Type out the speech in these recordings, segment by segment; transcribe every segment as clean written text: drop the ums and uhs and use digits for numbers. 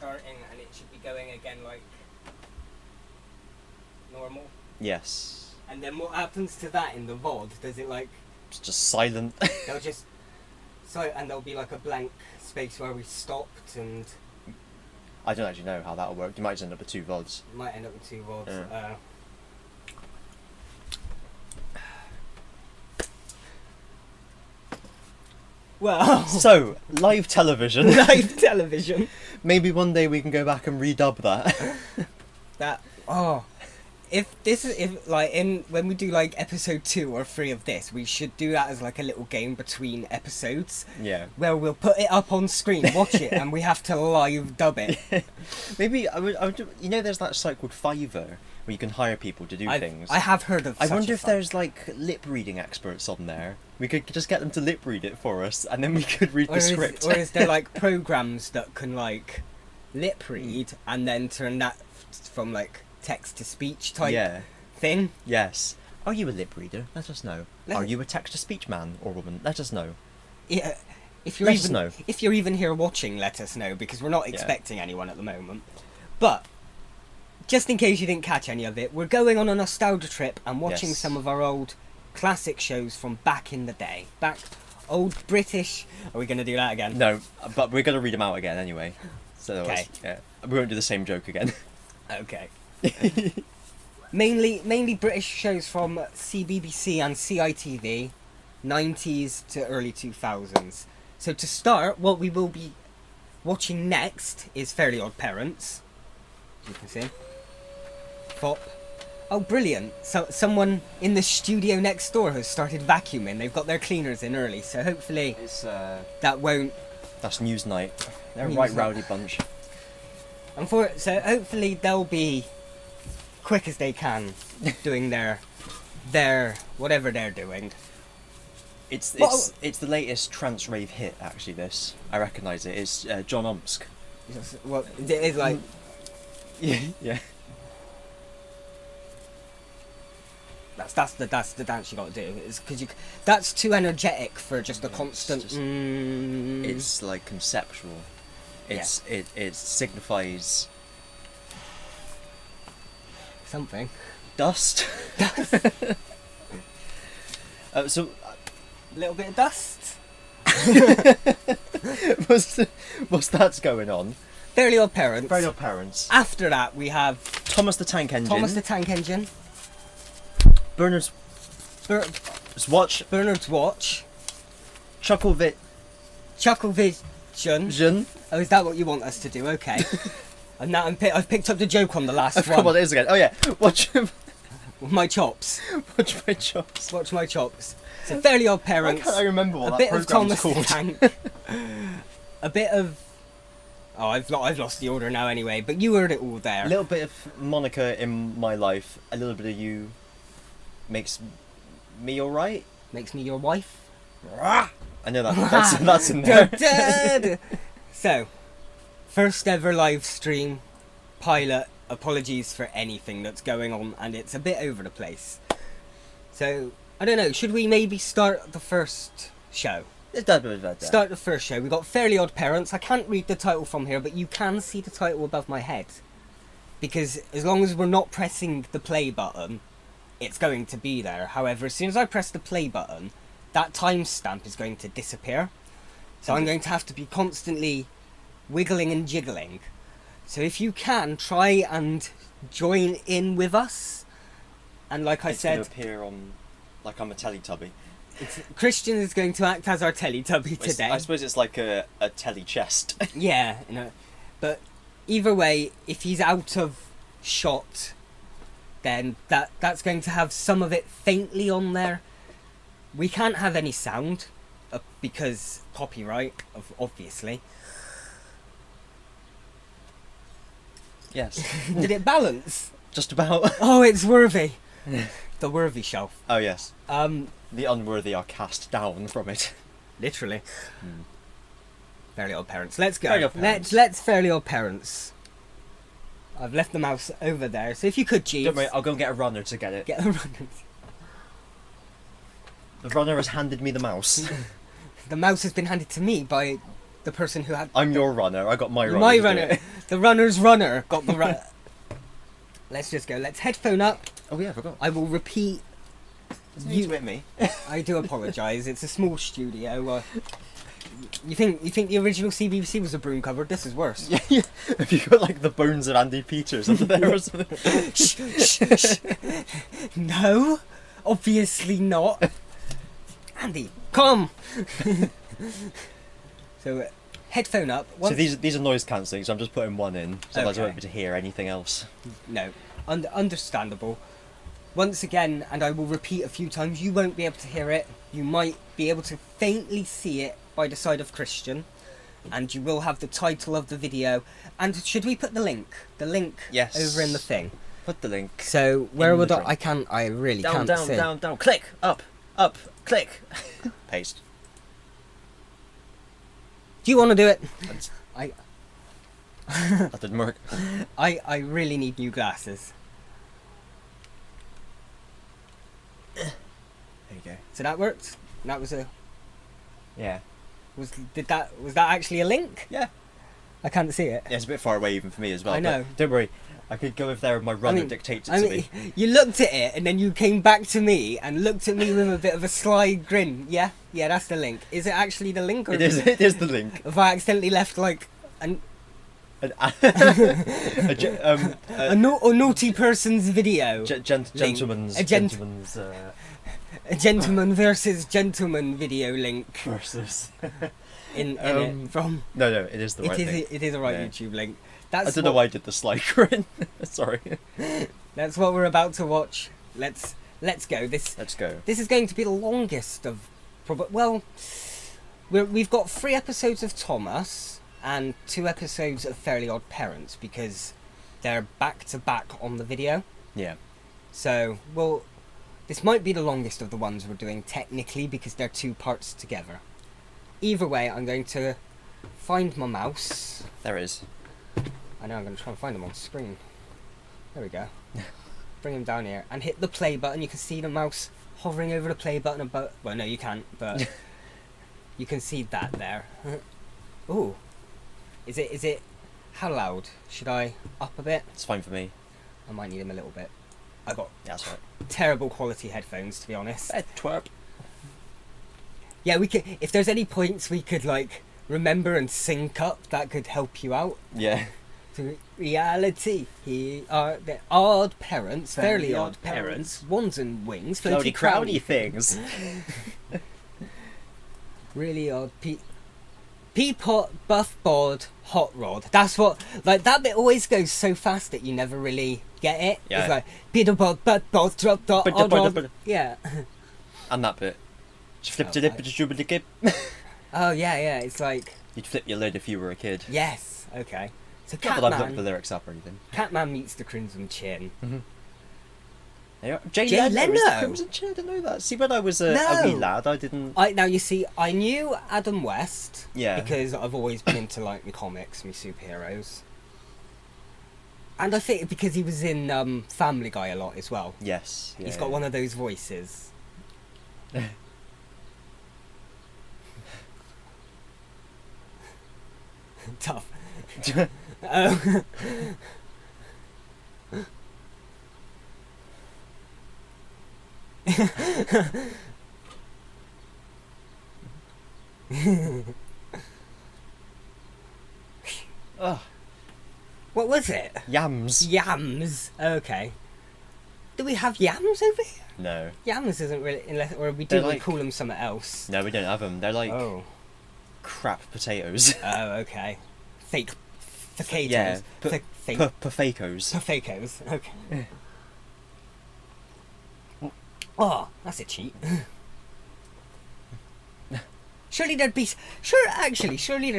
starting and it should be going again like normal. Yes. And then what happens to that in the VOD? Does it like... It's just silent. They'll just... and there'll be like a blank space where we stopped and... I don't actually know how that'll work. You might just end up with 2 VODs. Might end up with 2 VODs. Yeah. Well... So, live television. Live television. Maybe one day we can go back and redub that. That... Oh... when we do like episode 2 or 3 of this, we should do that as like a little game between episodes. Yeah. Where we'll put it up on screen, watch it, and we have to live dub it. Maybe I would. You know, there's that site called Fiverr where you can hire people to do things. I have heard of. I wonder if there's like lip reading experts on there. We could just get them to lip read it for us, and then we could read the script. Or is there like programs that can like lip read and then turn that from like text to speech type thing? Yes. Are you a lip reader? Let us know. Are you a text to speech man or woman? Let us know. Yeah. If you're even here watching, let us know, because we're not expecting anyone at the moment. But just in case you didn't catch any of it, we're going on a nostalgia trip and watching some of our old classic shows from back in the day. Old British... Are we going to do that again? No, but we're going to read them out again anyway. So okay. We won't do the same joke again. Okay. mainly British shows from CBBC and CITV, 90s to early 2000s. So to start, what we will be watching next is Fairly Odd Parents. As you can see. Fop. Oh, brilliant. So someone in the studio next door has started vacuuming. They've got their cleaners in early, so hopefully that won't... That's news night. They're a right rowdy bunch. So hopefully they'll be quick as they can doing their whatever they're doing. It's the latest trance rave hit, actually. This I recognise it. It's John Omsk. Well, it is like yeah. That's the dance you got to do. It's because that's too energetic for just a constant. It's like conceptual. It signifies something. Dust. So a little bit of dust. what's that's going on? Fairly Odd Parents. Fairly Odd Parents. After that, we have Thomas the Tank Engine. Bernard's Watch. Chucklevision. Oh, is that what you want us to do? Okay. And now I've picked up the joke on the last one. Come on, it is again. Oh yeah, watch my chops. Watch my chops. Watch my chops. So Fairly Odd Parents. Why can't I remember what a that bit of program's Thomas called? the Tank. A bit of... Oh, I've lost the order now anyway, but you heard it all there. A little bit of Monica in my life, a little bit of you makes me alright. Makes me your wife. I know that's in there. So, first ever live stream pilot. Apologies for anything that's going on, and it's a bit over the place. So, I don't know, should we maybe start the first show? Start the first show. We've got Fairly Odd Parents. I can't read the title from here, but you can see the title above my head. Because as long as we're not pressing the play button, it's going to be there. However, as soon as I press the play button, that timestamp is going to disappear. So I'm going to have to be constantly wiggling and jiggling. So if you can, try and join in with us. And like I said... It's going to appear on... like I'm a Teletubby. Kristian is going to act as our Teletubby today. I suppose it's like a telly chest. Yeah, you know. But either way, if he's out of shot, then that's going to have some of it faintly on there. We can't have any sound, because copyright, obviously. Yes. Did it balance? Just about. Oh, it's worthy. The worthy shelf. Oh, yes. The unworthy are cast down from it. Literally. Fairly Odd Parents. Let's go. Let's Fairly Odd Parents. I've left the mouse over there, so if you could, Jeeves. Don't worry, I'll go and get a runner to get it. Get a runner. The runner has handed me the mouse. The mouse has been handed to me by the person who had... I'm your runner. I got my runner. My to do runner. it. The runner's runner got the run. Let's just go. Let's headphone up. Oh yeah, I forgot. I will repeat. You with me? I do apologise. It's a small studio. You think the original CBBC was a broom cupboard? This is worse. Yeah, yeah. Have you got like the bones of Andy Peters under there or something? Shh. No, obviously not. Andy, come. So, headphone up. So these are noise cancelling, so I'm just putting one in, so otherwise I won't be able to hear anything else. No, understandable. Once again, and I will repeat a few times, you won't be able to hear it. You might be able to faintly see it by the side of Kristian, and you will have the title of the video. And should we put the link? The link Yes. over in the thing. Put the link. So where would the I really down, can't down, see. down, click, up, click. Paste. Do you want to do it? That didn't work. I really need new glasses. There you go. So that worked. That was Yeah. was that actually a link? Yeah. I can't see it. Yeah, it's a bit far away even for me as well. I know. But don't worry, I could go over there with my runner dictates it to me. You looked at it and then you came back to me and looked at me with a bit of a sly grin. Yeah, that's the link. Is it actually the link? Or It is the link. Have I accidentally left like a naughty person's video? Gentleman's. A gentleman versus gentleman video link Versus. in it from. No, it is the right thing. It is a right YouTube link. I don't know why I did the slide grin. Sorry. That's what we're about to watch. Let's go. Let's go. This is going to be the longest of we've got 3 episodes of Thomas and 2 episodes of Fairly Odd Parents because they're back to back on the video. Yeah. So, this might be the longest of the ones we're doing technically because they're 2 parts together. Either way, I'm going to find my mouse. There it is. I know, I'm going to try and find him on screen. There we go. Bring him down here and hit the play button. You can see the mouse hovering over the play button about... Well, no, you can't, but you can see that there. Ooh. Is it... How loud? Should I up a bit? It's fine for me. I might need him a little bit. I got That's right. terrible quality headphones, to be honest. Twerp. Yeah, we could... If there's any points we could, like, remember and sync up, that could help you out. Yeah. To reality, here are the odd parents, fairly odd parents, wands and wings, floaty crowdy things. Really odd Peapot, buff bod, hot rod. That's what, like, that bit always goes so fast that you never really get it. Yeah. It's like, Peter bod, butt bod, drop dot, odd rod. Yeah. And that bit. Oh, yeah, it's like... You'd flip your lid if you were a kid. Yes, okay. So Not that I've looked the lyrics up or anything. Catman meets the Crimson Chin. Jay Leno is the Crimson Chin, I didn't know that. See, when I was a wee lad, I didn't... Now, you see, I knew Adam West. Yeah. Because I've always been into, like, my comics, my superheroes. And I think because he was in Family Guy a lot as well. Yes. He's got one of those voices. Tough. Oh. What was it? Yams. Yams. Okay. Do we have yams over here? No. Yams isn't really, or we do like, call them something else. No, we don't have them. They're like crap potatoes. Oh, okay. Fake potatoes. Yeah. Fake Perfacos. Perfacos. Okay. Oh, that's a cheat. Surely there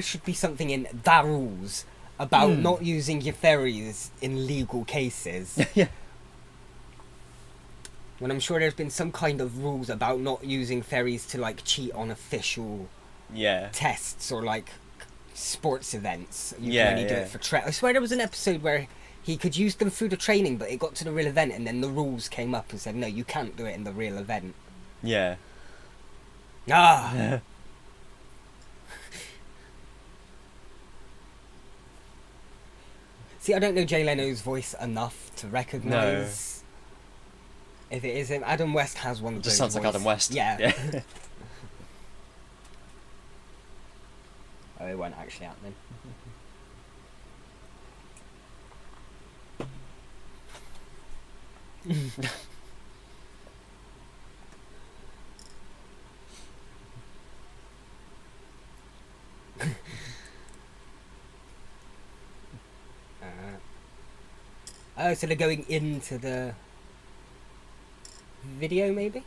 should be something in the rules about not using your ferries in legal cases. Yeah. When I'm sure there's been some kind of rules about not using ferries to, like, cheat on official tests or, like, sports events. You can only do it for I swear there was an episode where he could use them through the training, but it got to the real event and then the rules came up and said, no, you can't do it in the real event. Yeah. Ah! See, I don't know Jay Leno's voice enough to recognise if it is him. Adam West has one of It those just sounds like voice- Adam West. Yeah. Oh, it weren't actually happening. Oh, so they're going into the video, maybe?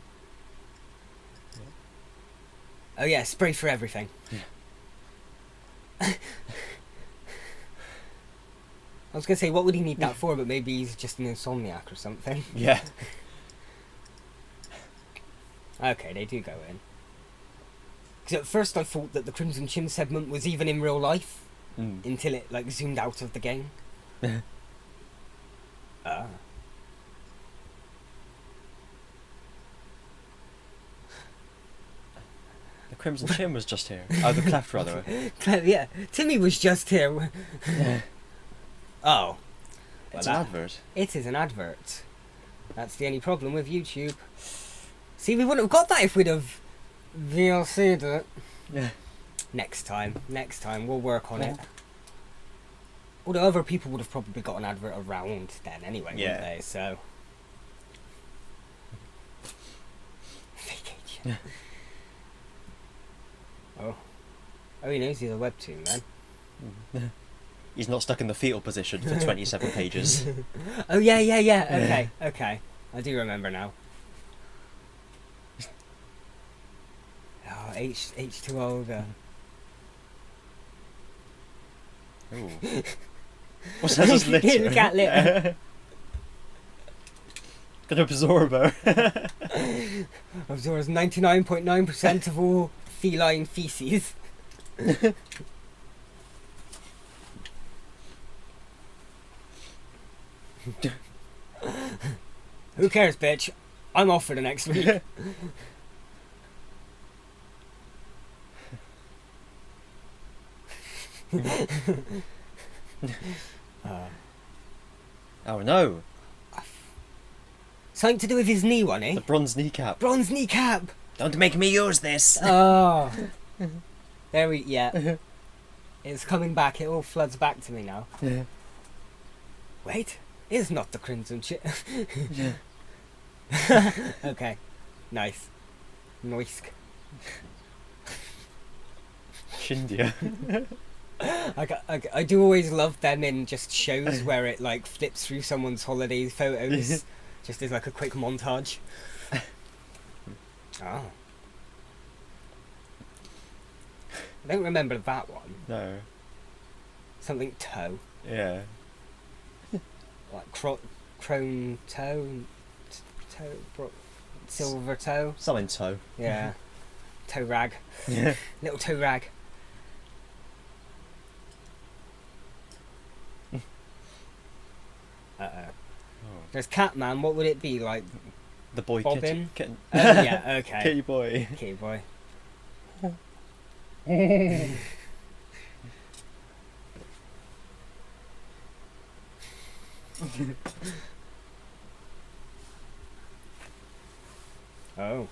Oh yeah, spray for everything. I was gonna say, what would he need that for? But maybe he's just an insomniac or something. Yeah. Okay, they do go in. Because at first I thought that the Crimson Chin segment was even in real life, until it like zoomed out of the game. Ah. The Crimson Chin was just here. Oh, the cleft rather. Yeah, Timmy was just here. Oh. It's Well, an advert. It is an advert. That's the only problem with YouTube. See, we wouldn't have got that if we'd have VLC'd it. Yeah. Next time, we'll work on it. Although other people would have probably got an advert around then anyway, wouldn't they? So. Fake agent. Oh, he knows he's a webtoon then. He's not stuck in the fetal position for 27 pages. Oh yeah. Okay. I do remember now. Oh, H2 older. Ooh. What's that? Just litter? Cat litter. Got an absorber. Absorbs 99.9% of all feline feces. Who cares, bitch? I'm off for the next week. Oh no! Something to do with his knee, wasn't The he? bronze kneecap. Bronze kneecap! Don't make me use this! Oh. There we... Yeah. It's coming back. It all floods back to me now. Wait. It's not the Crimson Chin. Okay. Nice. Noisk. Shindia. I do always love them in just shows where it like flips through someone's holiday photos, just as like a quick montage. Oh. I don't remember that one. No. Something toe. Yeah. Like chrome toe, silver toe. Something toe. Yeah. Toe rag. Yeah. Little toe rag. There's Catman. What would it be like? The boy Bobbin? kitten. Oh yeah. Okay. Kitty boy. Kitty boy. Oh.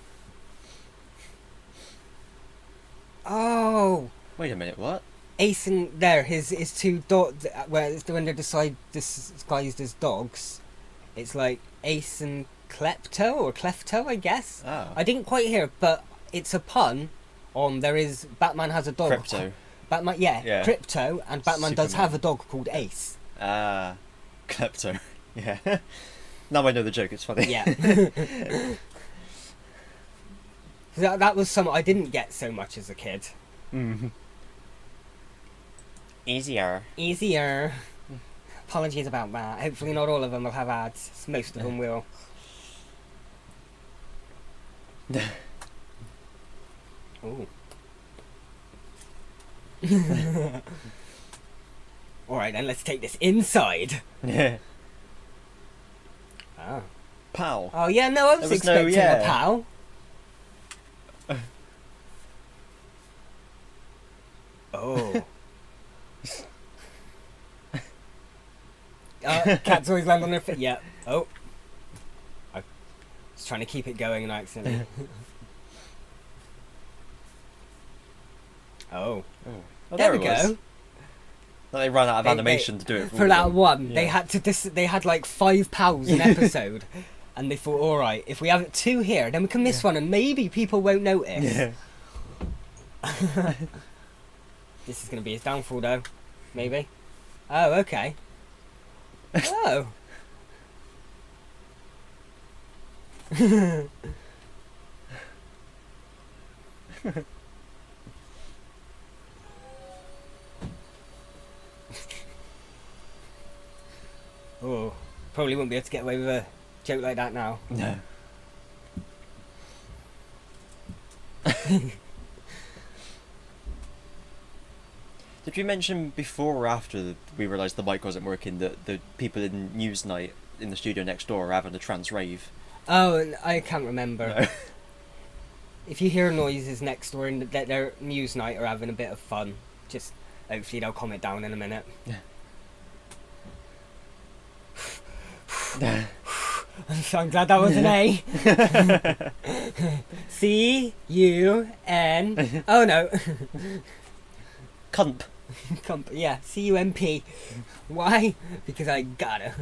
Oh. Wait a minute, what? Ace and there, his two dogs. When they're disguised as dogs, it's like Ace and Klepto or Clefto, I guess. Oh. I didn't quite hear, but it's a pun on there is Batman has a dog. Crypto. Batman, yeah, Crypto, and Batman does Superman. have a dog called Ace. Ah. Klepto. Yeah. Now I know the joke, it's funny. Yeah. that was some I didn't get so much as a kid. Mm. Easier. Apologies about that. Hopefully not all of them will have ads. Most of them will. Ooh. Alright then, let's take this inside. Yeah. Oh. Pow. Oh yeah, no, I was expecting a pow. Oh. Cats always land on their feet. Yeah. Oh. I was trying to keep it going and I accidentally. Oh, Oh. well, There we it was. go. They ran out of animation to do it For that them. one. Yeah. They had to. They had like £5 an episode, and they thought, all right, if we have 2 here, then we can miss one, and maybe people won't notice. Yeah. This is going to be his downfall, though. Maybe. Oh, okay. Oh. Oh, probably won't be able to get away with a joke like that now. No. Did we mention before or after we realised the mic wasn't working that the people in Newsnight in the studio next door are having a trance rave? Oh, and I can't remember. No. If you hear noises next door and that their news night are having a bit of fun, just hopefully they'll calm it down in a minute. I'm glad that was an A. C-U-N... Oh no. Cump. Yeah, C-U-M-P. Why? Because I gotta.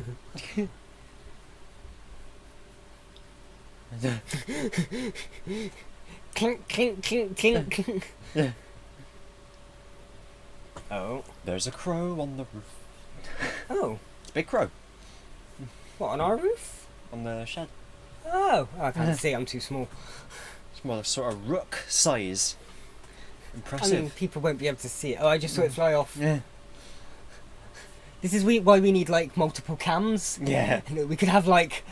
Clink, clink, clink, clink. Yeah. Oh. There's a crow on the roof. Oh. It's a big crow What, on our roof? on the shed. Oh. I can't see, I'm too small. It's more sort of rook size. I Impressive. mean, people won't be able to see it. Oh, I just saw it fly off. Yeah. This is why we need, like, multiple cams. Yeah. And we could have, like,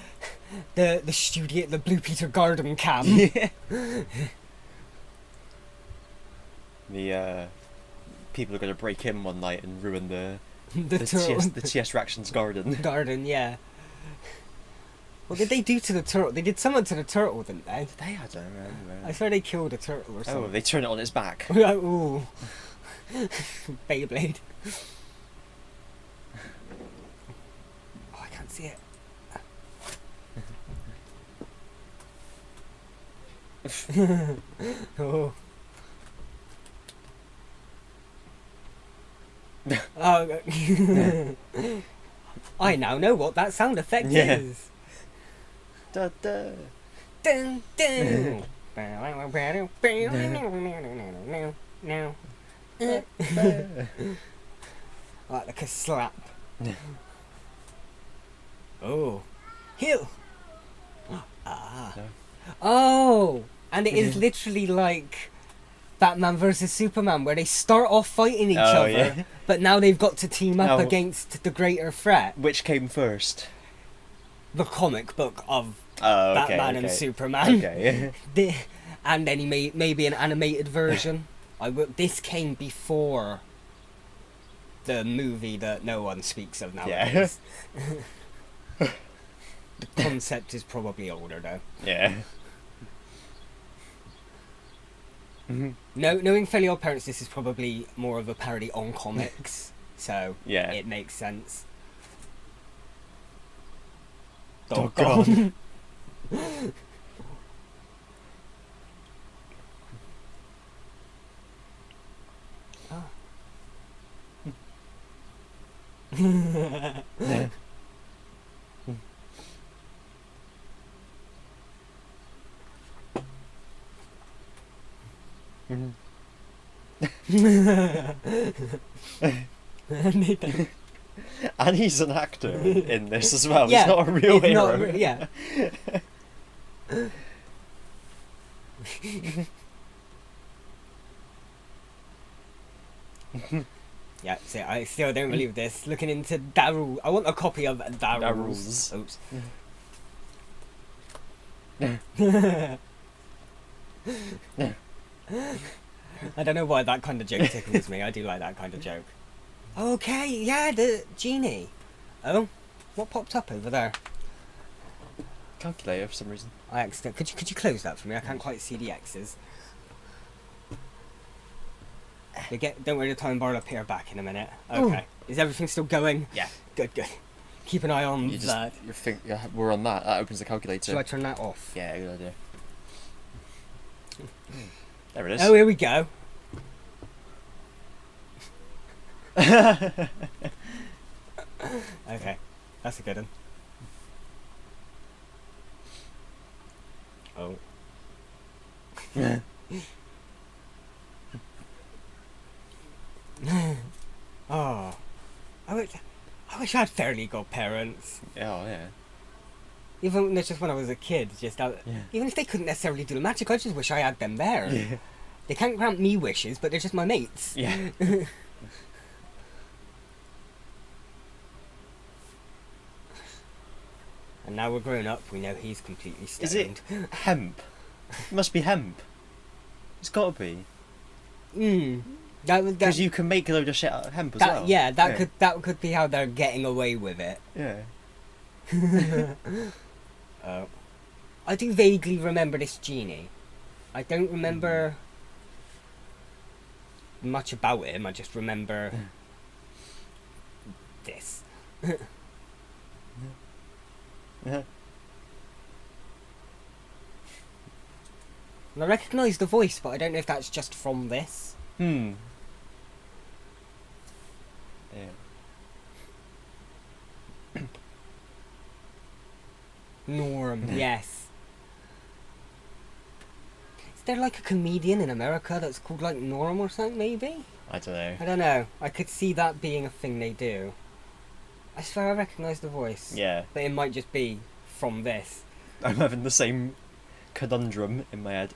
the studio, the Blue Peter Garden cam. Yeah. The people are going to break in one night and ruin the turtle. the TS Reactions garden. Garden, yeah. What did they do to the turtle? They did something to the turtle, didn't they? I don't remember. I swear they killed a turtle or Oh, something. they turn it on its back. Ooh. Beyblade. Oh, I can't see it. Oh. Oh. I now know what that sound effect Yeah. is. Da, da. Dun, dun. Like a slap. Oh. Heal. Ah. No. Oh. And it is literally like Batman versus Superman, where they start off fighting each Oh, other, yeah. but now they've got to team up Now- against the greater threat. Which came first? The comic book of Oh, okay. Batman okay. and Superman. Okay. And then he made maybe an animated version. This came before the movie that no one speaks of nowadays. The concept is probably older though. Yeah. Knowing Fairly Odd Parents, this is probably more of a parody on comics, so Yeah. it makes sense. Doggone. Yeah. And he's an actor in this as well. Yeah, he's not a real he's not hero. yeah. Yeah, see, I still don't believe this. Looking into Daryl, I want a copy of Daryl's. Daryl's. Oops. I don't know why that kind of joke tickles me. I do like that kind of joke. Okay, yeah, the genie. Oh, what popped up over there? Calculator for some reason. I accidentally. Could you close that for me? I can't quite see the X's. Don't worry, the time bar will appear back in a minute. Okay. Is everything still going? Yeah. Good. keep an eye on You just that. you think we're on that. That opens the calculator. Should I turn that off? Yeah, good idea. There it is. Oh, here we go. Okay, that's a good one. Oh. Oh. I wish I had fairly good parents. Oh, yeah. Even just when I was a kid, Yeah. even if they couldn't necessarily do the magic, I just wish I had them there. Yeah. They can't grant me wishes, but they're just my mates. Yeah. And now we're grown up, we know he's completely stoned. Is it hemp? It must be hemp. It's got to be. Because you can make a load of shit out of hemp as well. Yeah, that could be how they're getting away with it. Yeah. I do vaguely remember this genie. I don't remember much about him. I just remember this. Yeah. And I recognise the voice, but I don't know if that's just from this. Yeah. Norm, yes. Is there like a comedian in America that's called like Norm or something, maybe? I don't know. I don't know. I could see that being a thing they do. I swear I recognise the voice. Yeah. But it might just be from this. I'm having the same conundrum in my head.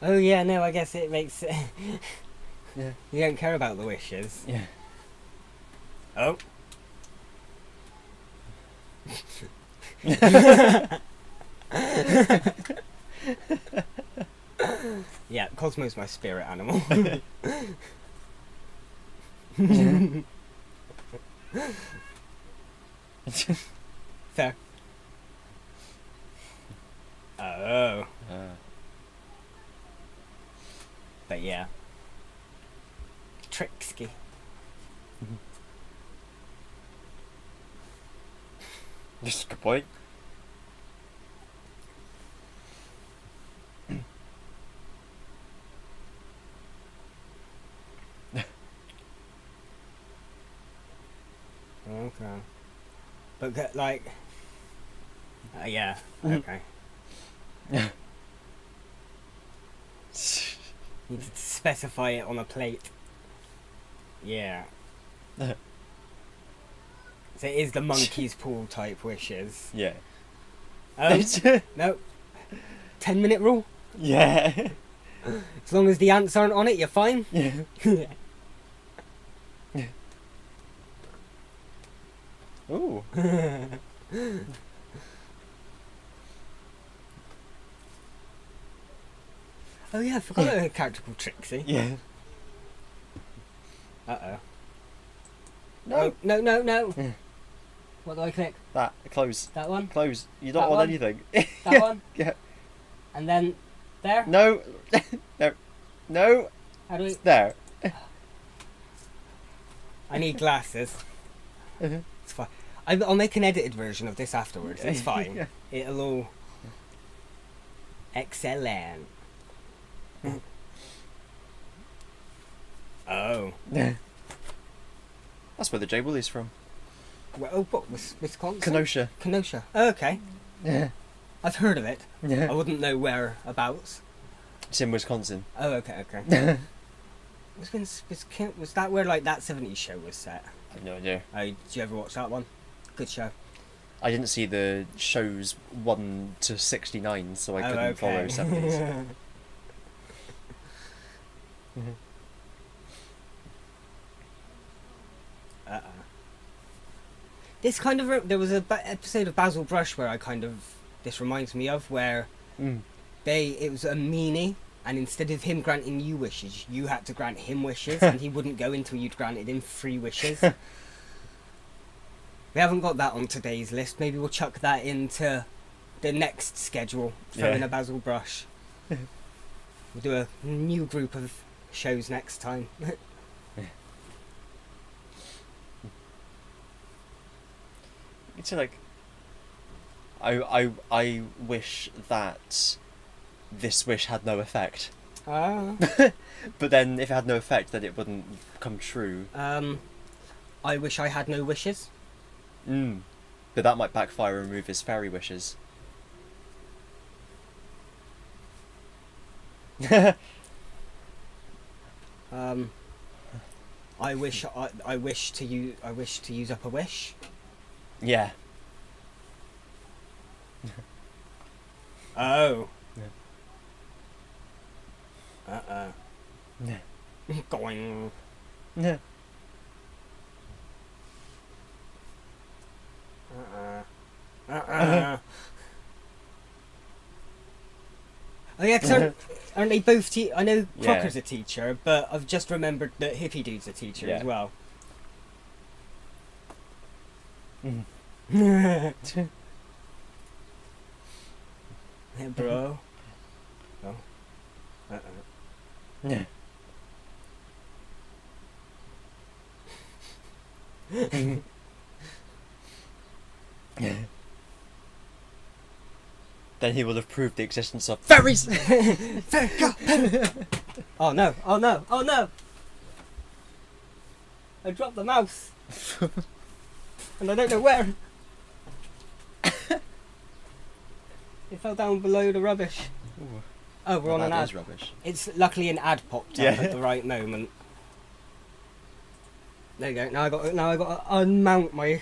Oh yeah, no, I guess it makes it... Yeah. You don't care about the wishes. Yeah. Oh. Yeah, Cosmo's my spirit animal. Fair. Oh. But yeah. Tricksky. Just a good point. Okay. But like... yeah, okay. You need to specify it on a plate. Yeah. So it is the monkey's paw type wishes. Yeah. No. 10-minute rule? Yeah. As long as the ants aren't on it, you're fine? Yeah. Ooh. Oh yeah, I forgot a character called Trixie. Yeah. Uh-oh. No. Oh, no. What do I click? That. Close. That one? Close. You don't That want one? anything. That one? Yeah. And then there? No. No. No. How do we... There. I need glasses. It's fine. I'll make an edited version of this afterwards. It's fine. Yeah. It'll all... Excellent. Oh. That's where the J Woolly's from. Well, what was Wisconsin? Kenosha. Kenosha. Oh, okay. Yeah. I've heard of it. I Yeah. wouldn't know whereabouts. It's in Wisconsin. Oh, okay. Was that where like that 70s show was set? I have no idea. Oh, did you ever watch that one? Good show. I didn't see the shows 1 to 69, so I couldn't follow 70s. This kind of there was a episode of Basil Brush where this reminds me of where it was a meanie, and instead of him granting you wishes, you had to grant him wishes, and he wouldn't go until you'd granted him 3 wishes. We haven't got that on today's list. Maybe we'll chuck that into the next schedule. Throw in a Basil Brush. We'll do a new group of shows next time. It's like, I wish that this wish had no effect. Ah. But then if it had no effect, then it wouldn't come true. I wish I had no wishes. But that might backfire and remove his fairy wishes. I wish to use up a wish. Yeah. Oh. Yeah. Going. Yeah. Oh yeah, cause aren't they both I know Crocker's Yeah. a teacher, but I've just remembered that Hippie Dude's a teacher Yeah. as well. Yeah, bro. Oh. Yeah. Then he will have proved the existence of fairies. Oh no! Oh no! Oh no! I dropped the mouse, and I don't know where. It fell down below the rubbish. Ooh. Oh, we're on an That ad. is rubbish. It's luckily an ad popped up Yeah. at the right moment. There you go. Now I got to unmount my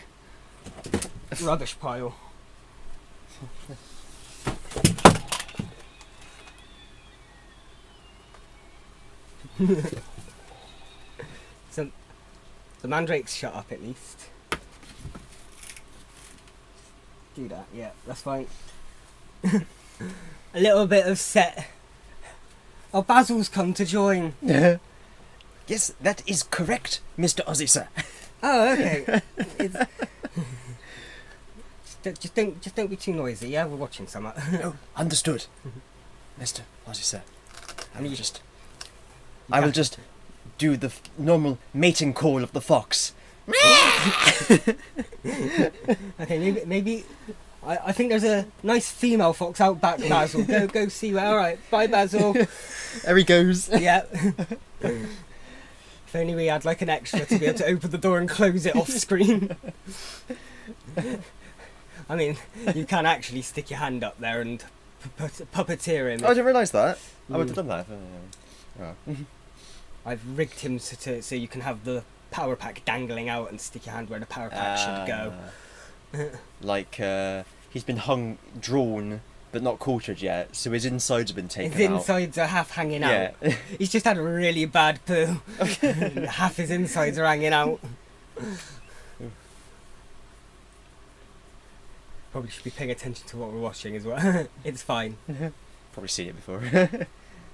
rubbish pile. So the mandrake's shut up at least. Do that, yeah, that's fine. A little bit of set. Oh, Basil's come to join. Yes, that is correct, Mr. Ozzy, sir. Oh, okay. Just don't be too noisy. Yeah, we're watching something. Oh, understood, Mr. Ozzy, sir. I will You just do the normal mating call of the fox. Okay, maybe. I think there's a nice female fox out back, Basil. Go see her. All right, bye, Basil. There he goes. Yeah. If only we had like an extra to be able to open the door and close it off screen. I mean, you can actually stick your hand up there and puppeteer him. I didn't realise that. I would have done that. Oh. I've rigged him so you can have the power pack dangling out and stick your hand where the power pack should go. Like, he's been drawn, but not quartered yet, so his insides have been taken His out. insides are half hanging out. Yeah. He's just had a really bad poo. Half his insides are hanging out. Probably should be paying attention to what we're watching as well. It's fine. Probably seen it before.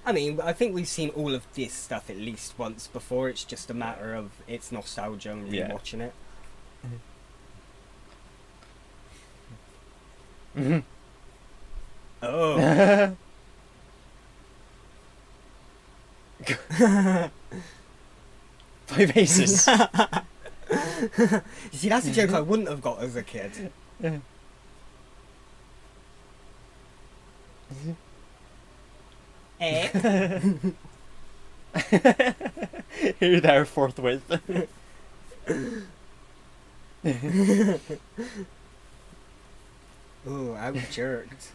I mean, I think we've seen all of this stuff at least once before. It's just a matter of it's nostalgia and rewatching it. Mm-hmm. Oh. Five aces. You see, that's a joke I wouldn't have got as a kid. Here, there, forthwith. Ooh, I was jerked.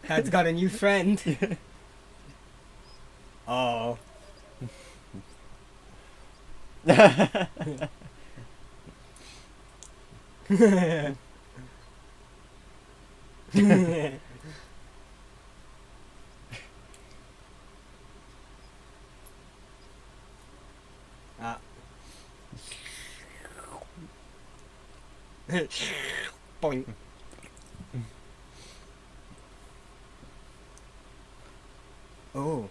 Dad's got a new friend. Oh. Ah. Boing. Oh.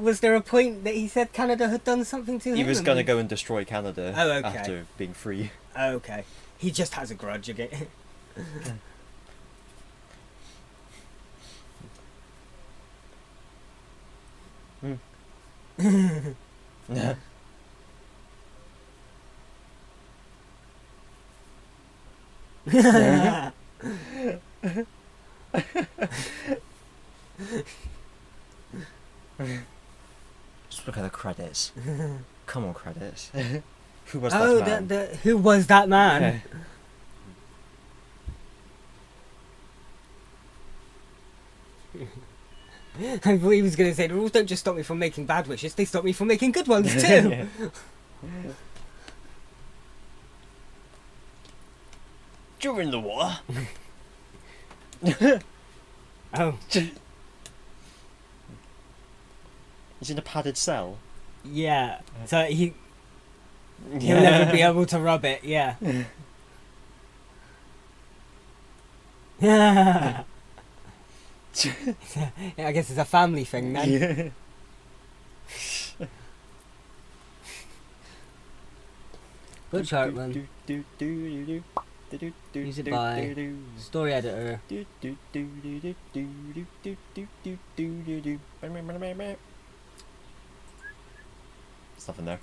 Was there a point that he said Canada had done something to him? He was going to go and destroy Canada Oh, okay. after being free. Okay. He just has a grudge again. Just look at the credits. Come on, credits. Who was Oh, that man? who was that man? I thought he was going to say, the rules don't just stop me from making bad wishes, they stop me from making good ones too. Yeah. During the war. Oh, He's in a padded cell. yeah. So he'll never be able to rub it, yeah. Yeah, I guess it's a family thing then. Yeah. Good Chartman. Music by Story Editor. Stuff in there.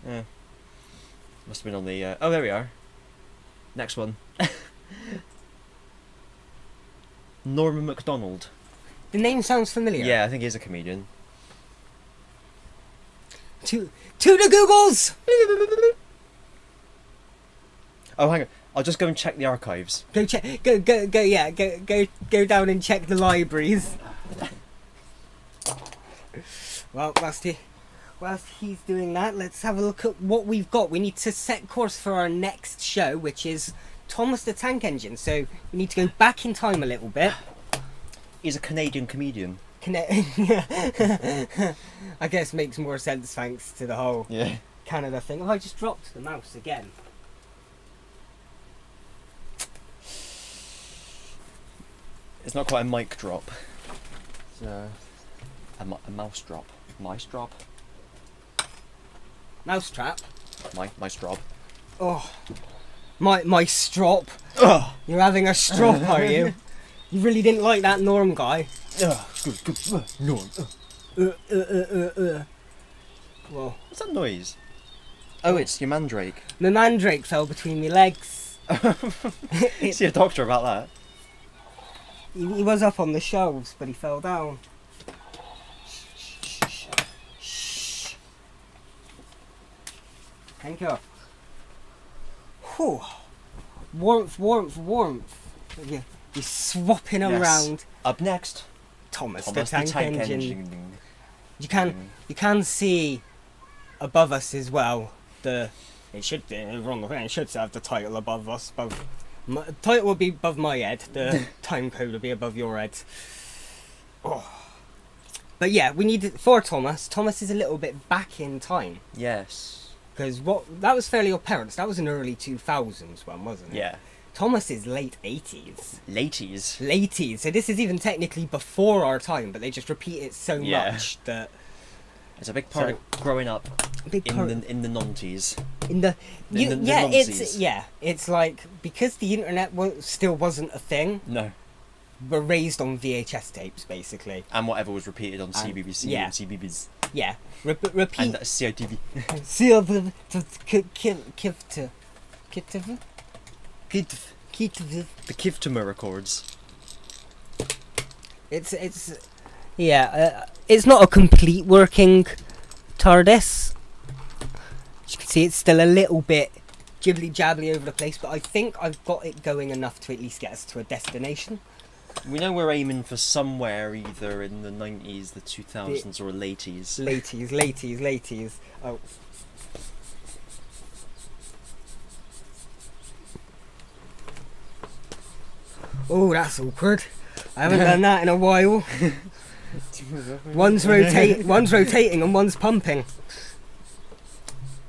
Yeah. Must have been on the. Oh, there we are. Next one. Norman MacDonald. The name sounds familiar. Yeah, I think he's a comedian. To the Googles! Oh, hang on. I'll just go and check the archives. Go check. Go down and check the libraries. Well, whilst he's doing that, let's have a look at what we've got. We need to set course for our next show, which is Thomas the Tank Engine. So we need to go back in time a little bit. He's a Canadian comedian. I guess makes more sense thanks to the whole Yeah. Canada thing. Oh, I just dropped the mouse again. It's not quite a mic drop. It's a mouse drop. Mice drop. Mousetrap. Mice drop. Oh, my strop. Ugh. You're having a strop, are you? You really didn't like that Norm guy. Good. Norm. Well, What's that noise? Oh, it's your mandrake. the mandrake fell between my legs. See a doctor about that. He was up on the shelves, but he fell down. Thank you. Whew. Warmth. You're swapping them Yes. round. Up next, Thomas Thomas the Tank Engine. Engine. You can see above us as well. It should be wrong. It should have the title above us. The title will be above my head. The time code will be above your head. Oh. But yeah, we need it for Thomas. Thomas is a little bit back in time Yes. because that was fairly apparent. That was an early 2000s one, wasn't it? Yeah. Thomas is late 80s. Laties. Late. So this is even technically before our time, but they just repeat it so much that It's a big part of growing up in the 90s. It's like because the internet still wasn't a thing. No. We're raised on VHS tapes basically. And whatever was repeated on CBBC yeah. and CBBS. Yeah, repeat. And CITV. The Kivtuma records. It's not a complete working TARDIS. As you can see, it's still a little bit jibbly jabbly over the place, but I think I've got it going enough to at least get us to a destination. We know we're aiming for somewhere either in the 90s, the 2000s, or laties. Laties. Oh. Oh, that's awkward. I haven't done that in a while. One's rotating and one's pumping.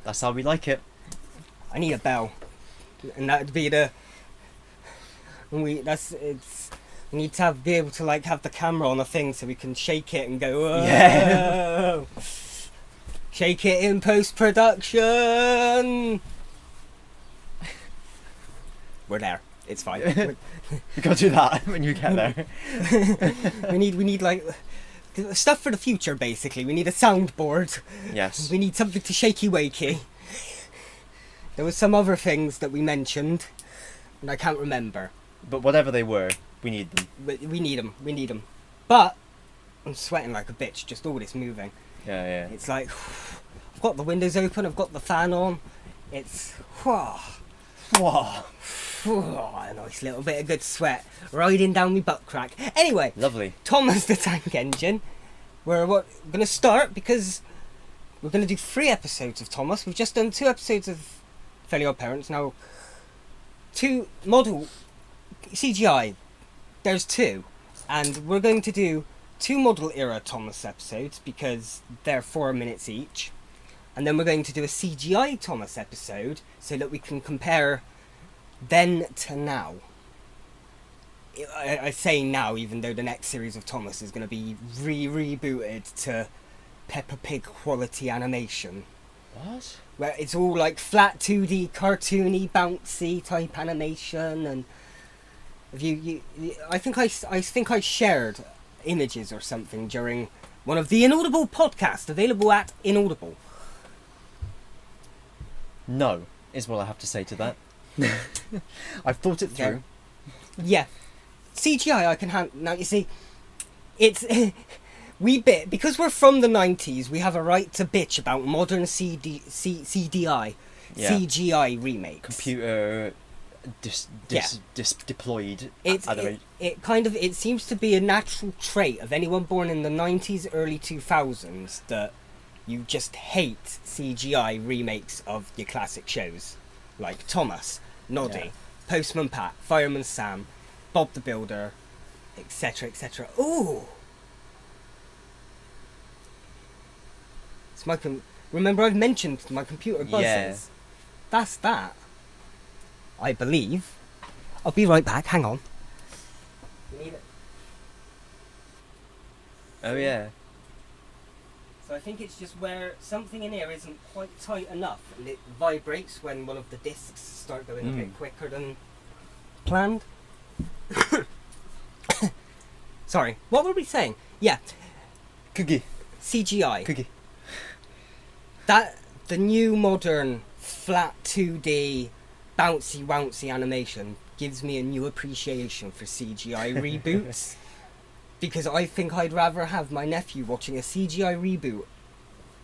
That's how we like it. I need a bell. And that'd be the We need to be able to like have the camera on a thing so we can shake it and go, whoa. Yeah. Shake it in post-production. We're there. It's fine. You gotta do that when you get there. we need like stuff for the future. Basically, we need a soundboard. Yes. We need something to shakey wakey. There was some other things that we mentioned, and I can't remember. But whatever they were, we need them. But we need them. We need them. But I'm sweating like a bitch. Just all this moving. Yeah, yeah. It's like I've got the windows open. I've got the fan on. It's Wow. a nice little bit of good sweat riding down my butt crack. Anyway, Lovely. Thomas the Tank Engine. We're going to start because we're going to do 3 episodes of Thomas. We've just done 2 episodes of Fairly Odd Parents. Now, 2 model CGI. There's 2, and we're going to do 2 model era Thomas episodes because they're 4 minutes each, and then we're going to do a CGI Thomas episode so that we can compare then to now. I say now, even though the next series of Thomas is going to be rebooted to Peppa Pig quality animation. What? Where it's all like flat 2D, cartoony, bouncy type animation, and I think I shared images or something during one of the Inaudible podcasts available at Inaudible. No, is what I have to say to that. I've thought it through. Yeah. CGI I can now you see, it's because we're from the 90s, we have a right to bitch about modern CGI remakes. Computer deployed. It seems to be a natural trait of anyone born in the 90s, early 2000s, that you just hate CGI remakes of your classic shows like Thomas, Noddy, Postman Pat, Fireman Sam, Bob the Builder, etc., etc. Ooh! It's remember I've mentioned my computer buzzes. Yeah. That's that. I believe. I'll be right back, hang on. You need it. Oh yeah. So I think it's just where something in here isn't quite tight enough, and it vibrates when one of the discs start going a bit quicker than planned. Sorry, what were we saying? Yeah, Cookie. CGI. Cookie. The new modern flat 2D bouncy wouncy animation gives me a new appreciation for CGI reboots. Because I think I'd rather have my nephew watching a CGI reboot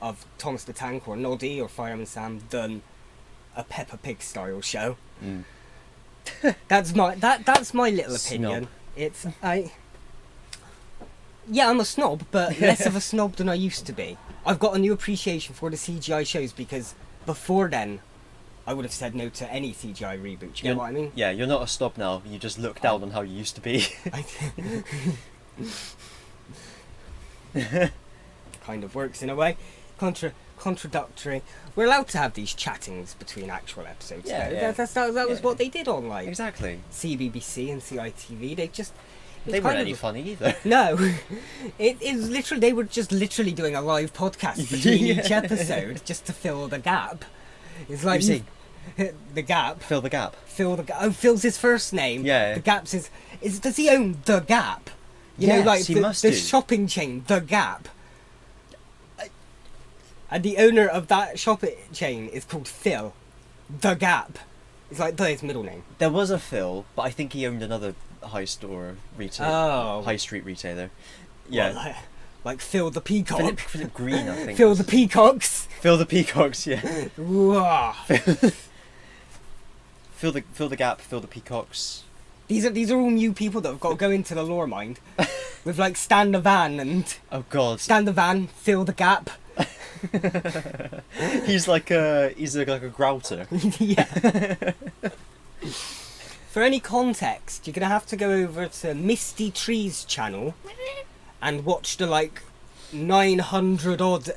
of Thomas the Tank or Noddy or Fireman Sam than a Peppa Pig style show. Mm. That's my little opinion. Snob. I'm a snob, but less of a snob than I used to be. I've got a new appreciation for the CGI shows because before then I would have said no to any CGI reboot. You know what I mean? Yeah, you're not a snob now. You just look down on how you used to be. Kind of works in a way. Contradictory. We're allowed to have these chattings between actual episodes. Yeah, though. yeah. That was what they did on like Exactly. CBBC and CITV. They weren't any funny either. No, it is literally they were just literally doing a live podcast between each episode just to fill the gap. It's like the gap. Fill the gap. Fill the gap. Oh, Phil's his first name. Yeah. The Gap's does he own the Gap? You know, Yes, like he the must do. shopping chain, the Gap. And the owner of that shopping chain is called Phil, the Gap. It's like his middle name. There was a Phil, but I think he owned another high street retailer. Yeah. Well, like Phil the Peacock. Philip Green, I think. Phil the Peacocks. Phil the Peacocks, yeah. Whoa. Phil the Gap, Phil the Peacocks. These are all new people that have got to go into the lore mind. With like Stan the Van and Oh god. Stan the Van, Phil the Gap. He's like a grouter. Yeah. For any context, you're gonna have to go over to Misty Tree's channel and watch the like 900 odd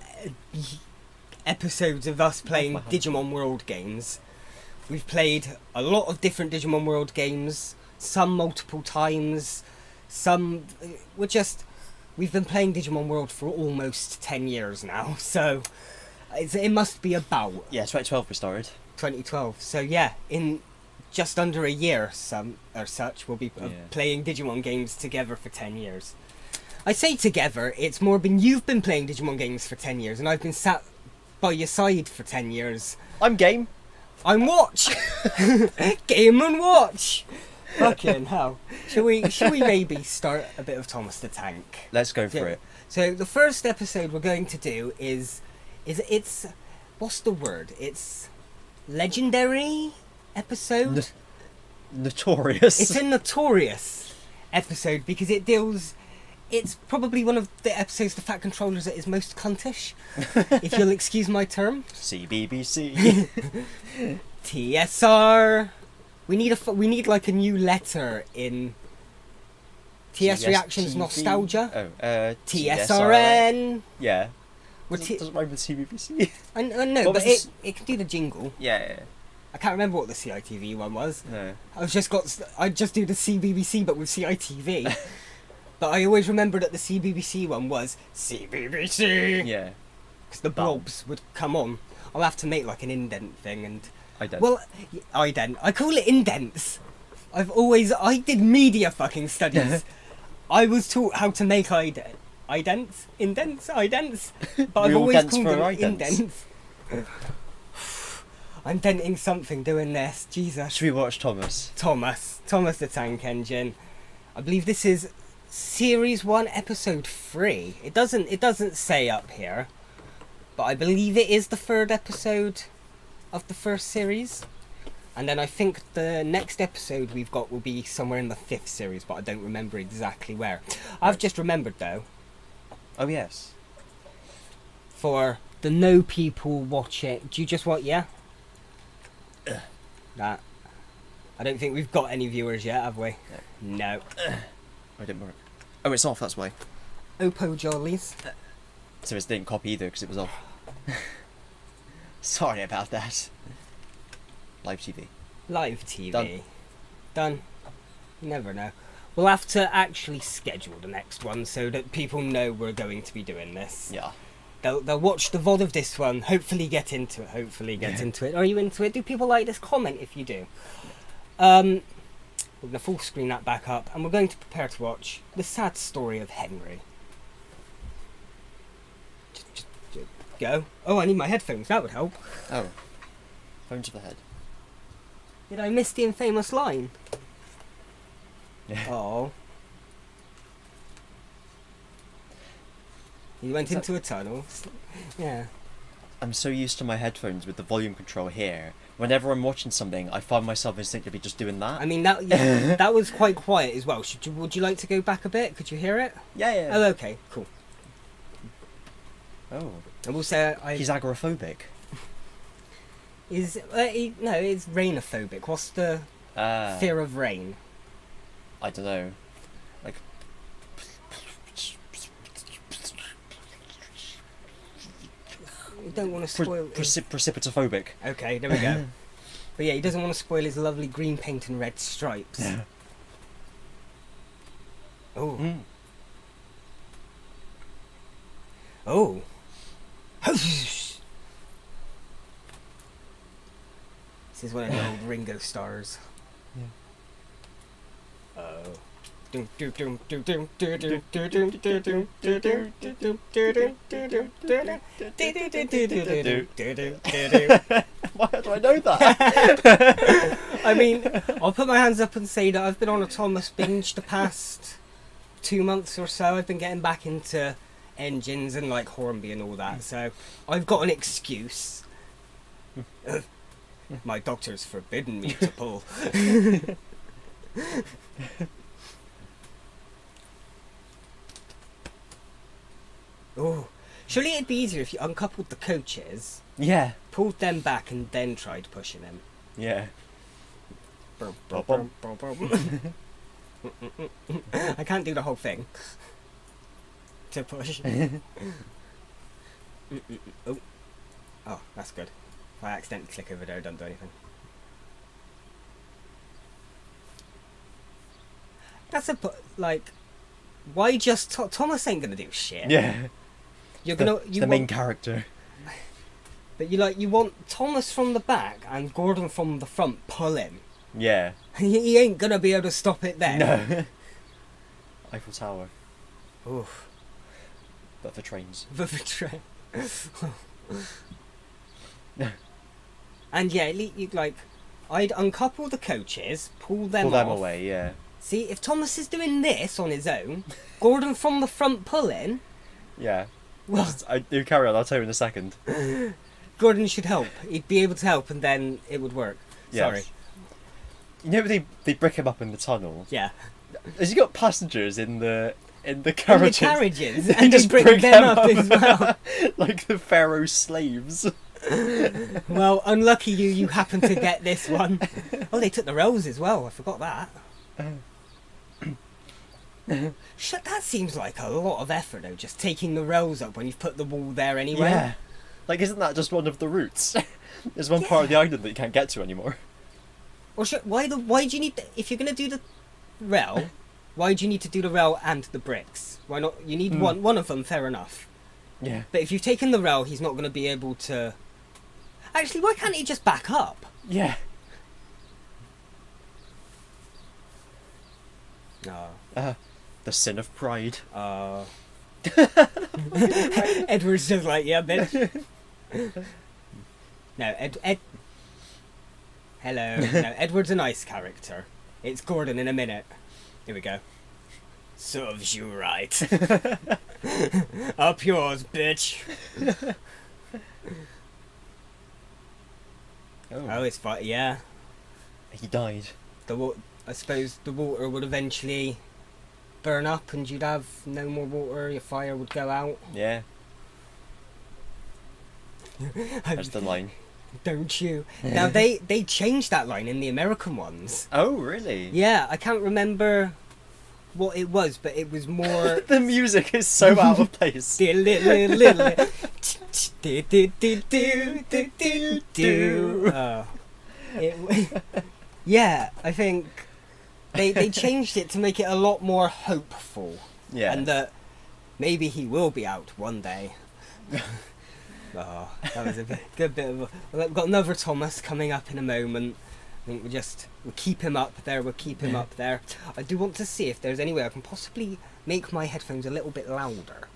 episodes of us playing Digimon World games. We've played a lot of different Digimon World games, some multiple times, We've been playing Digimon World for almost 10 years now, so it must be about Yeah, 2012 we started. 2012. So yeah, in just under a year, we'll be playing Digimon games together for 10 years. I say together, it's more been you've been playing Digimon games for 10 years, and I've been sat by your side for 10 years. I'm game. I'm watch. Game and watch. Fucking hell. Shall we maybe start a bit of Thomas the Tank? Let's go for it. So the first episode we're going to do is it's what's the word? It's legendary episode. Notorious. It's a notorious episode because it's probably one of the episodes the Fat Controllers that is most cuntish, if you'll excuse my term. CBBC. TSR. We need like a new letter in TS Reactions TV. Nostalgia. TSRN. TSRN. Yeah. Doesn't rhyme with CBBC. I know, What but was it can do the jingle. Yeah. I can't remember what the CITV one was. No. I just do the CBBC but with CITV. But I always remember that the CBBC one was CBBC. Yeah. Because the blobs would come on. I'll have to make like an indent thing and... Ident. Well, ident. I call it indents. I did media fucking studies. I was taught how to make idents. But I've always called them indents. I'm denting something doing this. Jesus. Should we watch Thomas? Thomas the Tank Engine. I believe this is Series 1, Episode 3. It doesn't say up here, but I believe it is the 3rd episode of the first series. And then I think the next episode we've got will be somewhere in the 5th series, but I don't remember exactly where. I've just remembered though. Oh yes. For the no people watch it. Do you just want that? I don't think we've got any viewers yet, have we? No. I didn't work. Oh, it's off, that's why. Oppo jollies. So it didn't copy either because it was off. Sorry about that. Live TV. Live TV. Done. You never know. We'll have to actually schedule the next one so that people know we're going to be doing this. Yeah. They'll watch the VOD of this one, hopefully get into it. Are you into it? Do people like this? Comment if you do. We're going to full screen that back up and we're going to prepare to watch The Sad Story of Henry. Just go. Oh, I need my headphones, that would help. Oh. Phone to the head. Did I miss the infamous line? Yeah. Oh. He went into a tunnel. Yeah. I'm so used to my headphones with the volume control here. Whenever I'm watching something, I find myself instinctively just doing that. I mean, that was quite quiet as well. Would you like to go back a bit? Could you hear it? Yeah. Oh, okay, cool. Oh. And we'll say he's agoraphobic. It's rainophobic. What's the fear of rain? I don't know. Like. You don't want to spoil... Precipitophobic. Okay, there we go. But yeah, he doesn't want to spoil his lovely green paint and red stripes. Yeah. Oh. Mm. Oh. This is one of the old Ringo stars. Yeah. Oh. Why do I know that? I mean, I'll put my hands up and say that I've been on a Thomas binge the past 2 months or so. I've been getting back into engines and like Hornby and all that, so I've got an excuse. My doctor's forbidden me to pull. Oh, surely it'd be easier if you uncoupled the coaches, Yeah. pulled them back, and then tried pushing them. Yeah. I can't do the whole thing to push. Oh, that's good. If I accidentally click over there, it doesn't do anything. That's why just Thomas ain't gonna do shit. Yeah. You're The, gonna it's the main character. but you want Thomas from the back and Gordon from the front pulling. Yeah. He ain't gonna be able to stop it then. No. Eiffel Tower. Oof. But for trains. The train. And yeah, you like, I'd uncouple the coaches, pull them Pull them off. away, yeah. See, if Thomas is doing this on his own, Gordon from the front pulling. Yeah. Well, You carry on, I'll tell you in a second. Gordon should help. He'd be able to help, and then it would work. Yes. Sorry. You know they brick him up in the tunnel? Yeah. Has he got passengers in the carriages? In the carriages, They and just bring them up as well. Like the Pharaoh's slaves. Well, unlucky you happen to get this one. Oh, they took the rails as well. I forgot that. Shit, that seems like a lot of effort though, just taking the rails up when you've put the wall there anyway. Yeah. Like, isn't that just one of the routes? There's one part of the island that you can't get to anymore. Or shit, why do you need if you're gonna do the rail? Why do you need to do the rail and the bricks? Why not? You need one of them, fair enough. Yeah. But if you've taken the rail, he's not gonna be able to. Actually, why can't he just back up? Yeah. No. The sin of pride. Edward's just like, yeah, bitch. No, Hello. No, Edward's a nice character. It's Gordon in a minute. Here we go. Serves you right. Up yours, bitch. Oh, it's fine. Yeah. He died. I suppose the water would eventually burn up, and you'd have no more water. Your fire would go out. Yeah. That's the line. Don't you? Now they changed that line in the American ones. Oh, really? Yeah, I can't remember what it was, but it was more. The music is so out of place. Yeah, I think they changed it to make it a lot more hopeful. Yeah. And that maybe he will be out one day. Oh, that was a good bit of a... Well, we've got another Thomas coming up in a moment. I think we'll keep him up there, I do want to see if there's any way I can possibly make my headphones a little bit louder.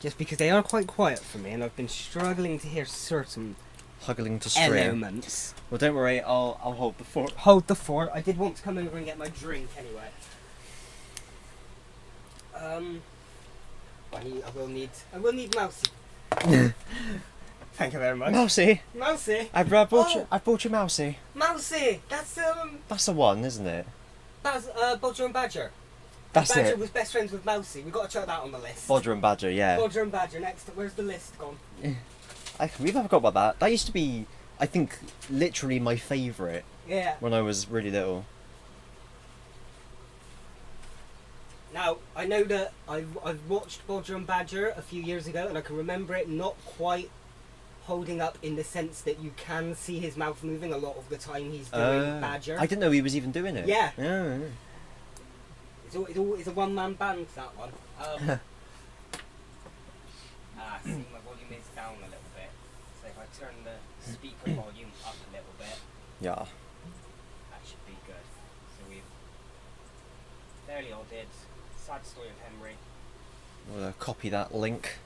Just because they are quite quiet for me, and I've been struggling to hear certain Huggling to string. elements. Well, don't worry, I'll hold the fort. Hold the fort. I did want to come over and get my drink anyway. I will need Mousy. Thank you very much. Mousy! Mousy! I brought you Mousy. Mousy! That's That's the one, isn't it? Bodger and Badger. That's Badger it. was best friends with Mousy. We've got to chuck that on the list. Bodger and Badger, yeah. Bodger and Badger next. Where's the list gone? I completely forgot about that. That used to be, I think, literally my favourite Yeah. when I was really little. Now, I know that I've watched Bodger and Badger a few years ago, and I can remember it not quite holding up in the sense that you can see his mouth moving a lot of the time he's doing Badger. I didn't know he was even doing it. Yeah. Yeah. It's a one-man band, that one. See, my volume is down a little bit. So if I turn the speaker volume up a little bit, Yeah. that should be good. So we've fairly all did. Sad story of Henry. We'll copy that link.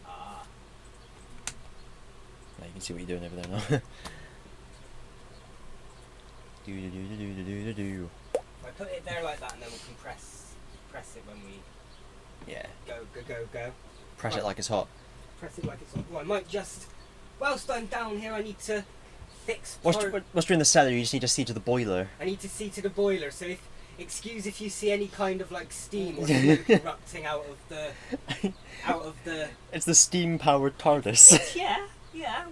Ah. Now you can see what you're doing over there now. Do. If I put it there like that, and then we can press it when we Yeah. go. Press Right. it like it's hot. Press it like it's on. Well, I might just. Whilst I'm down here, I need to fix. Once you're in the cellar, you just need to see to the boiler. I need to see to the boiler. So excuse if you see any kind of like steam or smoke erupting out of the. It's the steam-powered TARDIS. Yeah.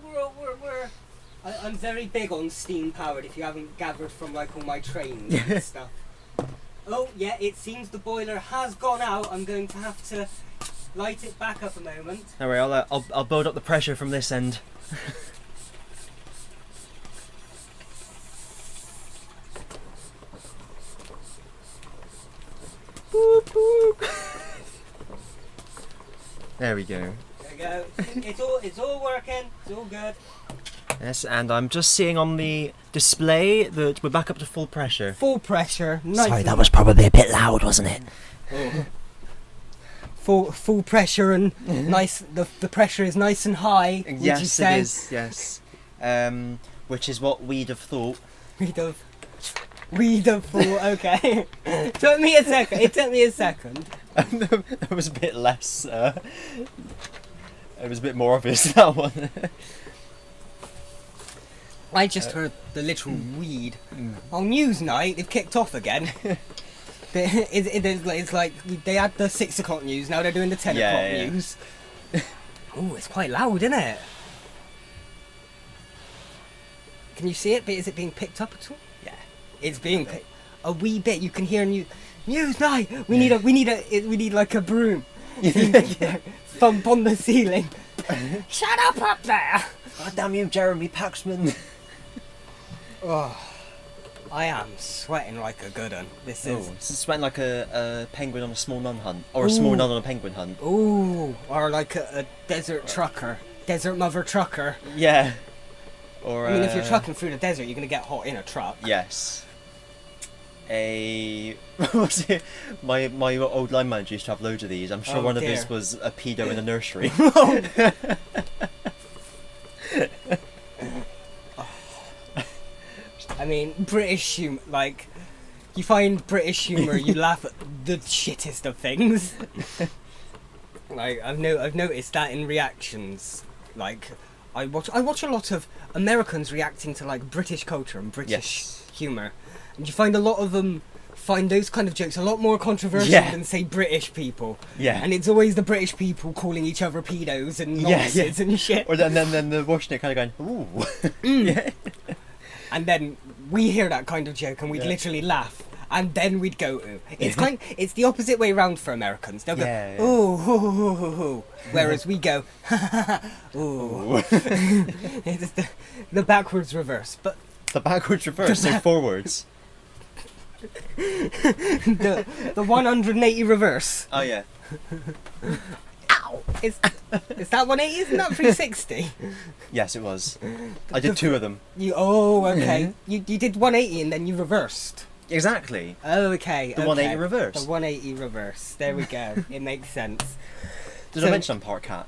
We're. I'm very big on steam powered. If you haven't gathered from like all my trains and stuff. Oh yeah, it seems the boiler has gone out. I'm going to have to light it back up a moment. Don't worry, I'll build up the pressure from this end. Boop boop. There we go. There we go. It's all working. It's all good. Yes, and I'm just seeing on the display that we're back up to full pressure. Full pressure. Nice. Sorry, that was probably a bit loud, wasn't it? Full pressure and nice. The pressure is nice and high. Would you Yes, say? it is. Yes. Which is what we'd have thought. We'd have thought. Okay. Took me a second. It took me a second. That was a bit less. It was a bit more obvious, that one. I just heard the literal weed. On Newsnight, they've kicked off again. It's like they had the 6 o'clock news, now they're doing the 10 o'clock news. Oh, it's quite loud, isn't it? Can you see it? Is it being picked up at all? Yeah, it's being picked a wee bit. You can hear Newsnight. We need like a broom. Thump on the ceiling. Shut up there! God damn you, Jeremy Paxman. Oh, I am sweating like a good one. This is. Oh, it's sweating like a penguin on a small nun hunt, or a small nun on a penguin hunt. Ooh, or like a desert trucker, desert mother trucker. Yeah. Or I mean, if you're trucking through the desert, you're gonna get hot in a truck. Yes. What's it? My old line manager used to have loads of these. I'm sure one of his was a pedo in a nursery. I mean, British humour, like, you find British humour, you laugh at the shittest of things. Like, I've noticed that in reactions. Like, I watch a lot of Americans reacting to, like, British culture and British humour. And you find a lot of them find those kind of jokes a lot more controversial than, say, British people. Yeah. And it's always the British people calling each other pedos and nonsense and shit. Or then they're watching it kind of going, ooh. Yeah. And then we hear that kind of joke and we'd literally laugh. And then we'd go, ooh. It's the opposite way around for Americans. They'll go, ooh, hoo, hoo, hoo, hoo. Whereas we go, ha, ha, ha, ooh. It's the backwards reverse. But the backwards reverse, so forwards. the 180 reverse. Oh yeah. Ow! Is that 180? Isn't that 360? Yes, it was. I did 2 of them. Okay. You did 180 and then you reversed. Exactly. Oh, okay. The 180 reverse. The 180 reverse. There we go. It makes sense. Did I mention I'm part cat?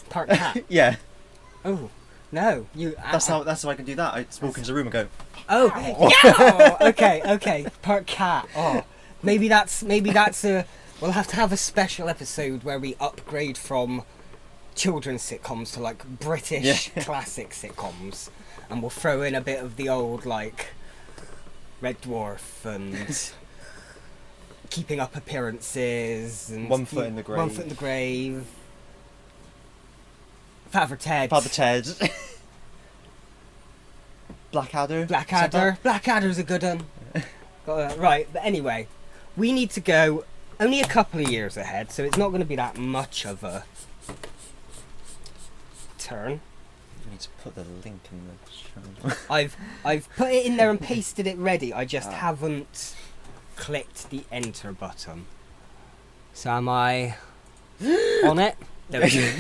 Part cat? Yeah. Oh, no. That's how I can do that. I just walk into the room and go, oh, yeah! Okay. Part cat. Oh, maybe that's a... We'll have to have a special episode where we upgrade from children's sitcoms to, like, British classic sitcoms. And we'll throw in a bit of the old, like, Red Dwarf and Keeping Up Appearances and One Foot in the Grave. One Foot in the Grave. Father Ted. Blackadder. Blackadder's a good one. Right, but anyway, we need to go only a couple of years ahead, so it's not going to be that much of a turn. I need to put the link in the show. I've put it in there and pasted it ready. I just haven't clicked the enter button. So am I on it? There we go.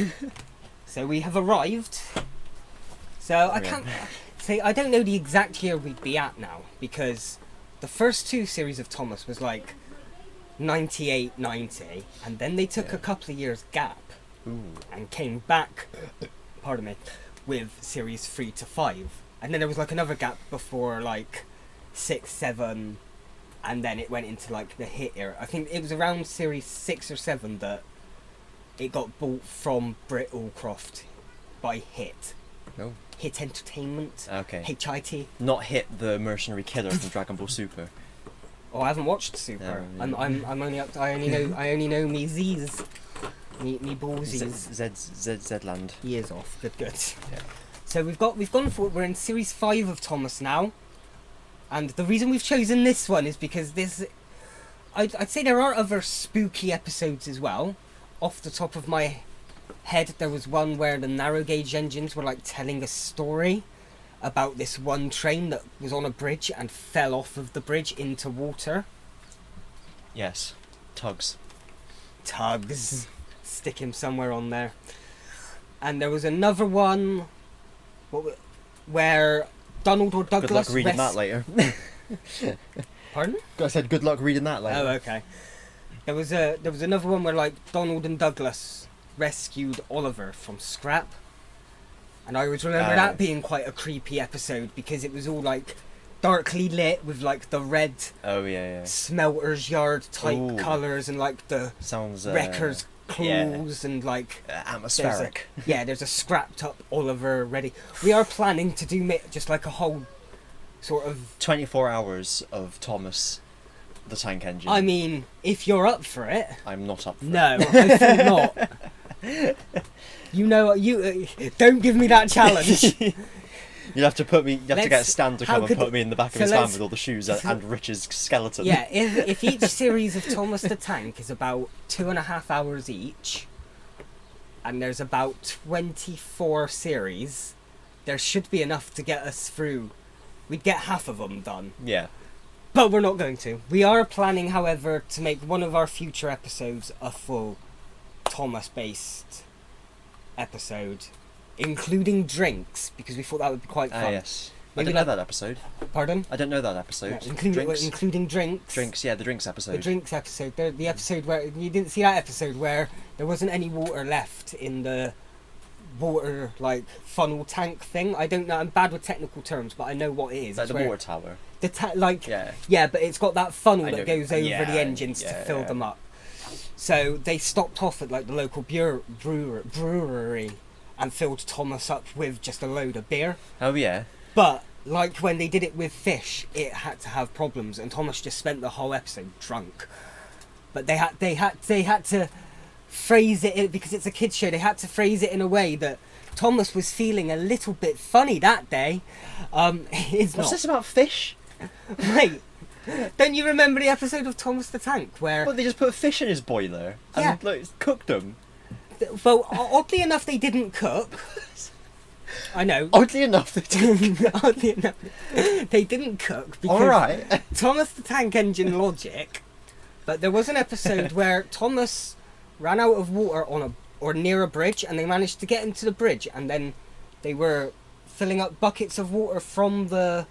So we have arrived. So I can't say I don't know the exact year we'd be at now, because the first 2 series of Thomas was like 98, 90, and then they took a couple of years gap and came back, pardon me, with series 3 to 5, and then there was like another gap before like 6, 7, and then it went into like the hit era. I think it was around series 6 or 7 that it got bought from Britt Allcroft by Hit. Oh. Hit Entertainment. Okay. HIT. Not Hit the mercenary killer from Dragon Ball Super. Oh, I haven't watched Super. No, I'm only up to, I only know me Z's. Me ballsies. Zland. Years off. Good. Yeah. So we're in series 5 of Thomas now. And the reason we've chosen this one is because I'd say there are other spooky episodes as well. Off the top of my head, there was one where the narrow gauge engines were like telling a story about this one train that was on a bridge and fell off of the bridge into water. Yes. Tugs. stick him somewhere on there. And there was another one where Donald or Douglas... Good luck reading that later. Pardon? I said good luck reading that later. Oh, okay. There was another one where like Donald and Douglas rescued Oliver from scrap. And I always remember that being quite a creepy episode because it was all like darkly lit with like the red smelter's yard type colours and like the sounds wrecker's claws and like atmospheric. There's a scrapped up Oliver ready. We are planning to do just like a whole sort of 24 hours of Thomas the Tank Engine. I mean, if you're up for it. I'm not up for No, I think not. You know, don't give me that challenge. You'll have to put me. You have to get a stand to come and put me in the back of his van with all the shoes and Rich's skeleton. Yeah, if each series of Thomas the Tank is about 2.5 hours each, and there's about 24 series, there should be enough to get us through. We'd get half of them done. Yeah. But we're not going to. We are planning, however, to make one of our future episodes a full Thomas-based episode, including drinks, because we thought that would be quite fun. Yes. Maybe I didn't know that episode. Pardon? I didn't know that episode. Yeah, including drinks. Drinks, yeah, the drinks episode. The drinks episode. The episode where you didn't see that episode where there wasn't any water left in the water like funnel tank thing. I don't know. I'm bad with technical terms, but I know what it is. Like the water tower. Yeah, but it's got that funnel that goes over the engines to fill them up. So they stopped off at like the local brewery and filled Thomas up with just a load of beer. Oh yeah. But like when they did it with fish, it had to have problems, and Thomas just spent the whole episode drunk. But they had to phrase it because it's a kids show. They had to phrase it in a way that Thomas was feeling a little bit funny that day. What's this about fish? Mate, don't you remember the episode of Thomas the Tank where... Well, they just put fish in his boiler and cooked them. Well, oddly enough, they didn't cook. I know. Oddly enough, they didn't. Oddly enough, they didn't cook because Alright. Thomas the Tank Engine logic. But there was an episode where Thomas ran out of water or near a bridge, and they managed to get into the bridge, and then they were filling up buckets of water from the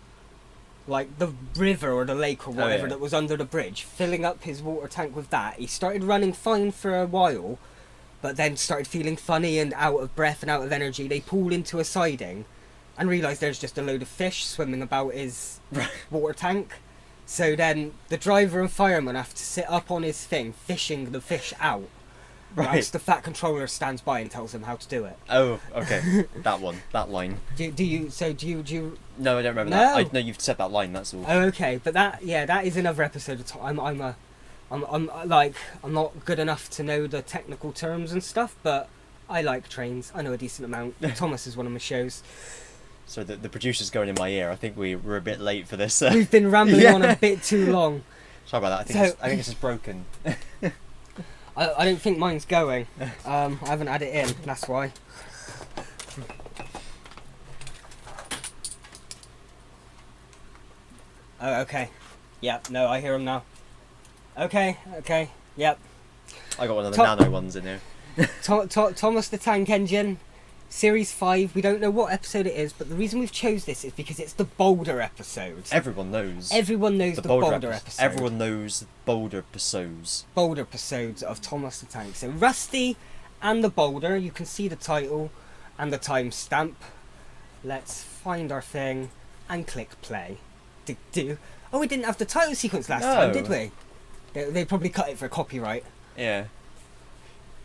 river or the lake or whatever that was under the bridge, filling up his water tank with that. He started running fine for a while, but then started feeling funny and out of breath and out of energy. They pulled into a siding and realised there's just a load of fish swimming about his water tank. So then the driver and fireman have to sit up on his thing, fishing the fish out. Whilst the Fat Controller stands by and tells him how to do it. Oh, okay. That line. Do you? No, I don't remember that. I know you've said that line. That's all. Oh, okay. But that is another episode of I'm not good enough to know the technical terms and stuff, but I like trains. I know a decent amount. Thomas is one of my shows. So the producer's going in my ear. I think we were a bit late for this. We've been rambling on a bit too long. Sorry about that. I think this is broken. I don't think mine's going. I haven't had it in, that's why. Oh, okay. Yep, no, I hear him now. Okay, yep. I got one of the nano ones in there. Thomas the Tank Engine, Series 5. We don't know what episode it is, but the reason we've chose this is because it's the Boulder episode. Everyone knows. Everyone knows the Boulder episode. Everyone knows Boulder episodes. Boulder episodes of Thomas the Tank. So Rusty and the Boulder. You can see the title and the timestamp. Let's find our thing and click play. Oh, we didn't have the title sequence last time, did we? They probably cut it for copyright. Yeah.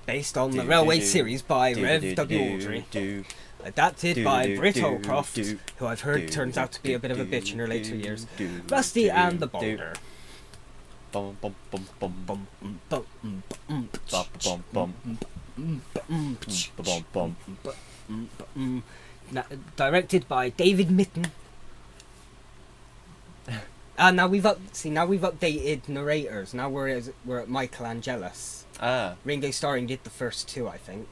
Based on the Railway series by Rev W. Awdry. Adapted by Britt Allcroft, who I've heard turns out to be a bit of a bitch in her later years. Rusty and the Boulder. Directed by David Mitten. Now we've updated narrators. Now we're at Michael Angelis. Ringo Starring did the first two, I think.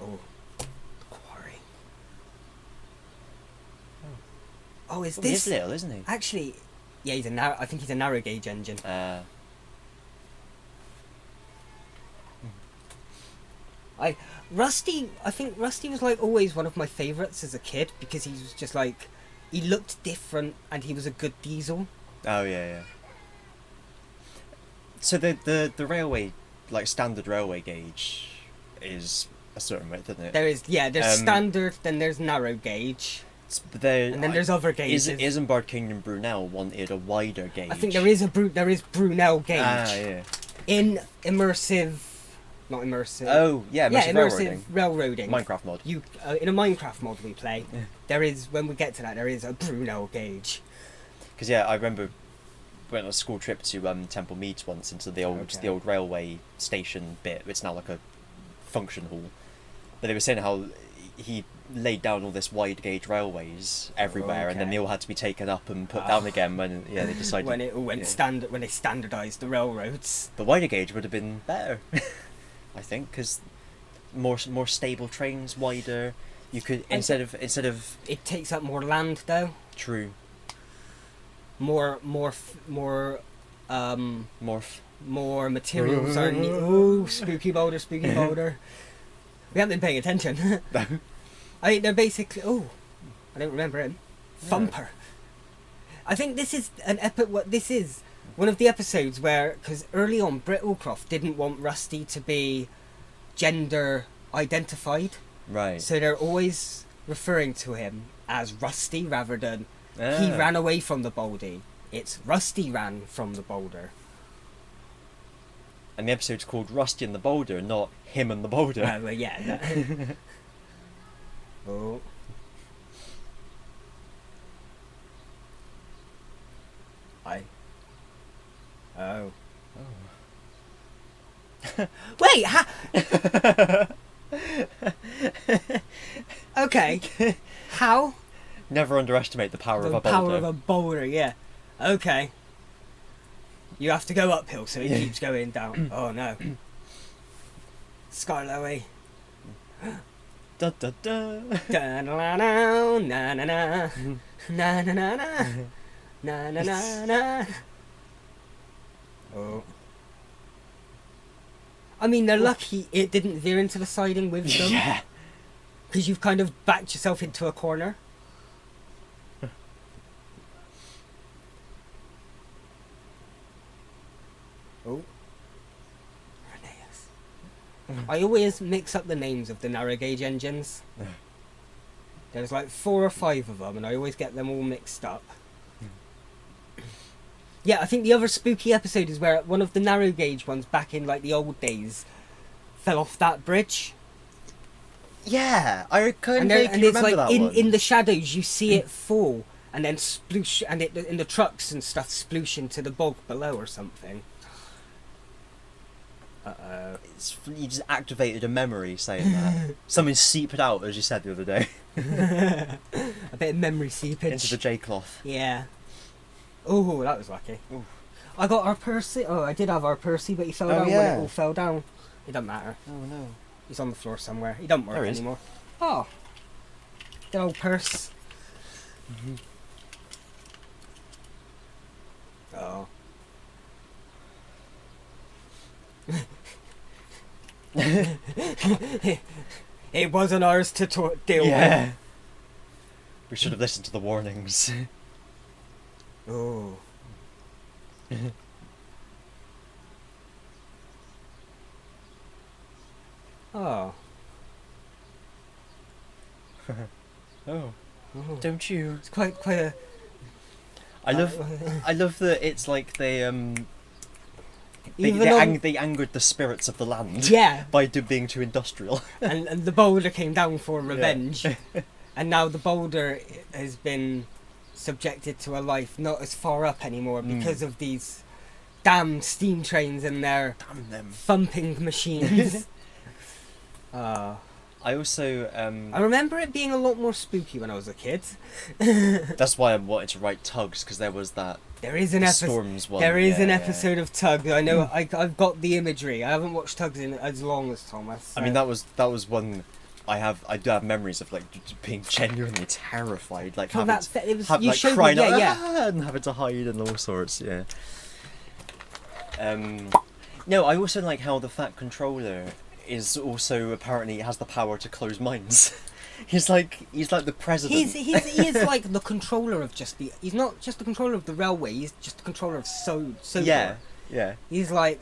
Oh, the Quarry. Oh, is this? He's little, isn't he? Actually, yeah, I think he's a narrow gauge engine. I think Rusty was like always one of my favourites as a kid because he was just like, he looked different and he was a good diesel. Oh yeah. So the railway, like standard railway gauge, is a certain width, isn't it? There's standard, then there's narrow gauge, and then there's other gauges. Isambard Kingdom Brunel wanted a wider gauge. I think there is Brunel gauge. Ah, yeah. In not immersive. Oh yeah, immersive railroading. Minecraft mod. In a Minecraft mod we play, there is, when we get to that, there is a Brunel gauge. Because I remember went on a school trip to Temple Meads once into the old railway station bit. It's now like a function hall. But they were saying how he laid down all this wide gauge railways everywhere, and then they all had to be taken up and put down again when they decided when it all went when they standardised the railroads. The wider gauge would have been better, I think, because more stable trains, wider. You could instead of it takes up more land though. True. More materials are needed. Oh, spooky boulder. We haven't been paying attention. They're basically. Oh, I don't remember him. Thumper. I think this is this is one of the episodes where, because early on, Britt Allcroft didn't want Rusty to be gender identified. Right. So they're always referring to him as Rusty rather than he ran away from the boulder. It's Rusty ran from the boulder. And the episode's called Rusty and the Boulder, not Him and the Boulder. Well, yeah. Oh. Oh. Wait, okay. How? Never underestimate the power of a boulder. The power of a boulder, yeah. Okay. You have to go uphill, so he keeps going down. Oh no. Scarlowy. Da da da. Da na na na na na na na na na na na na. Oh. I mean, they're lucky it didn't veer into the siding with them. Yeah. Because you've kind of backed yourself into a corner. Oh. Rheneas. I always mix up the names of the narrow gauge engines. There's like 4 or 5 of them, and I always get them all mixed up. Yeah, I think the other spooky episode is where one of the narrow gauge ones back in like the old days fell off that bridge. Yeah, I kind And of it's remember like that in one. the shadows you see it fall and then sploosh, and it in the trucks and stuff sploosh into the bog below or something. You just activated a memory saying that. Something seeped out, as you said the other day. A bit of memory seepage. Into the J-cloth. Yeah. Oh, that was lucky. Ooh. I got our Percy. Oh, I did have our Percy, but he fell down when it all fell down. It doesn't matter. Oh no. He's on the floor somewhere. He doesn't work There he is. anymore. Oh. Good old purse. Mm-hmm. Oh. It wasn't ours to deal Yeah. We should have listened to the warnings. with. Oh. Oh. Oh. Oh. Don't you? It's quite a. I love that it's like they Even on- they angered the spirits of the land. Yeah. By being too industrial. and the boulder came down for revenge, and now the boulder has been subjected to a life not as far up anymore because of these damn steam trains and their Damn them. thumping machines. I also I remember it being a lot more spooky when I was a kid. that's why I wanted to write Tugs, because there was that There is an episode. Storms one. There is an yeah. episode of Tugs. I know. I've got the imagery. I haven't watched Tugs in as long as Thomas. So. I mean, that was one I do have memories of, like, being genuinely terrified, like From having that it was like you showed crying me, out, yeah. "Ah," and having to hide and all sorts. No, I also like how the Fat Controller is also apparently has the power to close minds. He's like the president. He is like the controller of he's not just the controller of the railway, he's just the controller of Sodor. Yeah. He's like,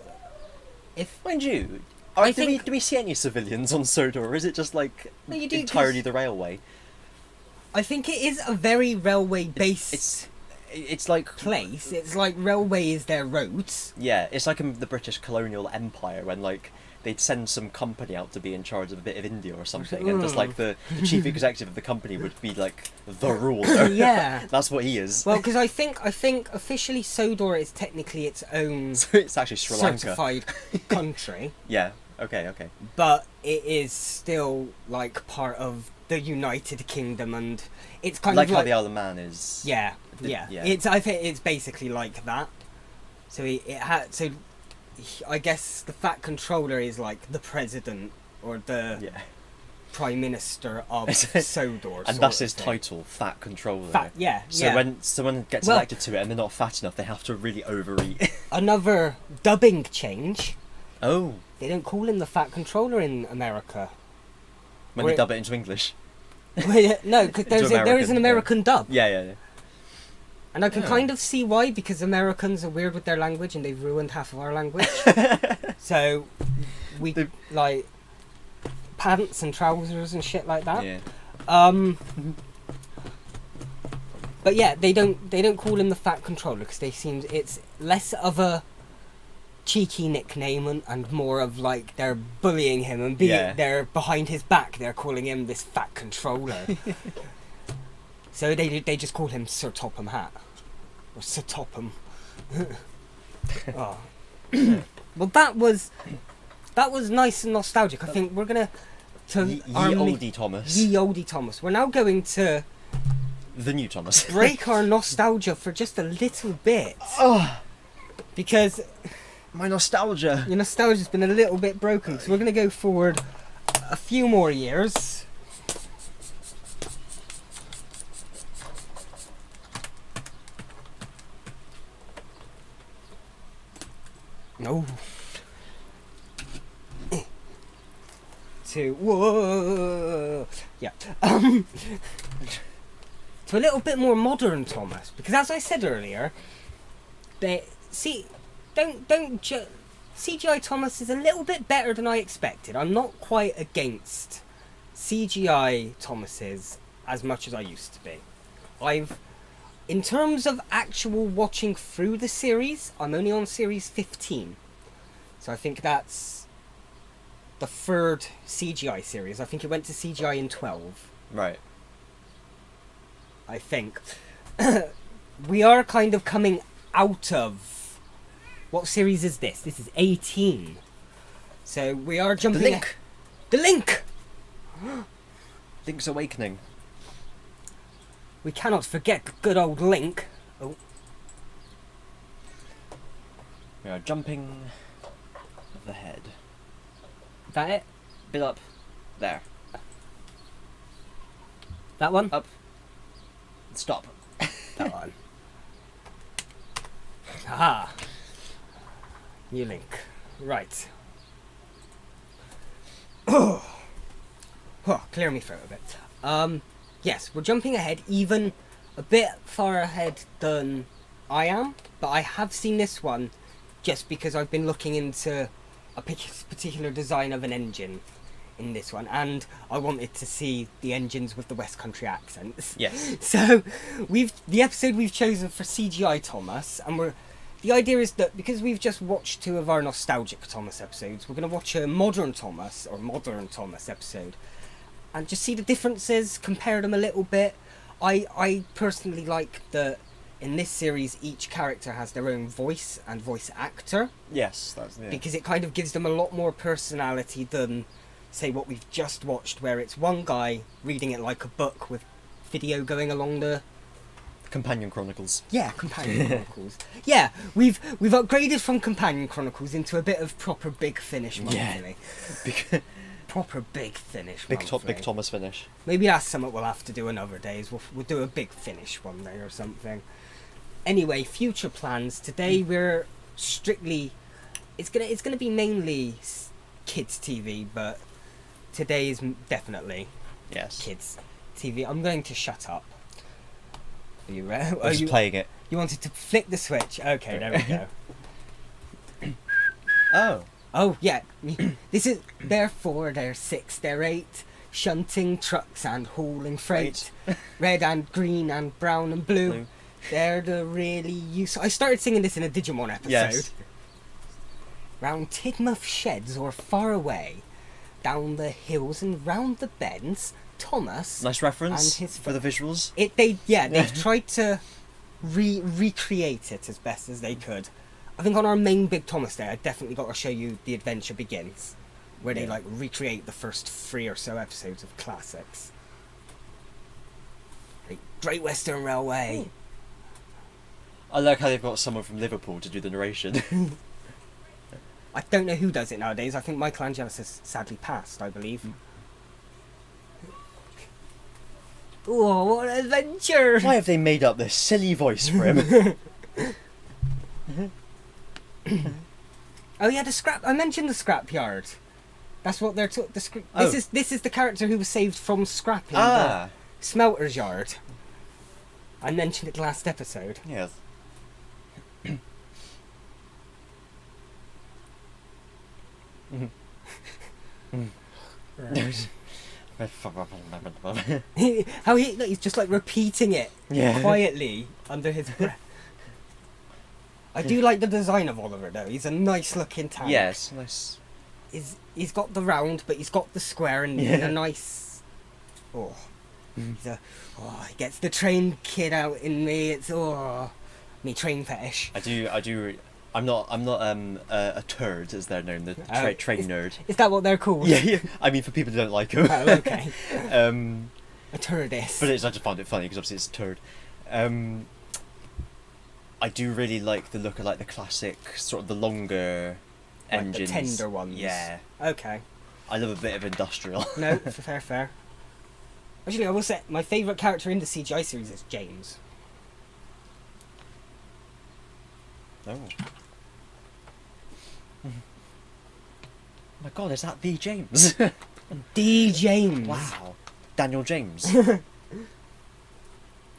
Mind you, do we see any civilians on Sodor, or is it just like No, you do, entirely 'cause the railway? I think it is a very railway-based It's like place. It's like railway is their roads. Yeah, it's like in the British colonial empire when like they'd send some company out to be in charge of a bit of India or something, and just like the chief executive of the company would be like the ruler. Yeah. That's what he is. Well, because I think officially Sodor is technically its own So it's actually Sri Lanka. certified country, Yeah. Okay. but it is still like part of the United Kingdom, and it's kind Like of how like the Isle of Man is. yeah. Yeah. I think it's basically like that. So I guess the Fat Controller is like the president or the Yeah. prime minister of Sodor, And that's his title, Fat Controller. Yeah. So when someone gets elected to it and they're not fat enough, they have to really overeat. Another dubbing change. Oh. They don't call him the Fat Controller in America. When they dub it into English. No, because there is an American dub. Yeah. And I can kind of see why, because Americans are weird with their language and they've ruined half of our language. So we like pants and trousers and shit like that. Yeah. But yeah, they don't call him the Fat Controller because it's less of a cheeky nickname and more of like they're bullying him and they're behind his back. They're calling him this Fat Controller. So they just call him Sir Topham Hatt or Sir Topham. Oh. Well, that was nice and nostalgic. I think we're gonna Ye Oldie Thomas. Ye Oldie Thomas. We're now going to The new Thomas. break our nostalgia for just a little bit. Oh, Because my nostalgia. your nostalgia's been a little bit broken. So we're going to go forward a few more years. No. Whoa. Yeah. To a little bit more modern Thomas, because as I said earlier, CGI Thomas is a little bit better than I expected. I'm not quite against CGI Thomases as much as I used to be. In terms of actual watching through the series, I'm only on series 15. So I think that's the third CGI series. I think it went to CGI in 12. Right. I think. We are kind of coming out of... What series is this? This is 18. So we are jumping... The Link! The Link! Link's Awakening. We cannot forget good old Link. Oh. We are jumping the head. Is that it? Bit up. There. That one? Up. Stop. That one. Aha. New Link. Right. Oh, clear me throat a bit. Yes, we're jumping ahead, even a bit far ahead than I am, but I have seen this one just because I've been looking into a particular design of an engine in this one, and I wanted to see the engines with the West Country accents. Yes. So the episode we've chosen for CGI Thomas, and the idea is that because we've just watched 2 of our nostalgic Thomas episodes, we're going to watch a modern Thomas episode and just see the differences, compare them a little bit. I personally like that in this series each character has their own voice and voice actor. Yes, that's Because it kind of gives them a lot more personality than, say, what we've just watched, where it's one guy reading it like a book with video going along the... Companion Chronicles. Yeah, Companion Chronicles. Yeah, we've upgraded from Companion Chronicles into a bit of proper Big Finish monthly. Yeah. Proper Big Finish Big monthly. Thomas finish. Maybe that's something we'll have to do another day. We'll do a Big Finish one day or something. Anyway, future plans. Today we're strictly... It's gonna be mainly kids TV, but today is definitely Yes. kids TV. I'm going to shut up. Are you ready? I'm just playing it. You wanted to flick the switch? Okay, there we go. Oh. Oh yeah, this is they're 4, they're 6, they're 8, shunting trucks and hauling freight, red and green and brown and blue. They're the really useful. I started singing this in a Digimon episode. Yes. Round Tidmouth sheds or far away, down the hills and round the bends, Thomas. Nice reference and his for the visuals. They've tried to recreate it as best as they could. I think on our main Big Thomas Day, I definitely got to show you The Adventure Begins, where they like recreate the first 3 or so episodes of classics. Like, Great Western Railway. I like how they've got someone from Liverpool to do the narration. I don't know who does it nowadays. I think Michael Angelis has sadly passed, I believe. Oh, what an adventure! Why have they made up this silly voice for him? Oh yeah, the scrap. I mentioned the scrapyard. That's what they're. This is the character who was saved from scrapping the smelter's yard. I mentioned it last episode. Yes. How he's just like repeating it quietly under his breath. I do like the design of Oliver though. He's a nice looking tank. Yes, nice. He's got the round, but he's got the square and a nice. Oh, he gets the train kid out in me. It's me train fetish. I do. I'm not a turd, as they're known, the train nerd. Is that what they're called? Yeah. I mean, for people who don't like them. Oh, okay. A turdis. But I just found it funny because obviously it's a turd. I do really like the look of like the classic, sort of the longer engines. The tender ones. Yeah. Okay. I love a bit of industrial. No, fair. Actually, I will say my favourite character in the CGI series is James. Oh. My God, is that the James? D. James. Wow. Daniel James. He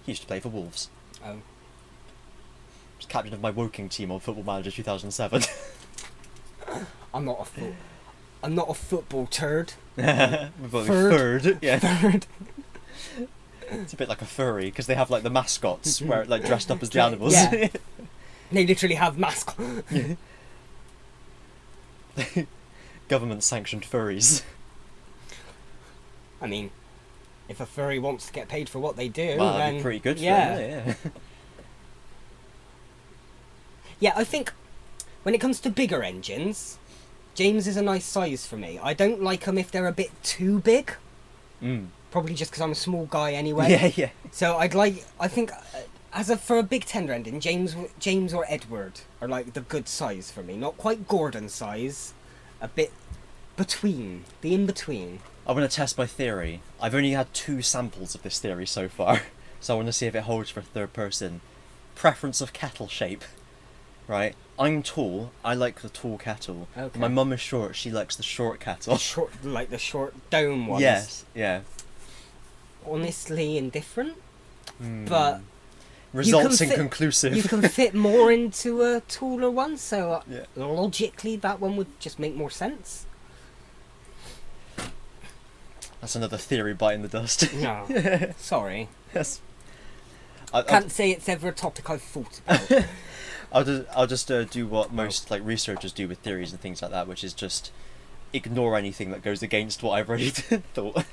used to play for Wolves. Oh. Was captain of my Woking team on Football Manager 2007. I'm not a football turd. Third. Yeah. Third. It's a bit like a furry because they have like the mascots where like dressed up as the animals. Yeah. They literally have mascots. Government sanctioned furries. I mean, if a furry wants to get paid for what they do, Well, then that'd be pretty good for yeah. them, yeah. Yeah, I think when it comes to bigger engines, James is a nice size for me. I don't like them if they're a bit too big. Probably just because I'm a small guy anyway. Yeah. So I think, for a big tender engine, James or Edward are like the good size for me. Not quite Gordon size, a bit between, the in-between. I want to test my theory. I've only had 2 samples of this theory so far, so I want to see if it holds for third person. Preference of kettle shape. Right? I'm tall, I like the tall kettle. Okay. My mum is short, she likes the short kettle. Like the short dome ones. Yes, yeah. Honestly indifferent, but results inconclusive. You can fit more into a taller one, so Yeah. logically that one would just make more sense. That's another theory biting the dust. No, sorry. Yes. Can't say it's ever a topic I've thought about. I'll just do what most like researchers do with theories and things like that, which is just ignore anything that goes against what I've already thought.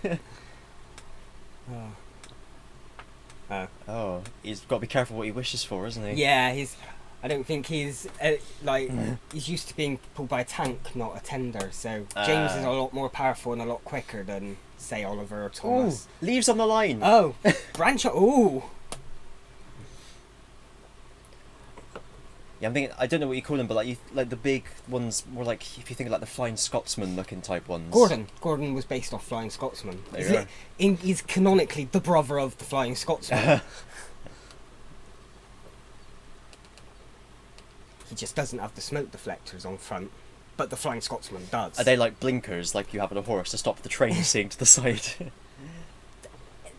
Oh, he's got to be careful what he wishes for, isn't he? Yeah, I don't think he's he's used to being pulled by a tank, not a tender. So James is a lot more powerful and a lot quicker than say Oliver or Thomas. Ooh, leaves on the line. Oh, branch. Ooh. Yeah, I'm thinking. I don't know what you call them, but like the big ones, more like if you think of like the Flying Scotsman looking type ones. Gordon was based off Flying Scotsman. There you go. He's canonically the brother of the Flying Scotsman. He just doesn't have the smoke deflectors on front. but the Flying Scotsman does. Are they like blinkers, like you have on a horse to stop the train seeing to the side?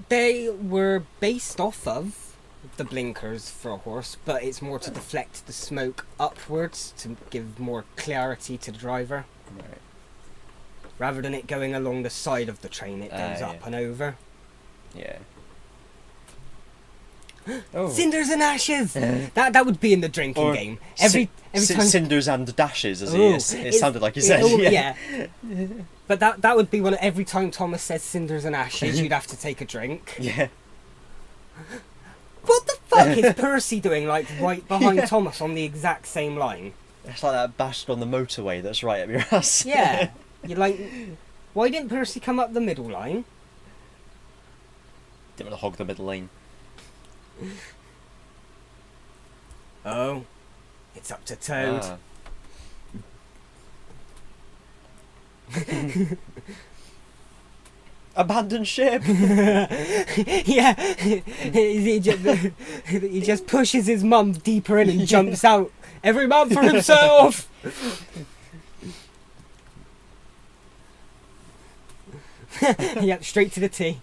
They were based off of the blinkers for a horse, but it's more to deflect the smoke upwards to give more clarity to the driver. Right. Rather than it going along the side of the train, it goes up yeah. and over. Yeah. Oh. Cinders and ashes! That would be in the drinking Or game. Every time. Cinders and dashes, as Ooh, it sounded like you said. Yeah. But that would be one. Every time Thomas says cinders and ashes, you'd have to take a drink. Yeah. What the fuck is Percy doing, like, right behind Thomas on the exact same line? It's like that bastard on the motorway that's right up your ass. Yeah. You're like, why didn't Percy come up the middle line? Didn't want to hog the middle lane. Oh, it's up to Toad. Ah. Abandoned ship! Yeah, he just pushes his mum deeper in and jumps out. Every man for himself! Yep, straight to the T.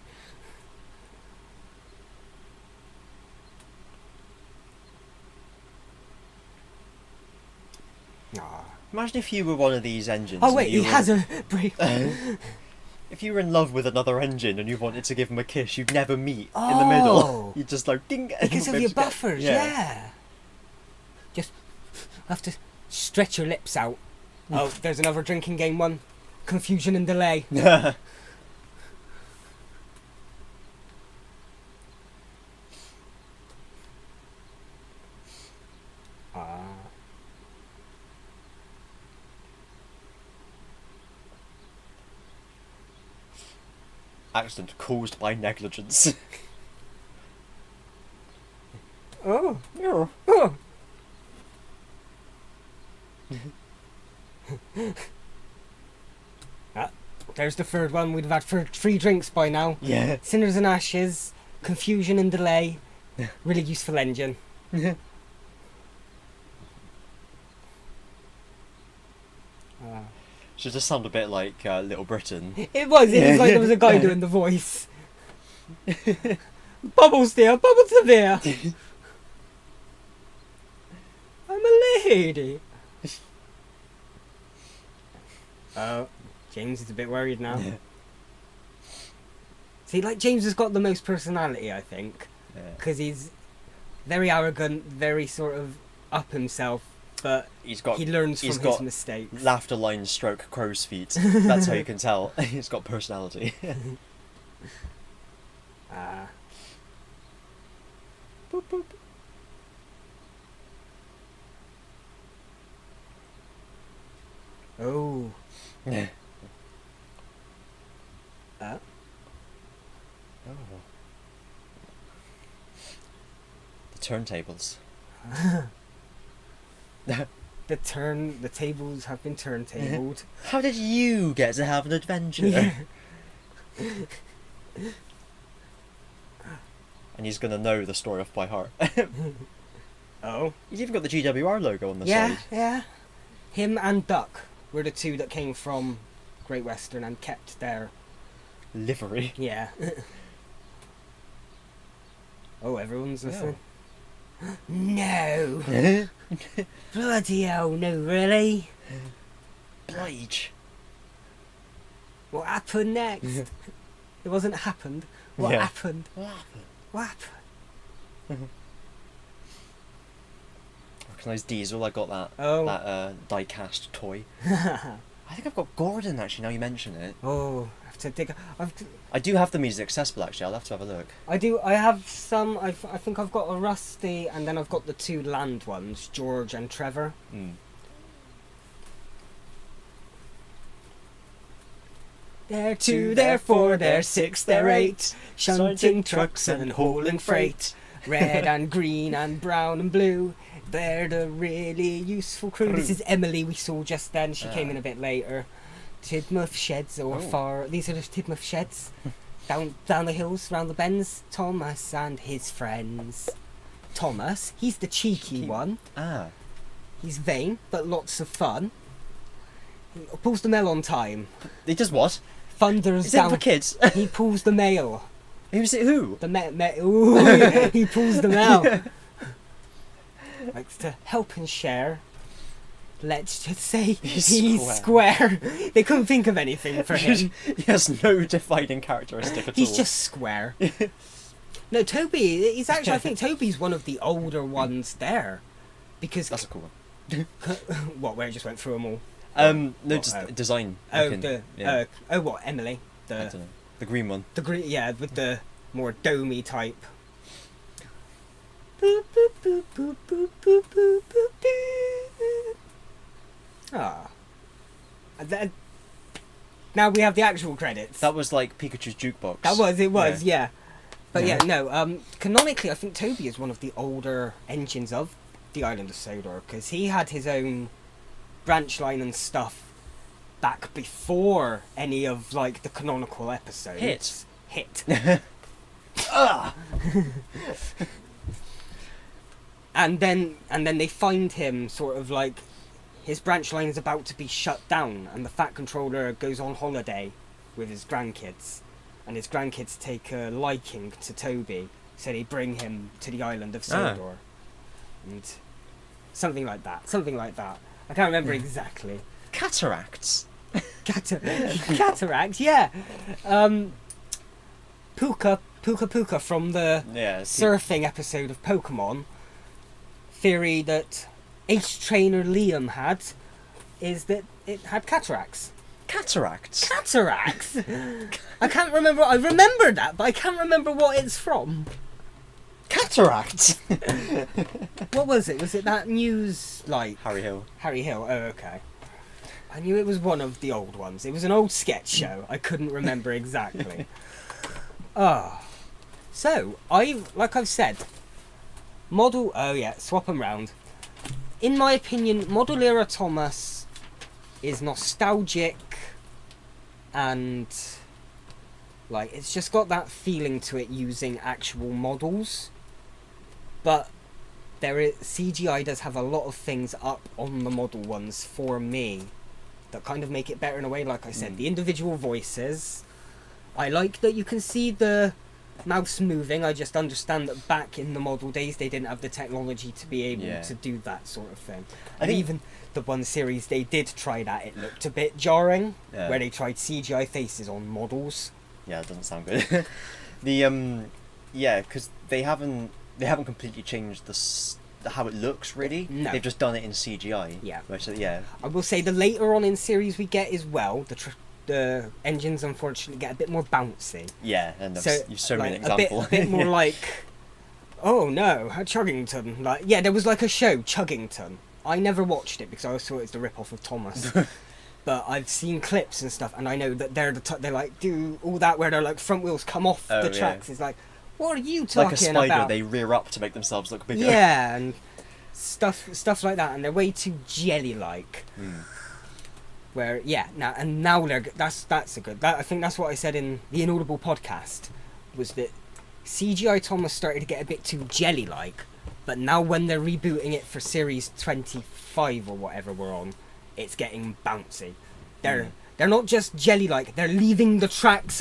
Aw. Imagine if you were one of these engines. Oh and wait, you he were- has a brave. If you were in love with another engine and you wanted to give him a kiss, you'd never meet in the middle. Oh. You'd just like ding. Because of and your just go- buffers, yeah. Just have to stretch your lips out. Oh, there's another drinking game one. Confusion and delay. Ah. Accident caused by negligence. Oh. Yeah. Oh. Ah, there's the third one. We'd have had three drinks by now. Yeah. Cinders and ashes, confusion and delay. Really useful engine. Ah. Should just sound a bit like Little Britain. It was like there was a guy doing the voice. Bubbles dear, bubbles severe. I'm a lady. Oh, James is a bit worried now. Yeah. See, like James has got the most personality, I think, Yeah. because he's very arrogant, very sort of up himself, but He's got he learns he's from his got mistakes. laughter line stroke crow's feet. That's how you can tell. He's got personality. Ah. Boop, boop. Oh. Yeah. Uh. Oh. The turntables. The tables have been turntabled. How did you get to have an adventure? Yeah. And he's gonna know the story off by heart. Oh. He's even got the GWR logo on the Yeah, side. yeah. Him and Duck were the two that came from Great Western and kept their... Livery. Yeah. Oh, everyone's listening. No! Bloody hell, no, really? Blige. What happened next? It wasn't happened. What Yeah. happened? What happened? What happened? Recognise Diesel, I got that Oh. that die-cast toy. I think I've got Gordon actually, now you mention it. Oh, I have to dig... I do have the music accessible actually, I'll have to have a look. I have some... I think I've got a Rusty, and then I've got the two land ones, George and Trevor. Mm. They're two, they're four, they're six, they're eight, shunting trucks and hauling freight. Red and green and brown and blue, they're the really useful crew. This is Emily we saw just then, she came in a bit later. Tidmouth sheds or far, these are the Tidmouth sheds. Down the hills, round the bends, Thomas and his friends. Thomas, he's the cheeky one. Ah. He's vain, but lots of fun. He pulls the mail on time. He does what? Thunders Is it down. for kids? He pulls the mail. Who's it? Who? Ooh, he pulls them out. Likes to help and share. Let's just say he's square. They couldn't think of anything for him. He has no defining characteristic at all. He's just square. No, Toby, he's actually, I think Toby's one of the older ones there. Because... That's a cool one. What, where it just went through them all? No, just design. Oh, yeah. What, Emily? I don't know. The green one. The green, yeah, with the more domey type. Ah. Now we have the actual credits. That was like Pikachu's jukebox. It was, yeah. But yeah, no, canonically I think Toby is one of the older engines of the Island of Sodor, because he had his own branch line and stuff back before any of like the canonical episodes. Hit. And then they find him sort of like his branch line is about to be shut down, and the Fat Controller goes on holiday with his grandkids, and his grandkids take a liking to Toby, so they bring him to the Island of Sodor. And something like that. I can't remember exactly. Cataracts. Cataracts, yeah. Puka from the surfing episode of Pokemon. Theory that Ace Trainer Liam had is that it had cataracts. Cataracts? I can't remember. I remember that, but I can't remember what it's from. Cataracts? What was it? Was it that news, like... Harry Hill. Oh, okay. I knew it was one of the old ones. It was an old sketch show. I couldn't remember exactly. So, like I've said, swap them round. In my opinion, Model Era Thomas is nostalgic and like it's just got that feeling to it using actual models. But CGI does have a lot of things up on the model ones for me that kind of make it better in a way. Like I said, the individual voices. I like that you can see the mouse moving. I just understand that back in the model days they didn't have the technology to be able to do that sort of thing. And even the one series they did try that, it looked a bit jarring, where they tried CGI faces on models. Yeah, it doesn't sound good. Because they haven't completely changed how it looks, really. No. They've just done it in CGI. Yeah. I will say the later on in series we get as well, the engines unfortunately get a bit more bouncy. Yeah, and you've shown me an example. A bit more like, oh no, Chuggington. Like, yeah, there was like a show, Chuggington. I never watched it because I always thought it was the rip-off of Thomas. But I've seen clips and stuff, and I know that they like do all that where their like front wheels come off the tracks. It's like, what are you talking about? Like a spider, about? They rear up to make themselves look bigger. Yeah, and stuff like that, and they're way too jelly-like. Where now they're that's a good. I think that's what I said in the Inaudible podcast, was that CGI Thomas started to get a bit too jelly-like, but now when they're rebooting it for series 25 or whatever we're on, it's getting bouncy. They're not just jelly-like, they're leaving the tracks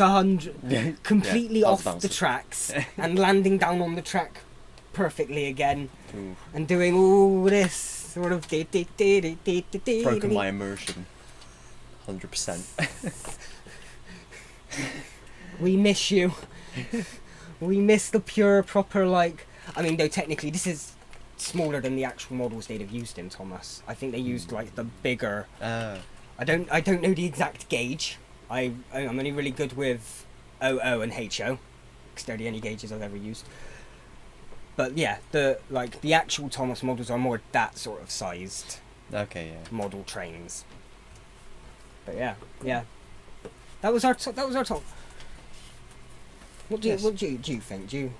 completely off the tracks and landing down on the track perfectly again and doing all this sort of broken my immersion 100%. We miss you. We miss the pure proper, like, I mean, though technically this is smaller than the actual models they'd have used in Thomas. I think they used like the bigger I don't know the exact gauge. I'm only really good with OO and HO because they're the only gauges I've ever used. But yeah, the actual Thomas models are more that sort of sized model trains. But yeah. That was our talk. What do you think? Do you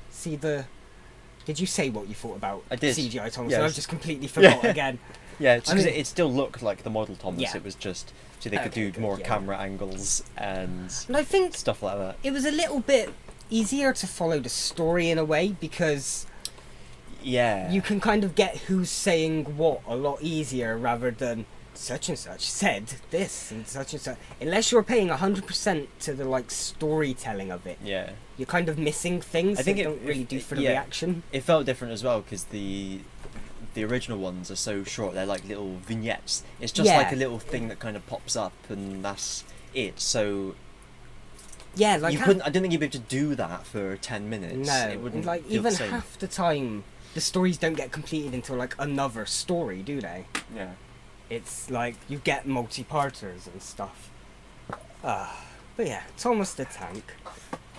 see the? Did you say what you thought about CGI Thomas? Yes. And I've just completely forgot again. Yeah, because it still looked like the model Thomas. Yeah. It was just so they could do more camera angles and I think stuff like that. It was a little bit easier to follow the story in a way because you can kind of get who's saying what a lot easier rather than such and such said this and such, unless you're paying 100% to the like storytelling of it, Yeah. you're kind of missing things I think that it don't really do for the yeah. reaction. It felt different as well because the original ones are so short. They're like little vignettes. It's just Yeah. like a little thing that kind of pops up, and that's it. So Yeah, like you couldn't. I didn't think you'd be able to do that for 10 minutes. No, it wouldn't and like feel even the same. half the time, the stories don't get completed until like another story, do they? Yeah. It's like you get multi-parters and stuff. But yeah, Thomas the Tank.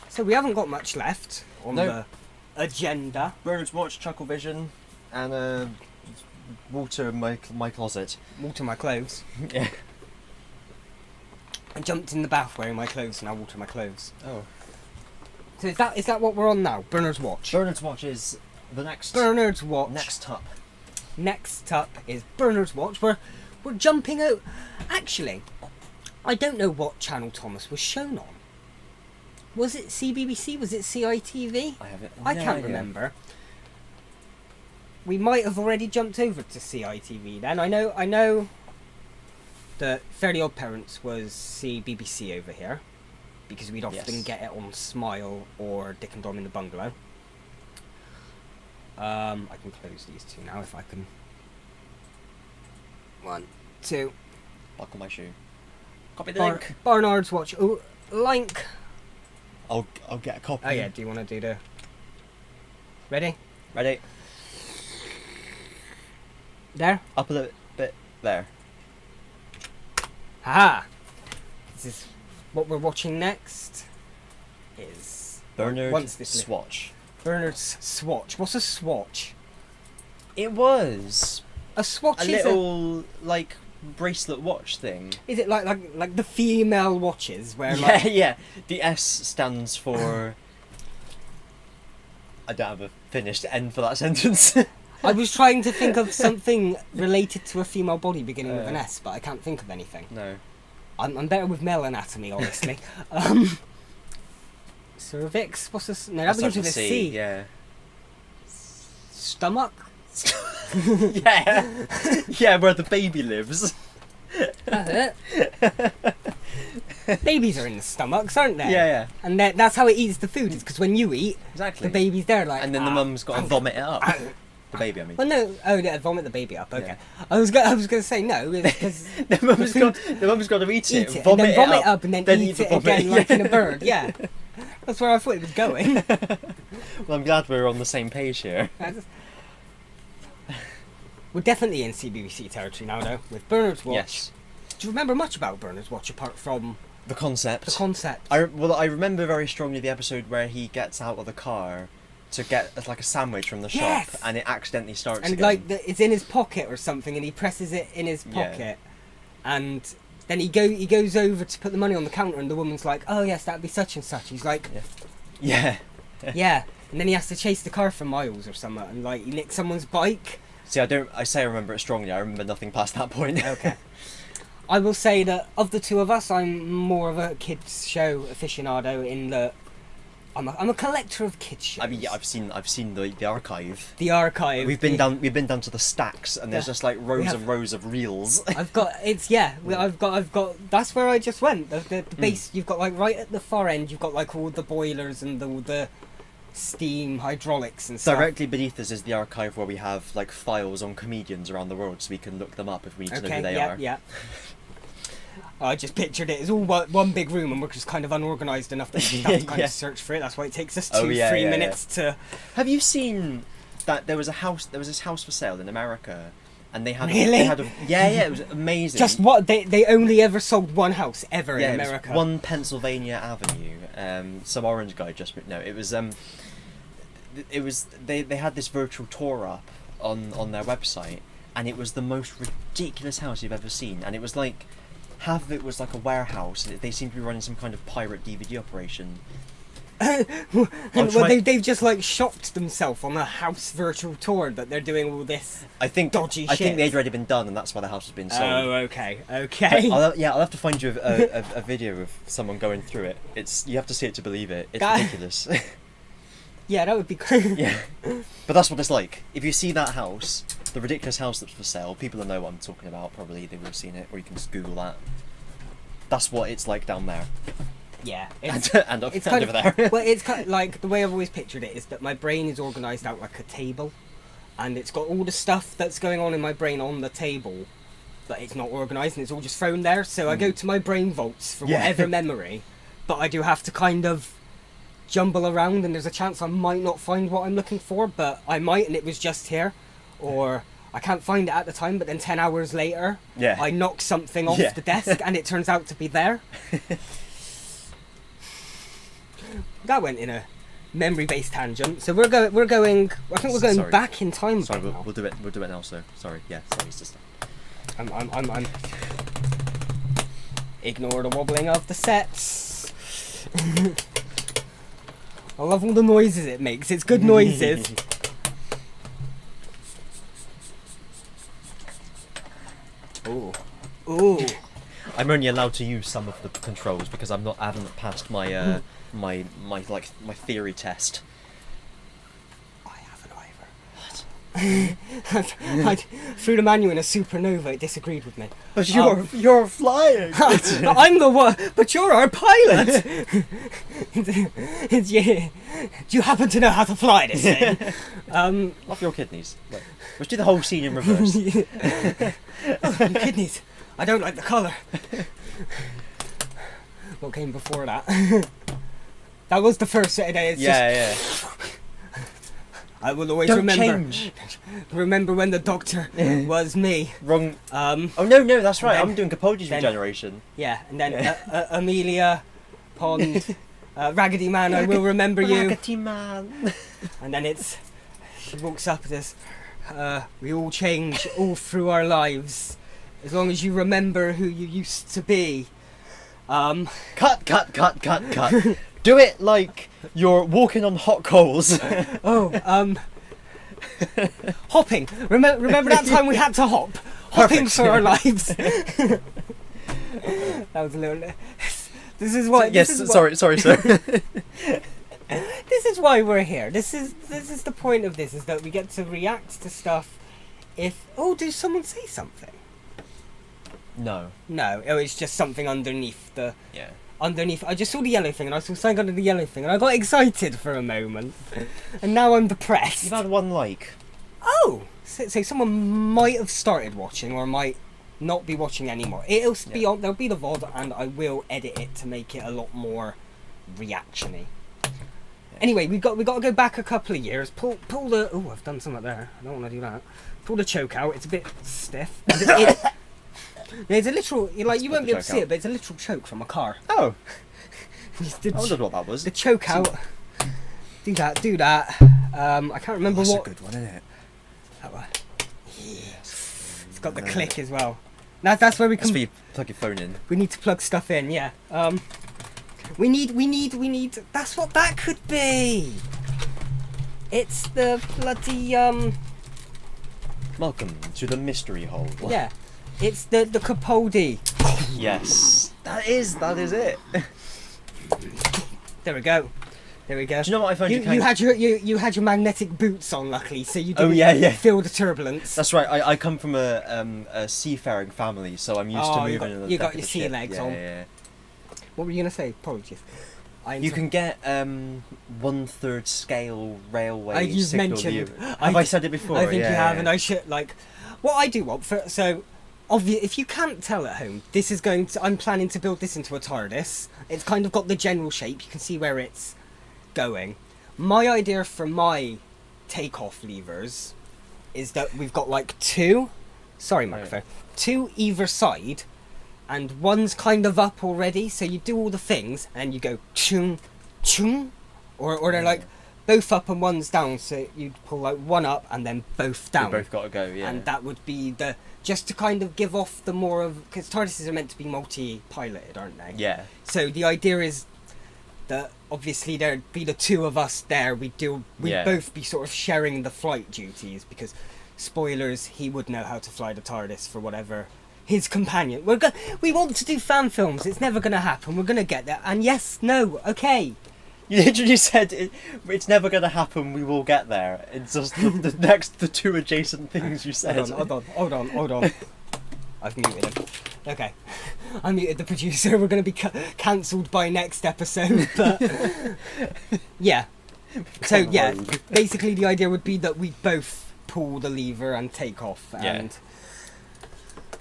So we haven't got much left on No. the agenda. Bernard's Watch, Chucklevision, and water in my closet. Water my clothes. Yeah. I jumped in the bath wearing my clothes and I water my clothes. Oh. So is that what we're on now? Bernard's Watch. Bernard's Watch is the next. Bernard's Watch. Next up. Next up is Bernard's Watch. We're jumping out. Actually, I don't know what channel Thomas was shown on. Was it CBBC? Was it CITV? I haven't. I no can't idea. remember. We might have already jumped over to CITV then. I know that Fairly Odd Parents was CBBC over here, because we'd often Yes. get it on Smile or Dick and Dom in the Bungalow. I can close these two now if I can. 1, 2. Buckle my shoe. Copy the link. Barnard's Watch. Oh, link. I'll get a copy. Oh yeah, do you want to do the... Ready? Ready? There? Up a little bit there. Haha! This is what we're watching next. Is Bernard once this li- Swatch. Bernard's Swatch. What's a swatch? It was A swatch a is little like bracelet watch thing. Is it like the female watches where Yeah, like yeah. The S stands for. I don't have a finished end for that sentence. I was trying to think of something related to a female body beginning with an S, but I can't think of anything. No. I'm better with male anatomy, honestly. Cervix. What's this? No, that That's begins with a C. C. Yeah. Stomach. Yeah. Yeah, where the baby lives. That's it. Babies are in the stomachs, aren't they? Yeah, yeah. And that's how it eats the food. It's because when you eat, Exactly. the baby's there like. And then the mum's got to vomit it up. ah. The baby, I mean. Well, no. Oh, yeah, vomit the baby up. Okay. Yeah. I was going to say no because The mum's got to eat it, eat it, and vomit then vomit it up, and then eat the it vomit. again like in a bird. Yeah. That's where I thought it was going. Well, I'm glad we're on the same page here. We're definitely in CBBC territory now, though, with Bernard's Watch. Yes. Do you remember much about Bernard's Watch apart from The concept. the concept? I remember very strongly the episode where he gets out of the car to get like a sandwich from the Yes! shop, and it accidentally starts And again. like it's in his pocket or something, and he presses it in his Yeah. pocket, and then he goes over to put the money on the counter, and the woman's like, "Oh yes, that'd be such and such." He's like, Yeah. "Yeah," and then he has to chase the car for miles or something, and like he nicks someone's bike. See, I say I remember it strongly. I remember nothing past that point. Okay. I will say that of the two of us, I'm more of a kids show aficionado in that I'm a collector of kids shows. I mean, yeah, I've seen the archive. The archive. We've been down to the stacks, and there's Yeah. just like rows have- and rows of reels. I've got I've got. That's where I just went. The base. You've got like right at the far end. You've got like all the boilers and all the steam hydraulics and stuff. Directly beneath us is the archive where we have like files on comedians around the world, so we can look them up if we need to know who they are. Yeah. I just pictured it as all one big room, and we're just kind of unorganised enough that we have to kind Yeah. of search for it. That's why it takes us 3 Yeah. minutes to. Have you seen that there was this house for sale in America, and they had Really? it was amazing. Just what they only ever sold one house ever yeah, in it was America. 1 Pennsylvania Avenue. Some orange guy just it was they had this virtual tour up on their website, and it was the most ridiculous house you've ever seen, and it was like half of it was like a warehouse. They seemed to be running some kind of pirate DVD operation. They've just like shopped themselves on a house virtual tour that they're doing all this. I think Dodgy I think shit. they'd already been done, and that's why the house has been sold. Oh, okay. But I'll have to find you a video of someone going through it. You have to see it to believe it. It's That- ridiculous. Yeah, that would be great. Yeah, but that's what it's like. If you see that house, the ridiculous house that's for sale. People will know what I'm talking about. Probably they would have seen it, or you can just Google that. That's what it's like down there. Yeah, and over there. Well, it's kind of like the way I've always pictured it is that my brain is organised out like a table, and it's got all the stuff that's going on in my brain on the table, but it's not organised and it's all just thrown there. So I go to my brain vaults for whatever memory, but I do have to kind of jumble around, and there's a chance I might not find what I'm looking for, but I might, and it was just here, or I can't find it at the time, but then 10 hours later, I knock something off the desk and it turns out to be there. That went in a memory-based tangent. So we're going. I think we're going back in time. Sorry, we'll do it. We'll do it now. So sorry. Yeah, sorry, it's just. I'm. Ignore the wobbling of the sets. I love all the noises it makes. It's good noises. Ooh. Ooh. I'm only allowed to use some of the controls because I haven't passed my my theory test. I haven't either. Through the manual in a supernova, it disagreed with me. But you're flying. I'm the one, but you're our pilot. Yeah. Do you happen to know how to fly this thing? Off your kidneys. Wait, let's do the whole scene in reverse. Oh, kidneys. I don't like the colour. What came before that? That was the first Saturday. It's just... I will always remember when the doctor was me. Wrong. Oh no, that's right. I'm doing Capaldi's regeneration. Yeah, and then Amelia Pond, Raggedy Man. I will remember you. Raggedy Man. And then she walks up and says, "We all change all through our lives, as long as you remember who you used to be." Cut. Do it like you're walking on hot coals. Hopping. Remember that time we had to hop? Hopping for our lives. That was a little... This is why... Sorry, sir. This is why we're here. This is the point of this, is that we get to react to stuff if... Oh, did someone say something? No. Oh, it's just something underneath the... Yeah. Underneath, I just saw the yellow thing, and I saw something under the yellow thing, and I got excited for a moment, and now I'm depressed. You've had one like. Oh, so someone might have started watching, or might not be watching anymore. It'll be on. There'll be the VOD, and I will edit it to make it a lot more reactiony. Yeah. Anyway, we got to go back a couple of years. Pull the. Oh, I've done something there. I don't want to do that. Pull the choke out. It's a bit stiff. There's a literal, like, you won't be able to see it, but it's a literal choke from a car. Oh. I wondered what that was. The choke out. Do that. I can't remember what. That's a good one, isn't it? That one. Yes. It's got the click as well. That's where we can... That's where you plug your phone in. We need to plug stuff in, yeah. We need... That's what that could be! It's the bloody, Welcome to the mystery hole. Yeah. It's the Capaldi. Yes. That is it. There we go. Do you know what I found you had your magnetic boots on, luckily, so you didn't feel the turbulence. That's right. I come from a seafaring family, so I'm used to moving in the You got your sea legs on. Yeah. What were you gonna say? Apologies. You can get 1/3 scale railway you've signal mentioned. view. Have I said it before? I think you have, and I should like. What I do want for if you can't tell at home, this is going to. I'm planning to build this into a TARDIS. It's kind of got the general shape. You can see where it's going. My idea for my takeoff levers is that we've got like two. Sorry, microphone. Two either side, and one's kind of up already. So you do all the things, and you go chung, chung, or they're like both up and one's down. So you pull like one up and then both down. They both got to go. Yeah. And that would be the. Just to kind of give off the more of... Because TARDISes are meant to be multi-piloted, aren't they? Yeah. So the idea is that obviously there'd be the two of us there. We'd both be sort of sharing the flight duties, because, spoilers, he would know how to fly the TARDIS for whatever his companion... We want to do fan films. It's never going to happen. We're going to get there. And yes, no, okay. You literally said it's never going to happen. We will get there. It's just the two adjacent things you said. Hold on. I've muted him. Okay. I muted the producer. We're going to be cancelled by next episode. But yeah. So yeah, basically the idea would be that we both pull the lever and take off. And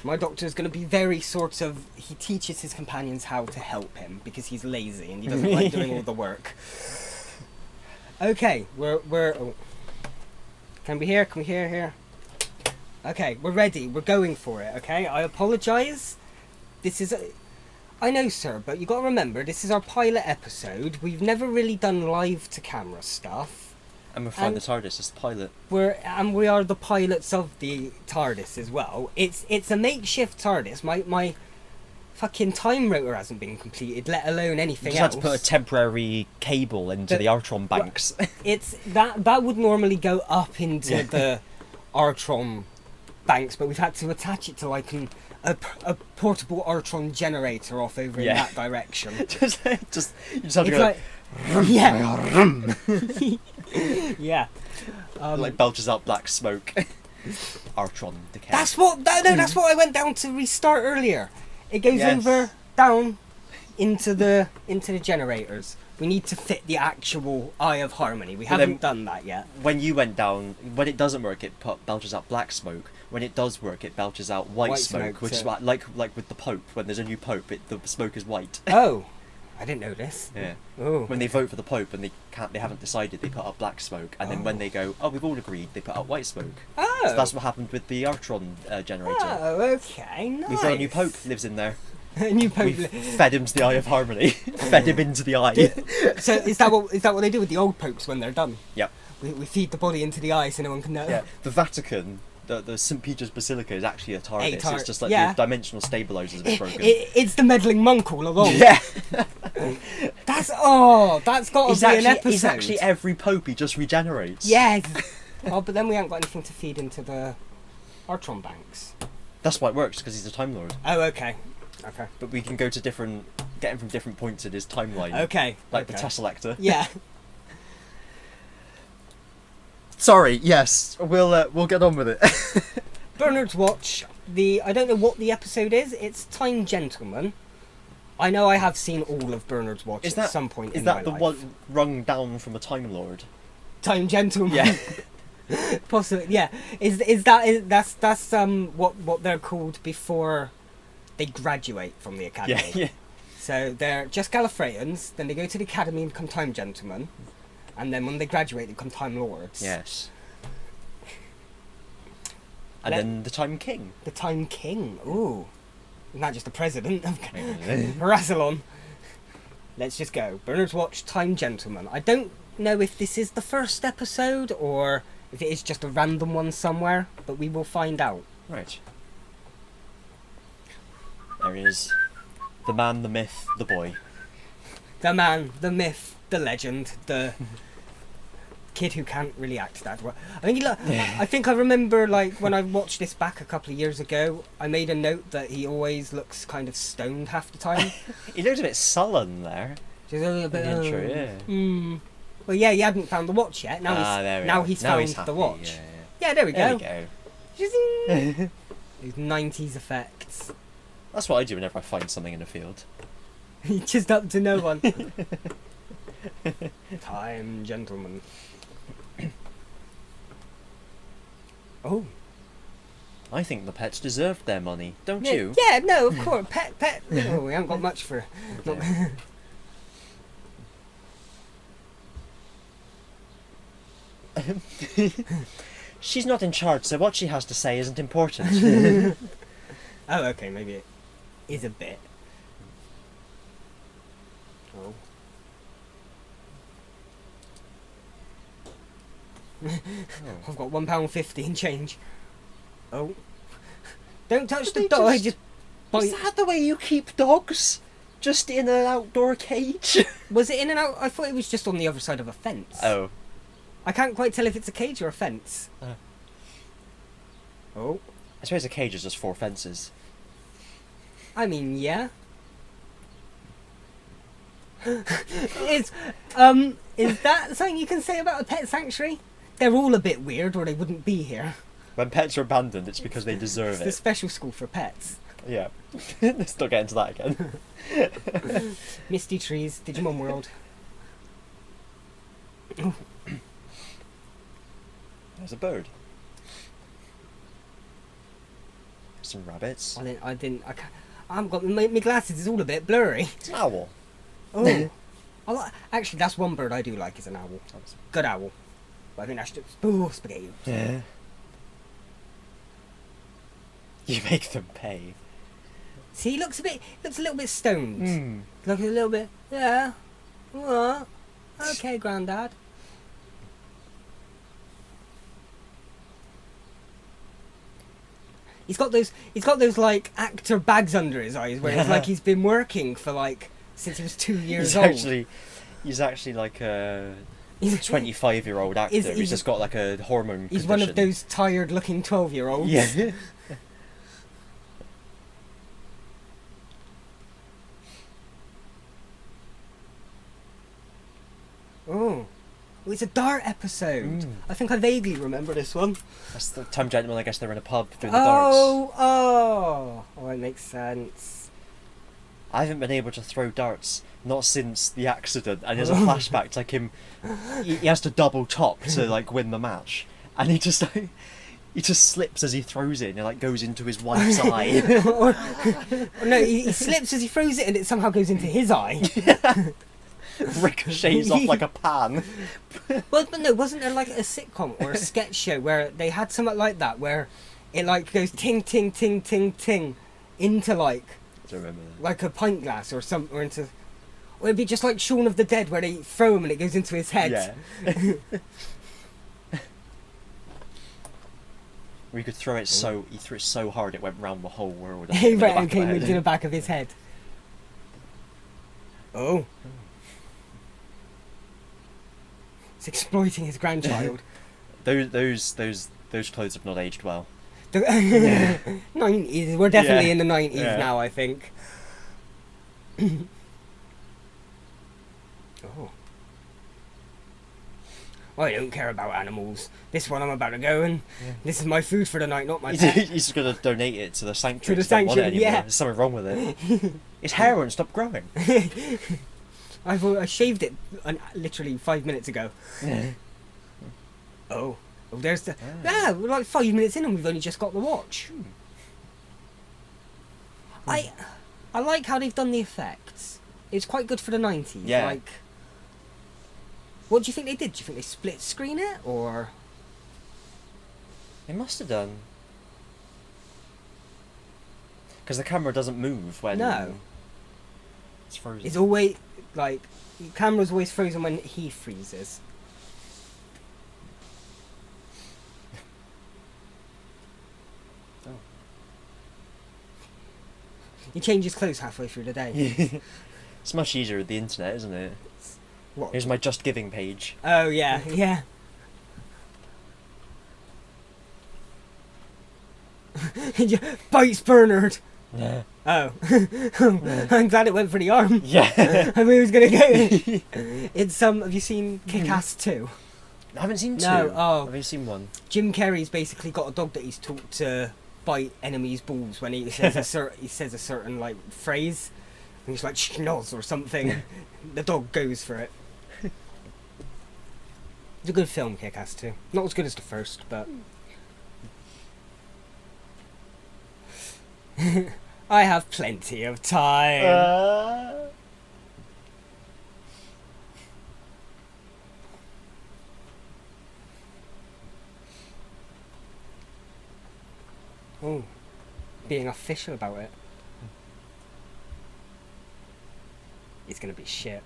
my doctor's going to be very sort of... He teaches his companions how to help him because he's lazy and he doesn't like doing all the work. Okay, we're... Oh. Can we hear? Can we hear here? Okay, we're ready. We're going for it, okay? I apologise. This is... I know, sir, but you got to remember, this is our pilot episode. We've never really done live-to-camera stuff. And we're flying the TARDIS as the pilot. We are the pilots of the TARDIS as well. It's a makeshift TARDIS. My fucking time rotor hasn't been completed, let alone anything else. You just had to put a temporary cable into the Artron banks. It's that would normally go up into the Artron banks, but we've had to attach it to like a portable Artron generator off over in that direction. just you just have to go like, yeah. Like belches out black smoke. Artron decay. That's what I went down to restart earlier. It goes over down into the generators. We need to fit the actual Eye of Harmony. We haven't done that yet. When you went down, when it doesn't work, it belches out black smoke. When it does work, it belches out white smoke, which is like with the Pope. When there's a new Pope, the smoke is white. Oh, I didn't know this. Yeah. Oh. When they vote for the Pope and they haven't decided, they put out black smoke, and then when they go, oh, we've all agreed, they put out white smoke. Oh. So that's what happened with the Artron generator. Oh, okay, nice. We've got a new Pope lives in there. A new Pope. We've fed him to the Eye of Harmony. Fed him into the eye. So is that what they do with the old popes when they're done? Yep. We feed the body into the eye so no one can know. Yeah. The Vatican, the St. Peter's Basilica is actually a TARDIS. It's just like the dimensional stabilizers have been broken. It's the meddling monk all along. Yeah. That's got to be an episode. He's actually every pope. He just regenerates. Yes. Oh, but then we haven't got anything to feed into the Artron banks. That's why it works, because he's a Time Lord. Oh, okay. Okay. But we can get him from different points in his timeline. Okay. Like the Tesselector. Yeah. Sorry. Yes, we'll get on with it. Bernard's Watch. I don't know what the episode is. It's Time Gentleman. I know I have seen all of Bernard's Watch at some point in my life. Is that the one rung down from a Time Lord? Time Gentleman. Yeah. Possibly. Yeah. That's what they're called before they graduate from the academy. Yeah. So they're just Gallifreyans, then they go to the academy and become Time Gentlemen, and then when they graduate they become Time Lords. Yes. And then the Time King. The Time King. Ooh. Isn't that just the president? Rassilon. Let's just go. Bernard's Watch, Time Gentleman. I don't know if this is the first episode or if it is just a random one somewhere, but we will find out. Right. There he is. The man, the myth, the boy. The man, the myth, the legend, the kid who can't really act that well. I think I remember, like, when I watched this back a couple of years ago, I made a note that he always looks kind of stoned half the time. He looks a bit sullen there. Just a little bit. In the intro, yeah. Well, yeah, he hadn't found the watch yet. Now he's found the watch. Yeah, there we go. There we go. These 90s effects. That's what I do whenever I find something in a field. Just up to no one. Time Gentleman. Oh. I think the pets deserved their money, don't you? Yeah, no, of course. Pet. Oh, we haven't got much for... She's not in charge, so what she has to say isn't important. Oh, okay, maybe it is a bit. Oh. I've got £1.50 in change. Oh. Don't touch the dog, I just bite. Is that the way you keep dogs? Just in an outdoor cage? Was it in and out? I thought it was just on the other side of a fence. Oh. I can't quite tell if it's a cage or a fence. Oh. I suppose a cage is just 4 fences. I mean, yeah. Is that something you can say about a pet sanctuary? They're all a bit weird, or they wouldn't be here. When pets are abandoned, it's because they It's deserve the it. special school for pets. Yeah. Let's not get into that again. Misty trees, Digimon World. There's a bird. Some rabbits. I haven't got my glasses. It's all a bit blurry. It's an owl. Oh, actually, that's one bird I do like. Is an owl. Good owl. But I think that's just spaghetti. Yeah. You make them pay. See, he looks a little bit stoned. Mm. Looks a little bit. Yeah. What? Okay, Grandad. He's got those like actor bags under his eyes where it's like he's been working for like since he was 2 years old. He's actually like a 25-year-old actor. He's just got like a hormone He's condition. one of those tired-looking 12-year-olds. Yeah. Oh. Well, it's a Dart episode. I think I vaguely remember this one. That's the time gentlemen, I guess they're in a pub doing the darts. Oh, it makes sense. I haven't been able to throw darts, not since the accident, and there's a flashback to like him, he has to double top to like win the match, and he just slips as he throws it, and it like goes into his wife's eye. No, he slips as he throws it and it somehow goes into his eye. Ricochets off like a pan. Well, but no, wasn't there like a sitcom or a sketch show where they had something like that, where it like goes ting ting ting ting ting into like I don't remember that. like a pint glass or something, or into, or it'd be just like Shaun of the Dead where they throw him and it goes into his head. Yeah. Where he could throw it he threw it so hard it went round the whole world. He in the right, back and of the came head. into the back of his head. Oh. It's exploiting his grandchild. Those clothes have not aged well. The 90s. We're definitely Yeah. in the 90s Yeah. now, I think. Oh. I don't care about animals. This one I'm about to go and this is my food for the night, not my He's pet. just going to donate it to the sanctuary. To the Just don't want it sanctuary, anymore. yeah. There's something wrong with it. His hair won't stop growing. I shaved it literally 5 minutes ago. Oh, there's the... Yeah, we're like 5 minutes in and we've only just got the watch. I like how they've done the effects. It's quite good for the 90s. Yeah. Like, what do you think they did? Do you think they split screen it, or... They must have done. Because the camera doesn't move when No. it's frozen. It's always, like, the camera's always frozen when he freezes. Oh. He changes clothes halfway through the day. It's much easier with the internet, isn't it? What? Here's my Just Giving page. Oh, yeah, yeah. Bites Bernard. Yeah. Oh. I'm glad it went for the arm. Yeah. I knew it was going to go. It's, have you seen Kick-Ass 2? I haven't seen two. No, oh. I've only seen one. Jim Carrey's basically got a dog that he's taught to bite enemies' balls when he says a certain like phrase. And he's like schnoz or something. The dog goes for it. It's a good film, Kick-Ass 2. Not as good as the first, but... I have plenty of time. Oh, being official about it. It's gonna be shit.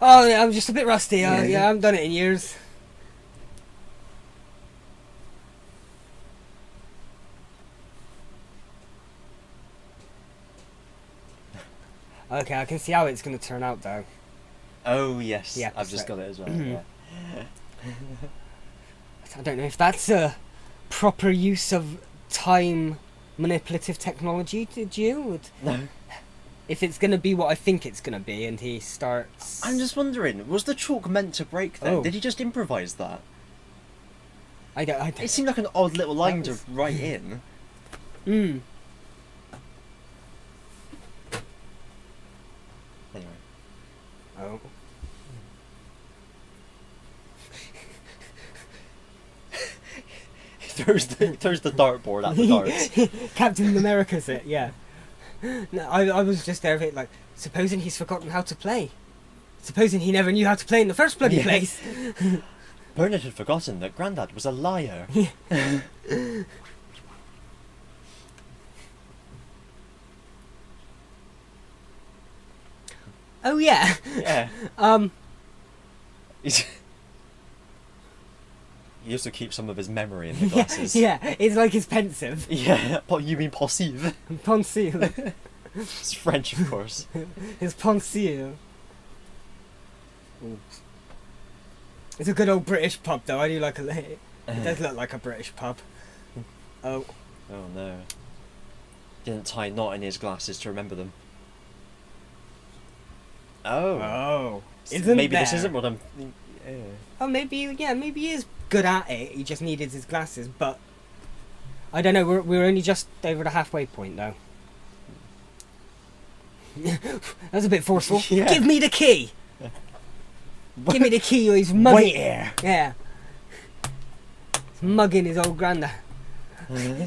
Oh, yeah, I'm just a bit rusty. Yeah, I haven't done it in years. Okay, I can see how it's going to turn out, though. Oh yes, Yeah, I've just so- got it as well. Yeah. I don't know if that's a proper use of time manipulative technology, did you? No. If it's going to be what I think it's going to be, and he starts... I'm just wondering, was the chalk meant to break then? Oh. Did he just improvise that? I don't... It seemed like an odd little line was- to write in. Hmm. Anyway. Oh. He throws the dartboard at the darts. Captain America's it, yeah. No, I was just there a bit like, supposing he's forgotten how to play. Supposing he never knew how to play in the first bloody Yeah. place. Bernard had forgotten that Grandad was a liar. Oh yeah. Yeah. Um. He also keeps some of his memory in the glasses. Yeah, it's like his pensive. Yeah. You mean pensive? Pensive. It's French, of course. His pensive. Oops. It's a good old British pub though. I do like it does look like a British pub. Oh. Oh no. Didn't tie a knot in his glasses to remember them. Oh. Oh. Maybe this isn't what I'm... Yeah. Oh, maybe he is good at it. He just needed his glasses, but I don't know. We're only just over the halfway point, though. That was a bit forceful. Yeah. Give me the key. Give me the key, or he's mugging. Wait here. Yeah. He's mugging his old granda.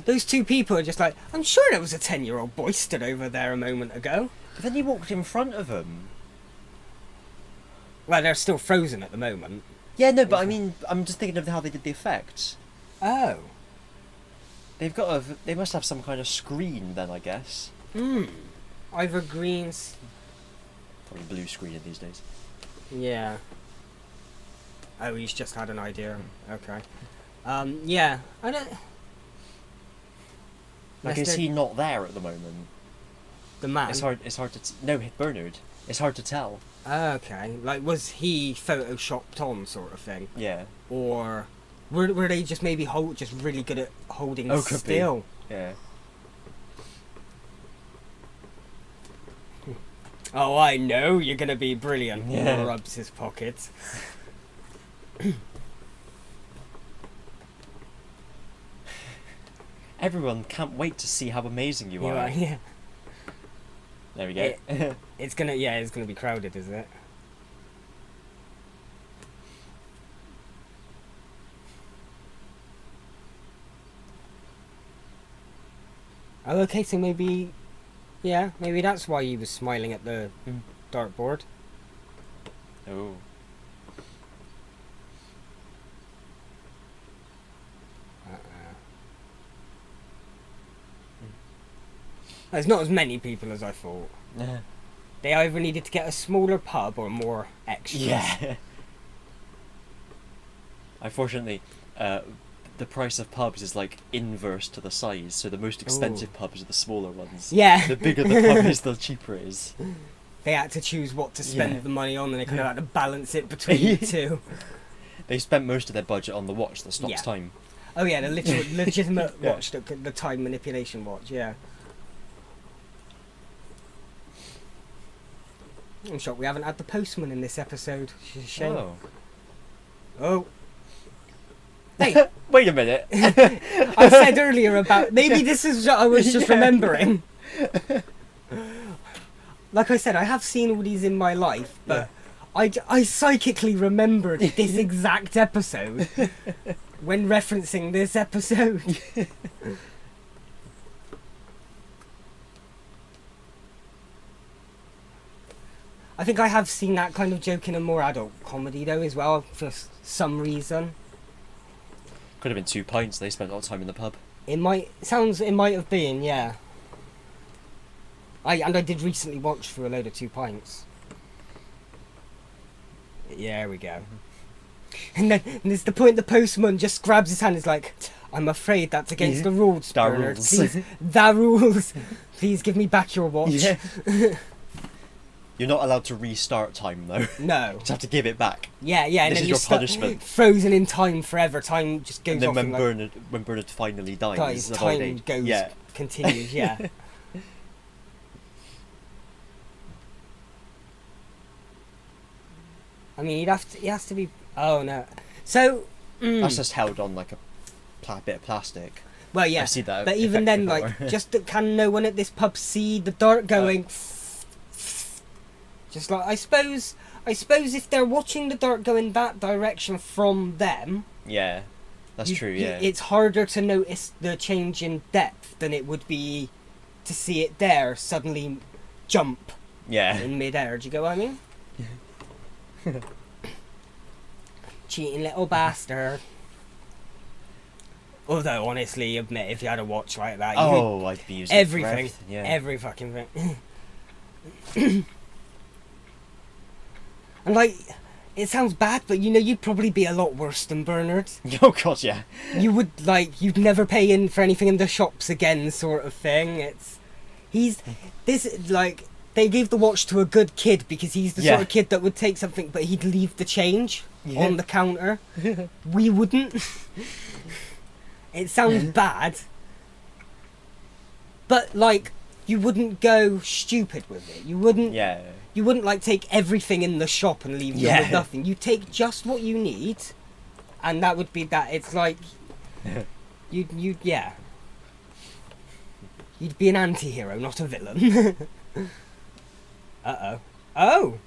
Those two people are just like, I'm sure there was a 10-year-old boy stood over there a moment ago. But then he walked in front of him. Well, they're still frozen at the moment. Yeah, no, but I mean, I'm just thinking of how they did the effects. Oh. They must have some kind of screen then, I guess. Either greens. Probably blue screen in these days. Yeah. Oh, he's just had an idea. Okay. Yeah. I don't... Like, Unless is they're- he not there at the moment? The man? It's hard to... No, Bernard. It's hard to tell. Okay. Like, was he photoshopped on sort of thing? Yeah. Or were they just maybe just really good at holding Could be. still? Yeah. Oh, I know you're gonna be brilliant. Yeah. Rubs his pockets. Everyone can't wait to see how amazing you You are. are, yeah. There we go. It's gonna be crowded, isn't it? Oh, okay, so maybe that's why he was smiling at the dartboard. Oh. There's not as many people as I thought. They either needed to get a smaller pub or more extras. Yeah. Unfortunately, the price of pubs is like inverse to the size, so the most expensive pubs are the smaller ones. Yeah. The bigger the pub is, the cheaper it is. They had to choose what to spend Yeah. the money on, and they kind of had to balance it between the two. They spent most of their budget on the watch that stops Yeah. time. Oh yeah, the legitimate Yeah. watch, the time manipulation watch. Yeah. I'm shocked we haven't had the postman in this episode. Shame. Oh. Oh. Hey, Wait a minute. I said earlier about maybe this is what I was just remembering. Like I said, I have seen all these in my life, but I psychically remembered this exact episode when referencing this episode. I think I have seen that kind of joke in a more adult comedy though as well, for some reason. Could have been 2 pints. They spent a lot of time in the pub. It might have been, yeah. I did recently watch through a load of 2 pints. Yeah, there we go. And there's the point the postman just grabs his hand and is like, I'm afraid that's against the rules, Da Bernard. rules. Please, the rules. Please give me back your watch. Yeah. You're not allowed to restart time though. No. You just have to give it back. Yeah, and This then is you're your punishment. frozen in time forever. Time just goes And then off. when Bernard finally dies, dies, the time holiday- goes, Yeah. continues. Yeah. I mean, he has to be. Oh no. So. That's just held on like a bit of plastic. Well, yeah. I've seen that. But even effect then, before. like, just can no one at this pub see the dart going? Just like I suppose if they're watching the dart go in that direction from them. Yeah, that's true. Yeah. It's harder to notice the change in depth than it would be to see it there suddenly jump Yeah. in midair. Do you get what I mean? Cheating little bastard. Although, honestly, admit if you had a watch like that, Oh, I'd be using everything, it for everything, yeah. every fucking thing. And like, it sounds bad, but you know, you'd probably be a lot worse than Bernard. Oh god, yeah. You would you'd never pay in for anything in the shops again, sort of thing. They gave the watch to a good kid because he's the sort of kid that would take something, but he'd leave the change on the counter. We wouldn't. It sounds bad, but like, you wouldn't go stupid with it. You wouldn't. Yeah. You wouldn't like take everything in the shop and leave them with nothing. You take just what you need, and that would be that. It's like you'd be an anti-hero, not a villain. Oh,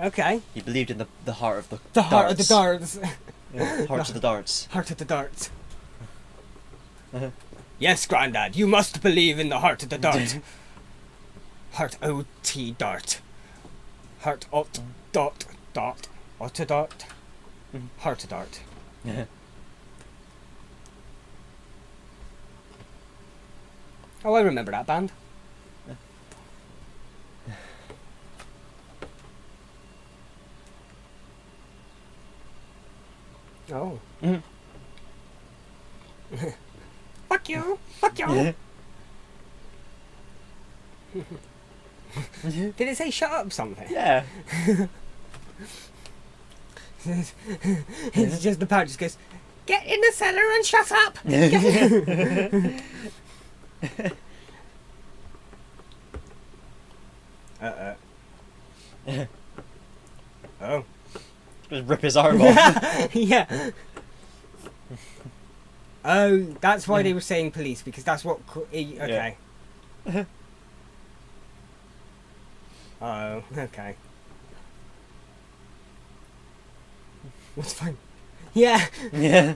okay. He believed in the heart of the Heart of the darts. Yeah, hearts of the darts. Heart of the darts. Yes, Grandad, you must believe in the heart of the dart. Heart O-T dart. Heart ot dot dot. Ot dart. Heart dart. Oh, I remember that band. Oh. Fuck you! Fuck you! Did it say shut up something? Yeah. It's just the parrot just goes, get in the cellar and shut up! Oh. Just rip his arm off. Yeah. Oh, that's why they were saying police, because that's what... Okay. Oh, okay. That's fine. Yeah. Yeah.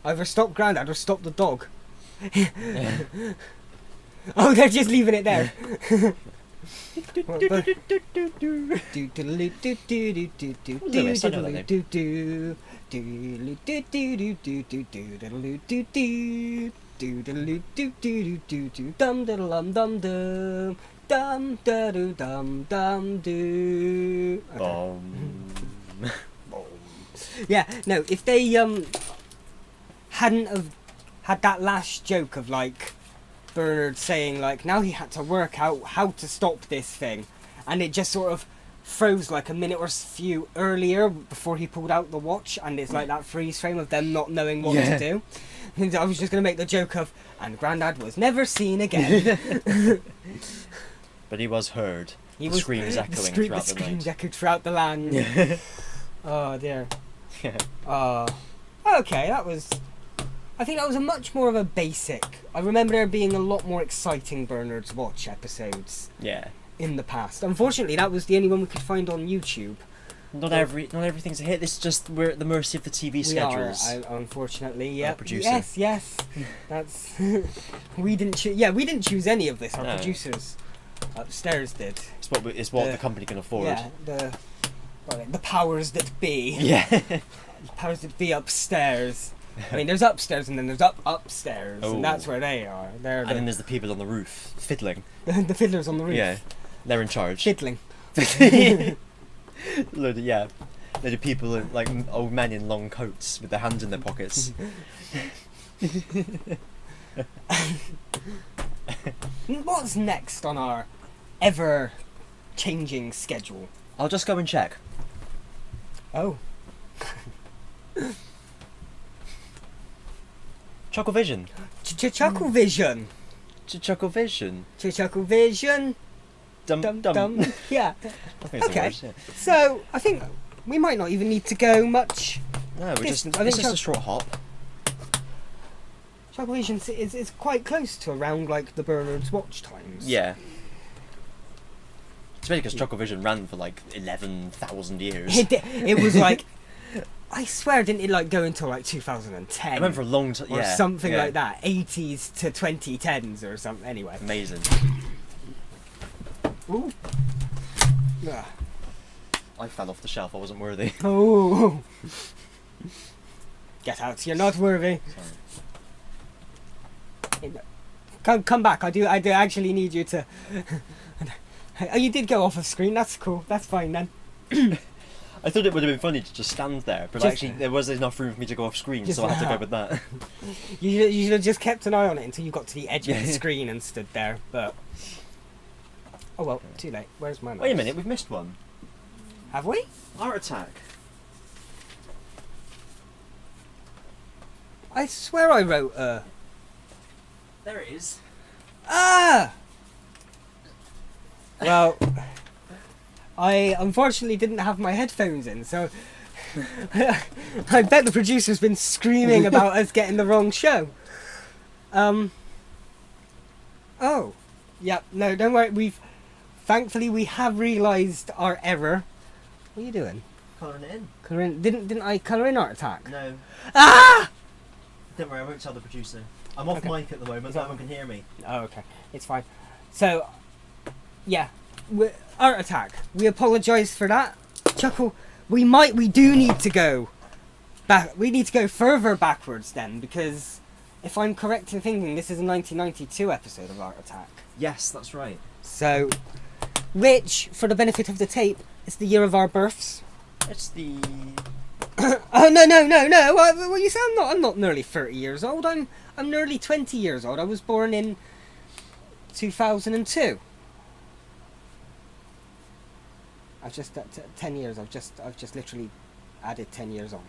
Either stop Grandad or stop the dog. Oh, they're just leaving it there. Dum dum dum dum. Dum da do dum dum do. Yeah, no, if they hadn't have had that last joke of like Bernard saying like now he had to work out how to stop this thing, and it just sort of froze like a minute or few earlier before he pulled out the watch, and it's like that freeze frame of them not knowing what to do. And I was just gonna make the joke of, and Grandad was never seen again. But he was heard. He The screams echoing throughout the night. echoed throughout the land. Yeah. Oh dear. Yeah. Okay, that was... I think that was a much more of a basic... I remember there being a lot more exciting Bernard's Watch episodes Yeah. in the past. Unfortunately, that was the only one we could find on YouTube. Not everything's a hit. It's just we're at the mercy of the TV schedules. We are, unfortunately, yeah. Producer. Yes. That's... we didn't choose any of this. Our No. producers upstairs did. It's what the company can afford. Yeah, the powers that be. Yeah. The powers that be upstairs. I mean, there's upstairs and then there's upstairs, Oh. and that's where they are. They're And then there's the people on the roof fiddling. the fiddlers on the roof. Yeah. They're in charge. Fiddling. Load of people like old men in long coats with their hands in their pockets. What's next on our ever changing schedule. I'll just go and check. Oh. Chucklevision. Chucklevision. Chucklevision. Chucklevision. Dum Dum dum. dum. Yeah. I think it's the Okay. worst, yeah. So I think we might not even need to go much. No, we're just. Distance. I It's think just a short hop. Chucklevision is quite close to around like the Bernard's watch times. Yeah. Especially because Chucklevision ran for like 11,000 years. It was like, I swear, didn't it like go until like 2010? I remember for a long time. or Yeah. something yeah. like that, 80s to 2010s or something. Anyway. Amazing. Ooh. Ah. I fell off the shelf. I wasn't worthy. Oh. Get out! You're not worthy. Sorry. Come back. I do actually need you to. Oh, you did go off of screen. That's cool. That's fine then. I thought it would have been funny to just stand there, but Just- actually there was enough room for me to go off screen, Just so I had to go with that. You should have just kept an eye on it until you got to the edge of the Yeah. screen and stood there. But oh well, too late. Where's my mouse? Wait a minute, we've missed one. Have we? Art Attack. I swear I wrote There it is. Ah! Well, I unfortunately didn't have my headphones in, so I bet the producer's been screaming about us getting the wrong show. Oh. Yep, no, don't worry, thankfully we have realised our error. What are you doing? Colouring it in. Colouring, didn't I colour in Art Attack? No. Ah! Don't worry, I won't tell the producer. I'm off Okay. mic at the moment, no one can hear me. Oh, okay. It's fine. So, yeah. Art Attack. We apologise for that. Chuckle. We do need to go back. We need to go further backwards then, because if I'm correct in thinking, this is a 1992 episode of Art Attack. Yes, that's right. So, which, for the benefit of the tape, is the year of our births. It's the... Oh no! What you say? I'm not nearly 30 years old. I'm nearly 20 years old. I was born in 2002. I've just 10 years. I've just literally added 10 years on.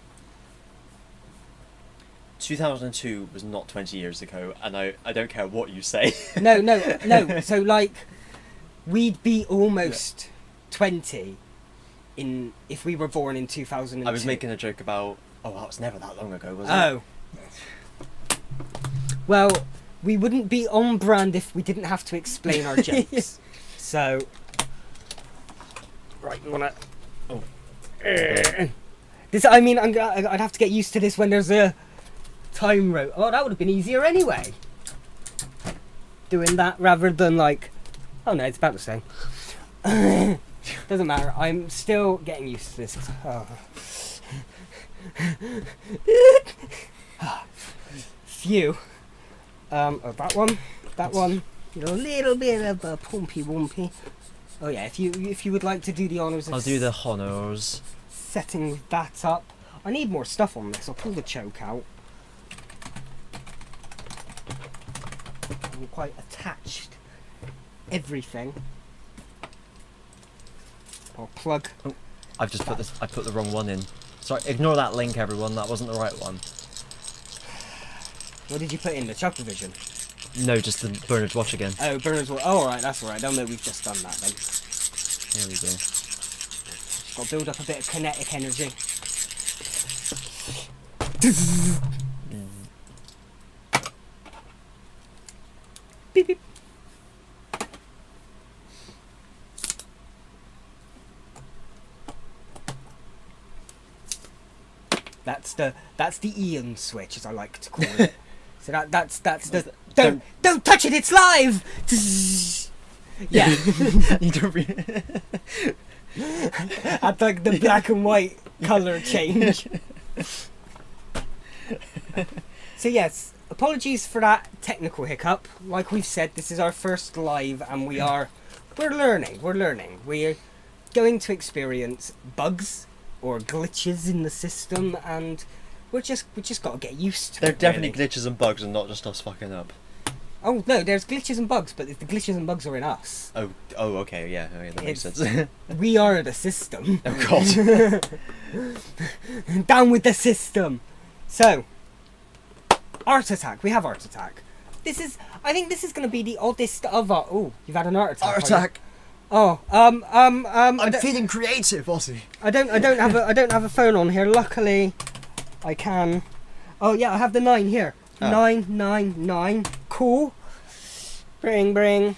2002 was not 20 years ago, and I don't care what you say. No. So like, we'd be almost 20 if we were born in 2002. I was making a joke about, that was never that long ago, was it? Oh. Well, we wouldn't be on brand if we didn't have to explain our jokes. So, right, you wanna? Oh. This, I mean, I'd have to get used to this when there's a time row. Oh, that would have been easier anyway. Doing that rather than like, oh no, it's about the same. Doesn't matter. I'm still getting used to this. Oh. Phew. That one. You know, a little bit of a pumpy wumpy. Oh yeah, if you would like to do the honours of I'll do the honors. setting that up. I need more stuff on this. I'll pull the choke out. I'm quite attached. Everything. I'll plug. I've just put this. I put the wrong one in. Sorry, ignore that link, everyone. That wasn't the right one. What did you put in? The Chucklevision? No, just the Bernard's watch again. Oh, Bernard's watch. Oh, alright, that's alright. They'll know we've just done that then. There we go. Got to build up a bit of kinetic energy. Beep beep. That's the Ian switch, as I like to call it. So that's the don't touch it, it's live. Yeah. You don't really... At like the black and white colour change. So yes, apologies for that technical hiccup. Like we've said, this is our first live, and we're learning. We're going to experience bugs or glitches in the system, and we just got to get used to They're it. definitely really. glitches and bugs and not just us fucking up. Oh no, there's glitches and bugs, but the glitches and bugs are in us. Oh, okay, yeah, that makes sense. We are the system. Oh god. Down with the system. So, Art Attack. We have Art Attack. I think this is going to be the oddest of our... Oh, you've had an Art Attack. Art Attack. Oh, I'm feeling creative, Ozzy. I don't have a phone on here. Luckily, I can. Oh yeah, I have the 9 here. Oh. 999. Cool. Bring.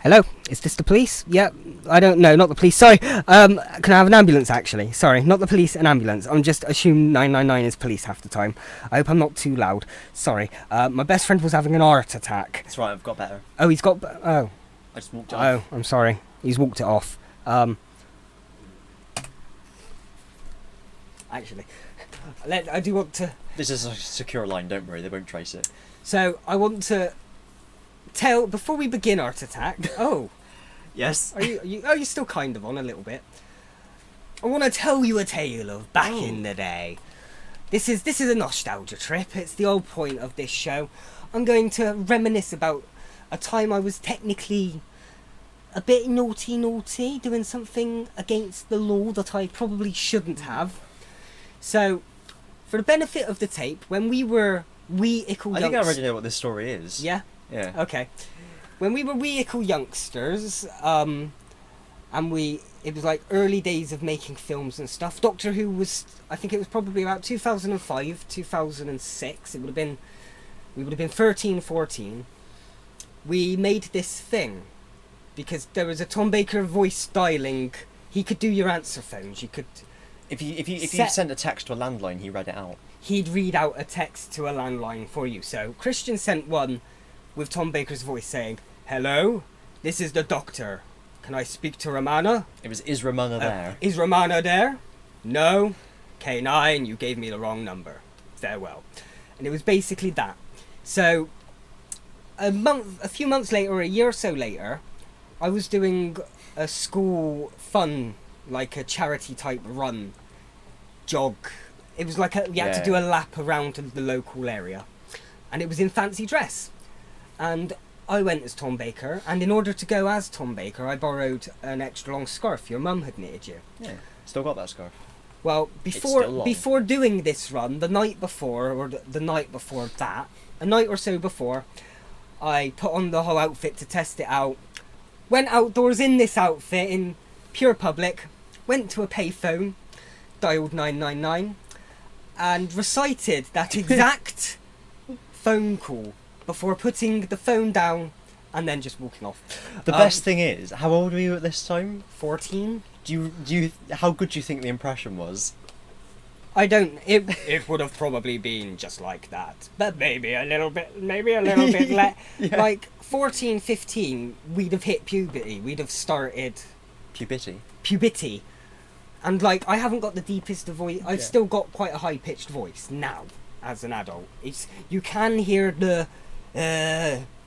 Hello, is this the police? Yeah, I don't know, not the police. Sorry. Can I have an ambulance? Actually, sorry, not the police. An ambulance. I'm just assume 999 is police half the time. I hope I'm not too loud. Sorry. My best friend was having an Art Attack. That's right, I've got better. Oh, he's got. Oh. I just walked off. Oh, I'm sorry. He's walked it off. Actually, I do want to... This is a secure line, don't worry, they won't trace it. So, I want to tell... Before we begin Art Attack... Oh. Yes? You're still kind of on a little bit. I want to tell you a tale of back in the day. This is a nostalgia trip. It's the whole point of this show. I'm going to reminisce about a time I was technically a bit naughty, doing something against the law that I probably shouldn't have. So, for the benefit of the tape, when we were wee ickle I think I already know what this story is. Yeah? Yeah. Okay. When we were wee ickle youngsters, and it was like early days of making films and stuff. Doctor Who was, I think it was probably about 2005, 2006. We would have been 13, 14. We made this thing because there was a Tom Baker voice dialing. He could do your answer phones. You could... If you sent a text to a landline, he read it out. He'd read out a text to a landline for you. So Kristian sent one with Tom Baker's voice saying, "Hello, this is the Doctor. Can I speak to Romana?" It was, "Is Romana there?" Is Romana there? No. K9, you gave me the wrong number. Farewell. And it was basically that. So a few months later, or a year or so later, I was doing a school fun, like a charity type run, jog. It was like we had to do a lap around the local area, and it was in fancy dress. And I went as Tom Baker, and in order to go as Tom Baker, I borrowed an extra long scarf your mum had knitted you. Yeah, still got that scarf. Well, before doing this run, the night before, or the night before that, a night or so before, I put on the whole outfit to test it out. Went outdoors in this outfit in pure public. Went to a payphone, dialed 999, and recited that exact phone call before putting the phone down and then just walking off. The best thing is, how old were you at this time? 14. How good do you think the impression was? I don't. It would have probably been just like that, but maybe a little bit less. Yeah. Like 14, 15, we'd have hit puberty. We'd have started puberty, and like I haven't got the deepest of voice. I've still got quite a high pitched voice now as an adult. You can hear the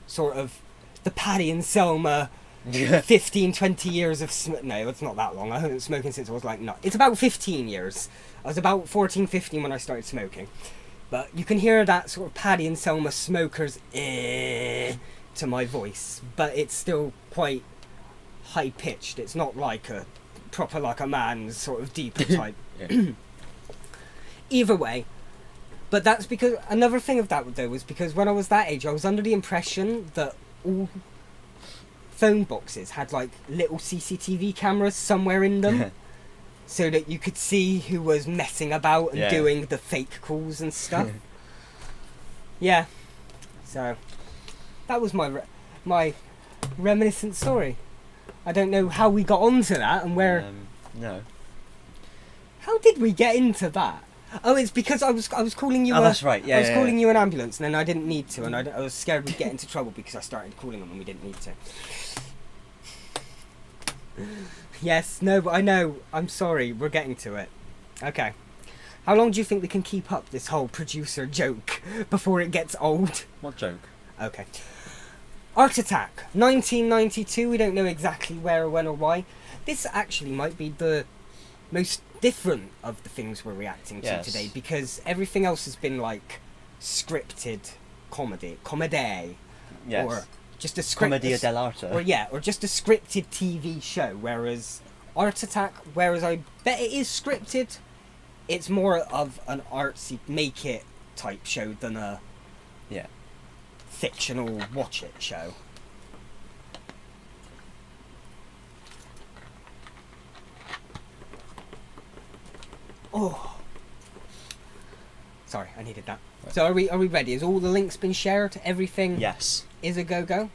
sort of the Paddy and Selma. 15, 20 years of no, it's not that long. I haven't been smoking since I was like, no, it's about 15 years. I was about 14, 15 when I started smoking. But you can hear that sort of Paddy and Selma smokers to my voice, but it's still quite high pitched. It's not like a proper like a man's sort of deeper type. Either way, but that's because another thing of that though was because when I was that age, I was under the impression that all phone boxes had like little CCTV cameras somewhere in them so that you could see who was messing about and doing the fake calls and stuff. Yeah, so that was my reminiscent story. I don't know how we got onto that and where. No. How did we get into that? Oh, it's because I was calling you. Oh, that's right. Yeah, I was calling you an ambulance, and then I didn't need to, and I was scared we'd get into trouble because I started calling them and we didn't need to. Yes, no, but I know. I'm sorry. We're getting to it. Okay. How long do you think we can keep up this whole producer joke before it gets old? What joke? Okay. Art Attack, 1992. We don't know exactly where or when or why. This actually might be the most different of the things we're reacting to today, because everything else has been like scripted comedy, Yes. or just a script, Commedia dell'arte. or just a scripted TV show. Whereas Art Attack, I bet it is scripted, it's more of an artsy make it type show than a Yeah. fictional watch it show. Oh, sorry, I needed that. So are we ready? Has all the links been shared? Everything Yes. is a go-go?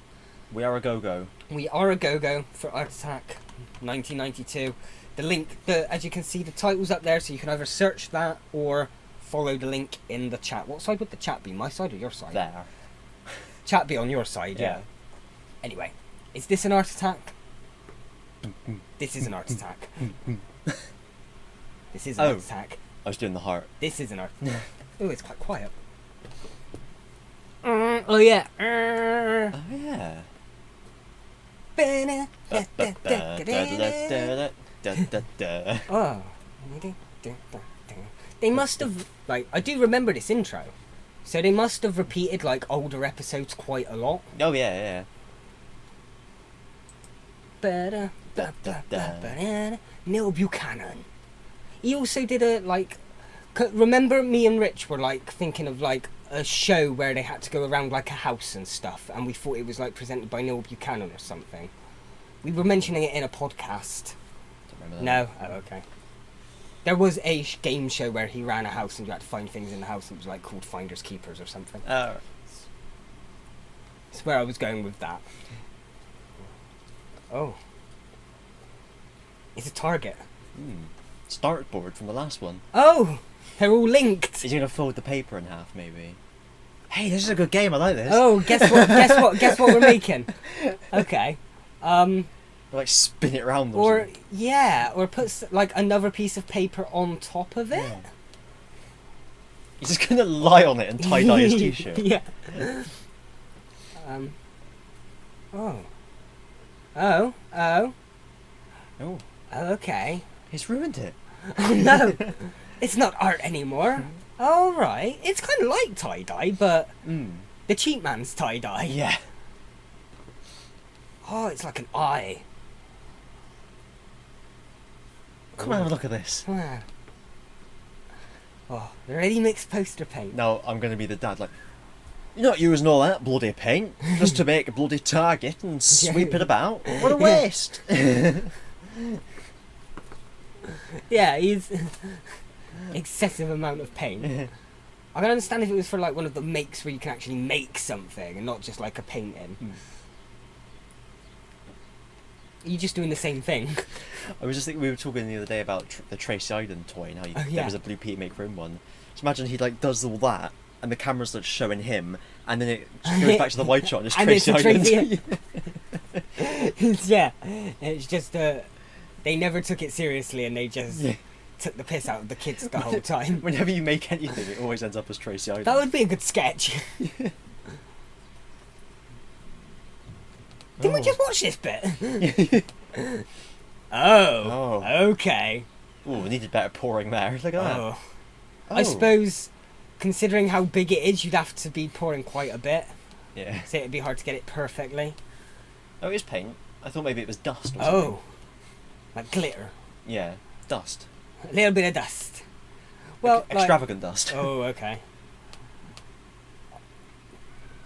We are a go-go. We are a go-go for Art Attack 1992. The link, as you can see, the title's up there, so you can either search that or follow the link in the chat. What side would the chat be? My side or your side? There. Chat be on your side, yeah. Anyway, is this an Art Attack? This is an Art Attack. This is an Art Attack. I was doing the heart. This is an Art Attack. Oh, it's quite quiet. Oh yeah. Oh yeah. Oh. They must have, like, I do remember this intro. So they must have repeated, like, older episodes quite a lot. Oh yeah, Neil Buchanan. He also did a, like... Remember me and Rich were, like, thinking of, like, a show where they had to go around, like, a house and stuff, and we thought it was, like, presented by Neil Buchanan or something. We were mentioning it in a podcast. Don't remember that. No? Oh, okay. There was a game show where he ran a house and you had to find things in the house. It was, like, called Finders Keepers or something. Oh. That's where I was going with that. Oh. It's a target. Start board from the last one. Oh! They're all linked. Is he gonna fold the paper in half, maybe? Hey, this is a good game. I like this. Oh, guess what? Guess what we're making? Okay. Like spin it around. Or yeah, or put like another piece of paper on top of it. Yeah. He's just gonna lie on it and tie dye his t-shirt. Yeah. Oh. Oh. Oh. Oh. Okay. He's ruined it. Oh no, it's not art anymore. All right, it's kind of like tie dye, but the cheap man's tie dye. Yeah. Oh, it's like an eye. Come on, have a look at this. Come on. Oh, ready mixed poster paint. Now I'm gonna be the dad, like, you're not using all that bloody paint just to make a bloody target and sweep it about. What a waste! Yeah, he's excessive amount of paint. I can understand if it was for like one of the makes where you can actually make something and not just like a painting. You're just doing the same thing. I was just thinking, we were talking the other day about the Tracy Island toy and how there was a Blue Peter Make Room one. Just imagine he like does all that and the camera's like showing him and then it just goes back to the wide shot and it's Tracy Island. Yeah, it's just they never took it seriously and they just took the piss out of the kids the whole time. Whenever you make anything, it always ends up as Tracy Island. That would be a good sketch. Didn't we just watch this bit? Oh. Okay. Oh, we needed better pouring there. Look at that. Oh. I suppose, considering how big it is, you'd have to be pouring quite a bit. Yeah. So it'd be hard to get it perfectly. Oh, it is paint. I thought maybe it was dust or something. Oh. Like glitter. Yeah, dust. A little bit of dust. Well, extravagant dust. Oh, okay.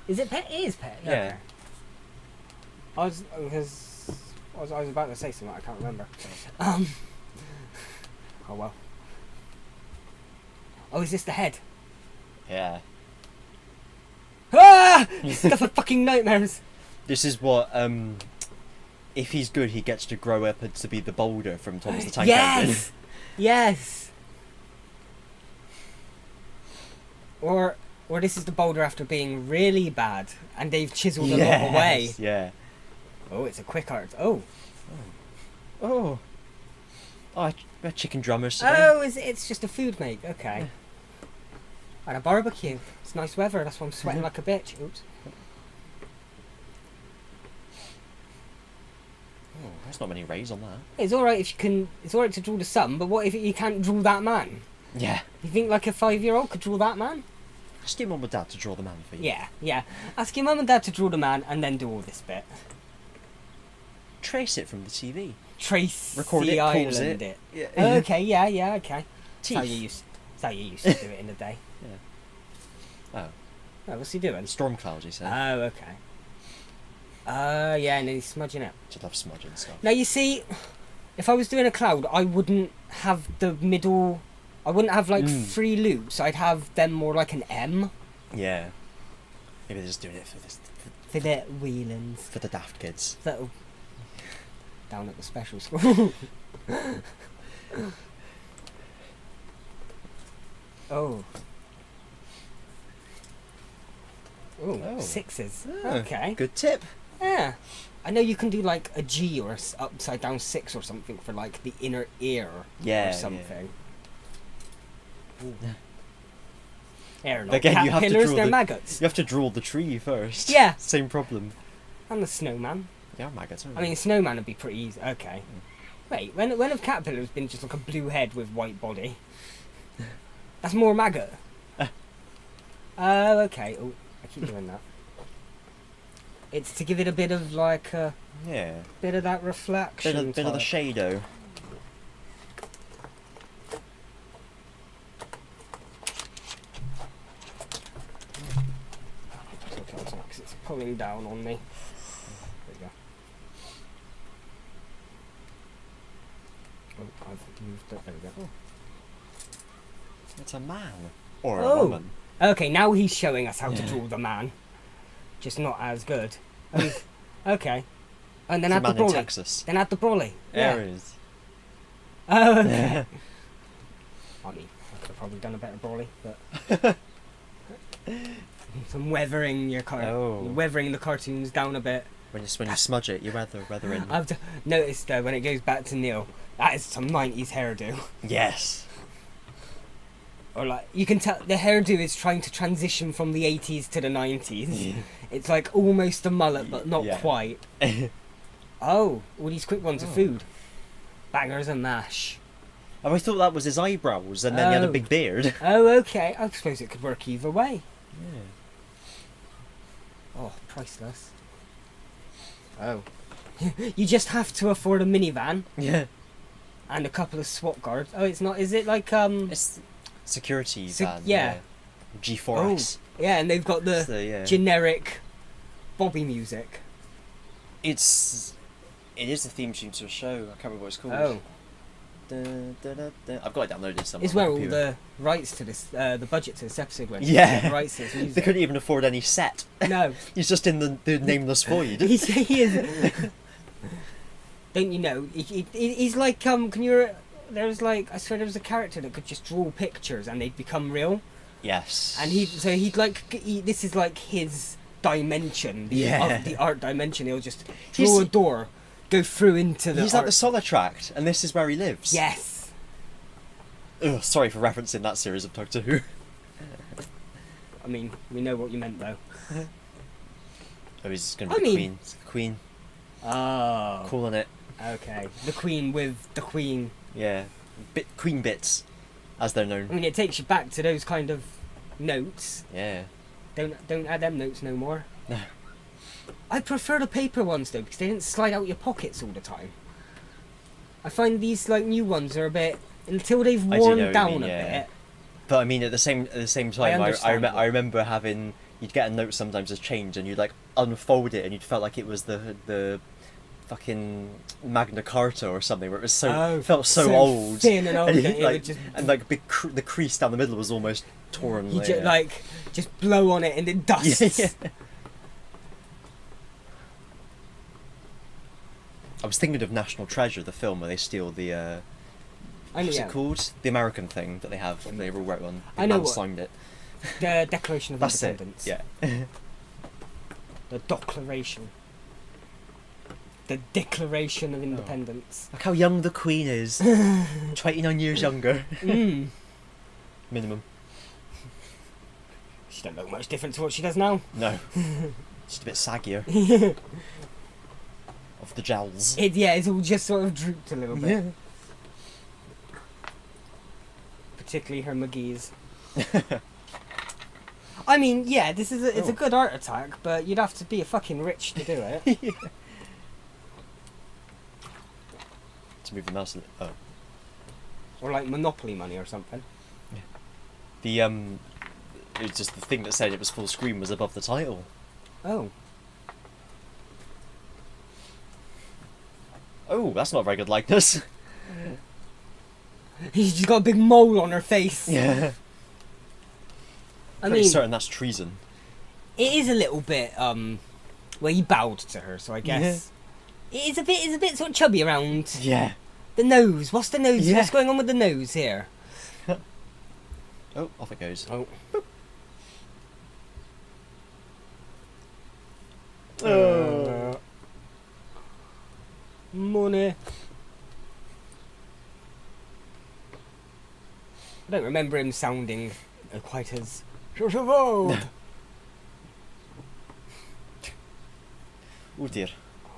Is it pet? It is pet. Yeah. Okay. I was about to say something. I can't remember. Oh well. Oh, is this the head? Yeah. Ah! Stuff of fucking nightmares. This is what if he's good, he gets to grow up to be the boulder from Thomas the Tank Engine. Yes. Yes. Or this is the boulder after being really bad, and they've chiseled a lot away. Yeah. Oh, it's a quick art. Oh. Oh. Oh, we're chicken drummers today. Oh, it's just a food make. Okay. And a barbecue. It's nice weather. That's why I'm sweating like a bitch. Oops. Oh, there's not many rays on that. It's all right if you can. It's all right to draw the sun, but what if you can't draw that man? Yeah. You think like a 5-year-old could draw that man? Just get mum and dad to draw the man for you. Yeah. Ask your mum and dad to draw the man and then do all this bit. Trace it from the TV. Trace Record the it, island pause it. it. Yeah. Oh, okay, yeah, okay. Teeth. That's how you used to do it in the day. Oh. Oh, what's he doing? Storm clouds, he said. Oh, okay. Yeah, and then he's smudging it. Just love smudging stuff. Now, you see, if I was doing a cloud, I wouldn't have the middle... I wouldn't have, like, 3 loops. I'd have them more like an M. Yeah. Maybe they're just doing it for this. For the wheelings. For the daft kids. That'll... Down at the special school. Oh. Ooh, Oh. 6s. Oh, Okay. Good tip. Yeah. I know you can do like a G or upside down 6 or something for like the inner ear Yeah, or something. Yeah. They're not Again, you have to caterpillars, draw they're the- maggots. You have to draw the tree first. Yeah. Same problem. And the snowman. Yeah, maggots. I mean, snowman would be pretty easy. Okay. Wait, when have caterpillars been just like a blue head with white body? That's more maggot. Oh, okay. Oh, I keep doing that. It's to give it a bit of like a Yeah. bit of that reflection. Bit of the type. shadow. Okay, because it's pulling down on me. There we go. Oh, I've moved it. There we go. It's a man. Or a Oh. woman. Okay, now he's showing us how to Yeah. draw the man. Just not as good. Okay. And then It's a add the man in brolly. Texas. Then add the brolly. Yeah. Aries. Oh, okay. I mean, I could have probably done a better brolly, but... Some weathering your Oh. you're weathering the cartoons down a bit. When you smudge it, you weather in. I've noticed when it goes back to Neil, that is some 90s hairdo. Yes. Or like, you can tell the hairdo is trying to transition from the 80s to the 90s. Yeah. It's like almost a mullet, but not Yeah. quite. Oh, all these quick ones are Oh. food. Bangers and mash. Oh, I thought that was his eyebrows, and then he had a Oh. big beard. Oh, okay. I suppose it could work either way. Yeah. Oh, priceless. Oh. You just have to afford a minivan Yeah. and a couple of SWAT guards. Oh, it's not. Is it like It's security van. yeah. G4X. Yeah, and they've got the So, yeah. generic Bobby music. It is the theme tune to a show. I can't remember what it's called. Oh, Dun, dun, dun, dun. I've got it downloaded somewhere. it's on my where all computer. the rights to this, the budget to this episode went. Yeah. The rights to this They music. couldn't even afford any set. No, He's just in the nameless void. he is. Don't you know? He's like can you? There's like I swear there was a character that could just draw pictures and they'd become real. Yes. And he'd like this is like his dimension, the art dimension. He'll just draw He's- a door, go through into the. He's art. at the Solitract, and this is where he lives. Yes. Ugh, sorry for referencing that series of Doctor Who. I mean, we know what you meant though. Oh, he's going to I be the mean- Queen. It's the Queen. Oh. Calling it. Okay. The Queen with the Queen. Yeah. Queen bits, as they're I known. mean, it takes you back to those kind of notes. Yeah. Don't add them notes no more. No. I prefer the paper ones though because they didn't slide out your pockets all the time. I find these like new ones are a bit until they've I do know worn what you down mean, a yeah. bit. But I mean, at the same time, understand I remember having you'd get a note sometimes as change, and you'd like unfold it, and you'd felt like it was the fucking Magna Carta or something, where it was felt so old, thin and old, and, that it like, would just and like big the crease down the middle was almost torn. you yeah. just blow on it and it dusts. Yeah. I was thinking of National Treasure, the film where they steal the I know, what's yeah, it called? The American thing that they have. They all wrote on. I know Man what- signed it. the Declaration of That's it. Independence. Yeah. The Declaration. The Declaration of Independence. Look how young the Queen is. 29 years younger. Mm. Minimum. She don't look much different to what she does now. No. Just a bit saggier. Of the jowls. It's all just sort of drooped a little bit. Yeah. Particularly her McGee's. I mean, yeah, it's a good art attack, but you'd have to be a fucking rich to do it. Yeah. To move the mouse. Oh. Or like Monopoly money or something. The it's just the thing that said it was full screen was above the title. Oh. Oh, that's not a very good likeness. She's got a big mole on her face. Yeah. I Pretty mean, certain that's treason. it is a little bit, well, he bowed to her, so I guess. It is a bit sort of chubby around Yeah. the nose. What's the nose? Yeah. What's going on with the nose here? Oh, off it goes. Oh. Money. I don't remember him sounding quite as short of old. Oh dear.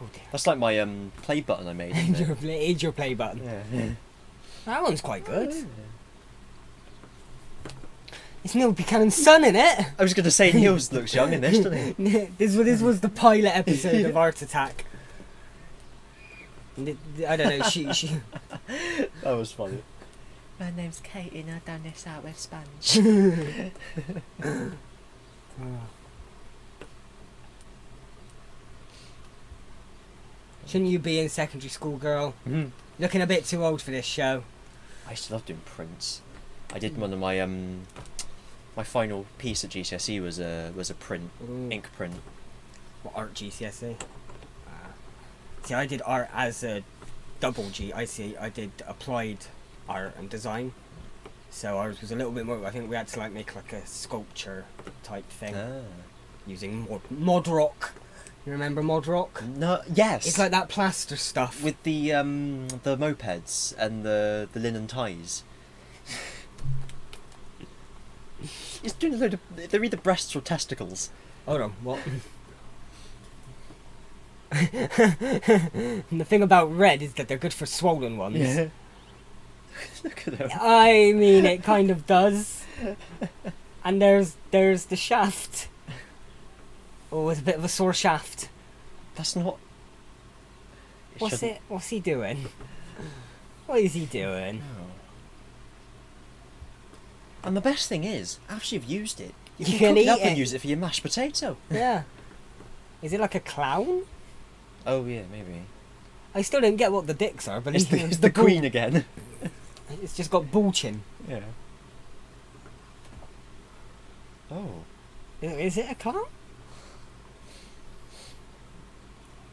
Oh dear. That's like my play button I made. Isn't it? Your play button. Yeah. That one's quite good. It's Neil Buchanan's son, in it. I was going to say Niels looks young in this, doesn't he? This was the pilot episode of Art Attack. I don't know. She. That was funny. My name's Katie and I've done this out with sponge. Shouldn't you be in secondary school, girl? Mm. Looking a bit too old for this show. I used to love doing prints. I did one of my my final piece at GCSE was a print, Ooh. ink print. What, art GCSE? See, I did art as a double G. I did applied art and design. So ours was a little bit more. I think we had to like make like a sculpture type thing using mod rock. You remember mod rock? No, yes. It's like that plaster stuff. with the mopeds and the linen ties. It's doing a load of. They're either breasts or testicles. Hold on, what? And the thing about red is that they're good for swollen ones. Yeah. Look at them. I mean, it kind of does. And there's the shaft. Oh, it's a bit of a sore shaft. That's not. What's it? What's he doing? What is he doing? No. And the best thing is, after you've used it, you You can can cook it eat up and it. use it for your mashed potato. Yeah. Is it like a clown? Oh yeah, maybe. I still don't get what the dicks are, but It's the queen again. It's just got bull chin. Yeah. Oh. Is it a clown?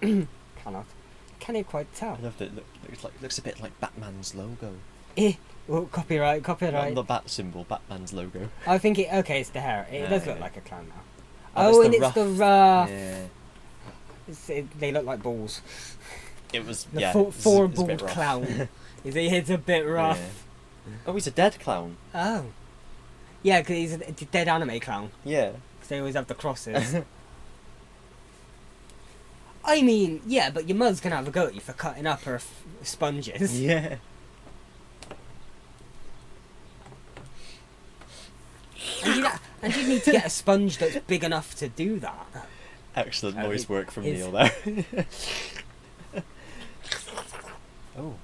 Cannot. Can you quite tell? I love that. Looks a bit like Batman's logo. Oh, copyright. Not the bat symbol, Batman's logo. I think it. Okay, it's the hair. It does look yeah. like a clown now. Oh, Oh, and it's the ruff. Yeah. They look like balls. It was. The Yeah. four it's a bit bald rough. clown. It's a bit rough. Yeah. Oh, he's a dead clown. Oh. Yeah, because he's a dead anime clown. Yeah. Because they always have the crosses. I mean, yeah, but your mother's gonna have a go at you for cutting up her sponges. Yeah. And you need to get a sponge that's big enough to do that. Excellent noise work from is- Neil there. Oh.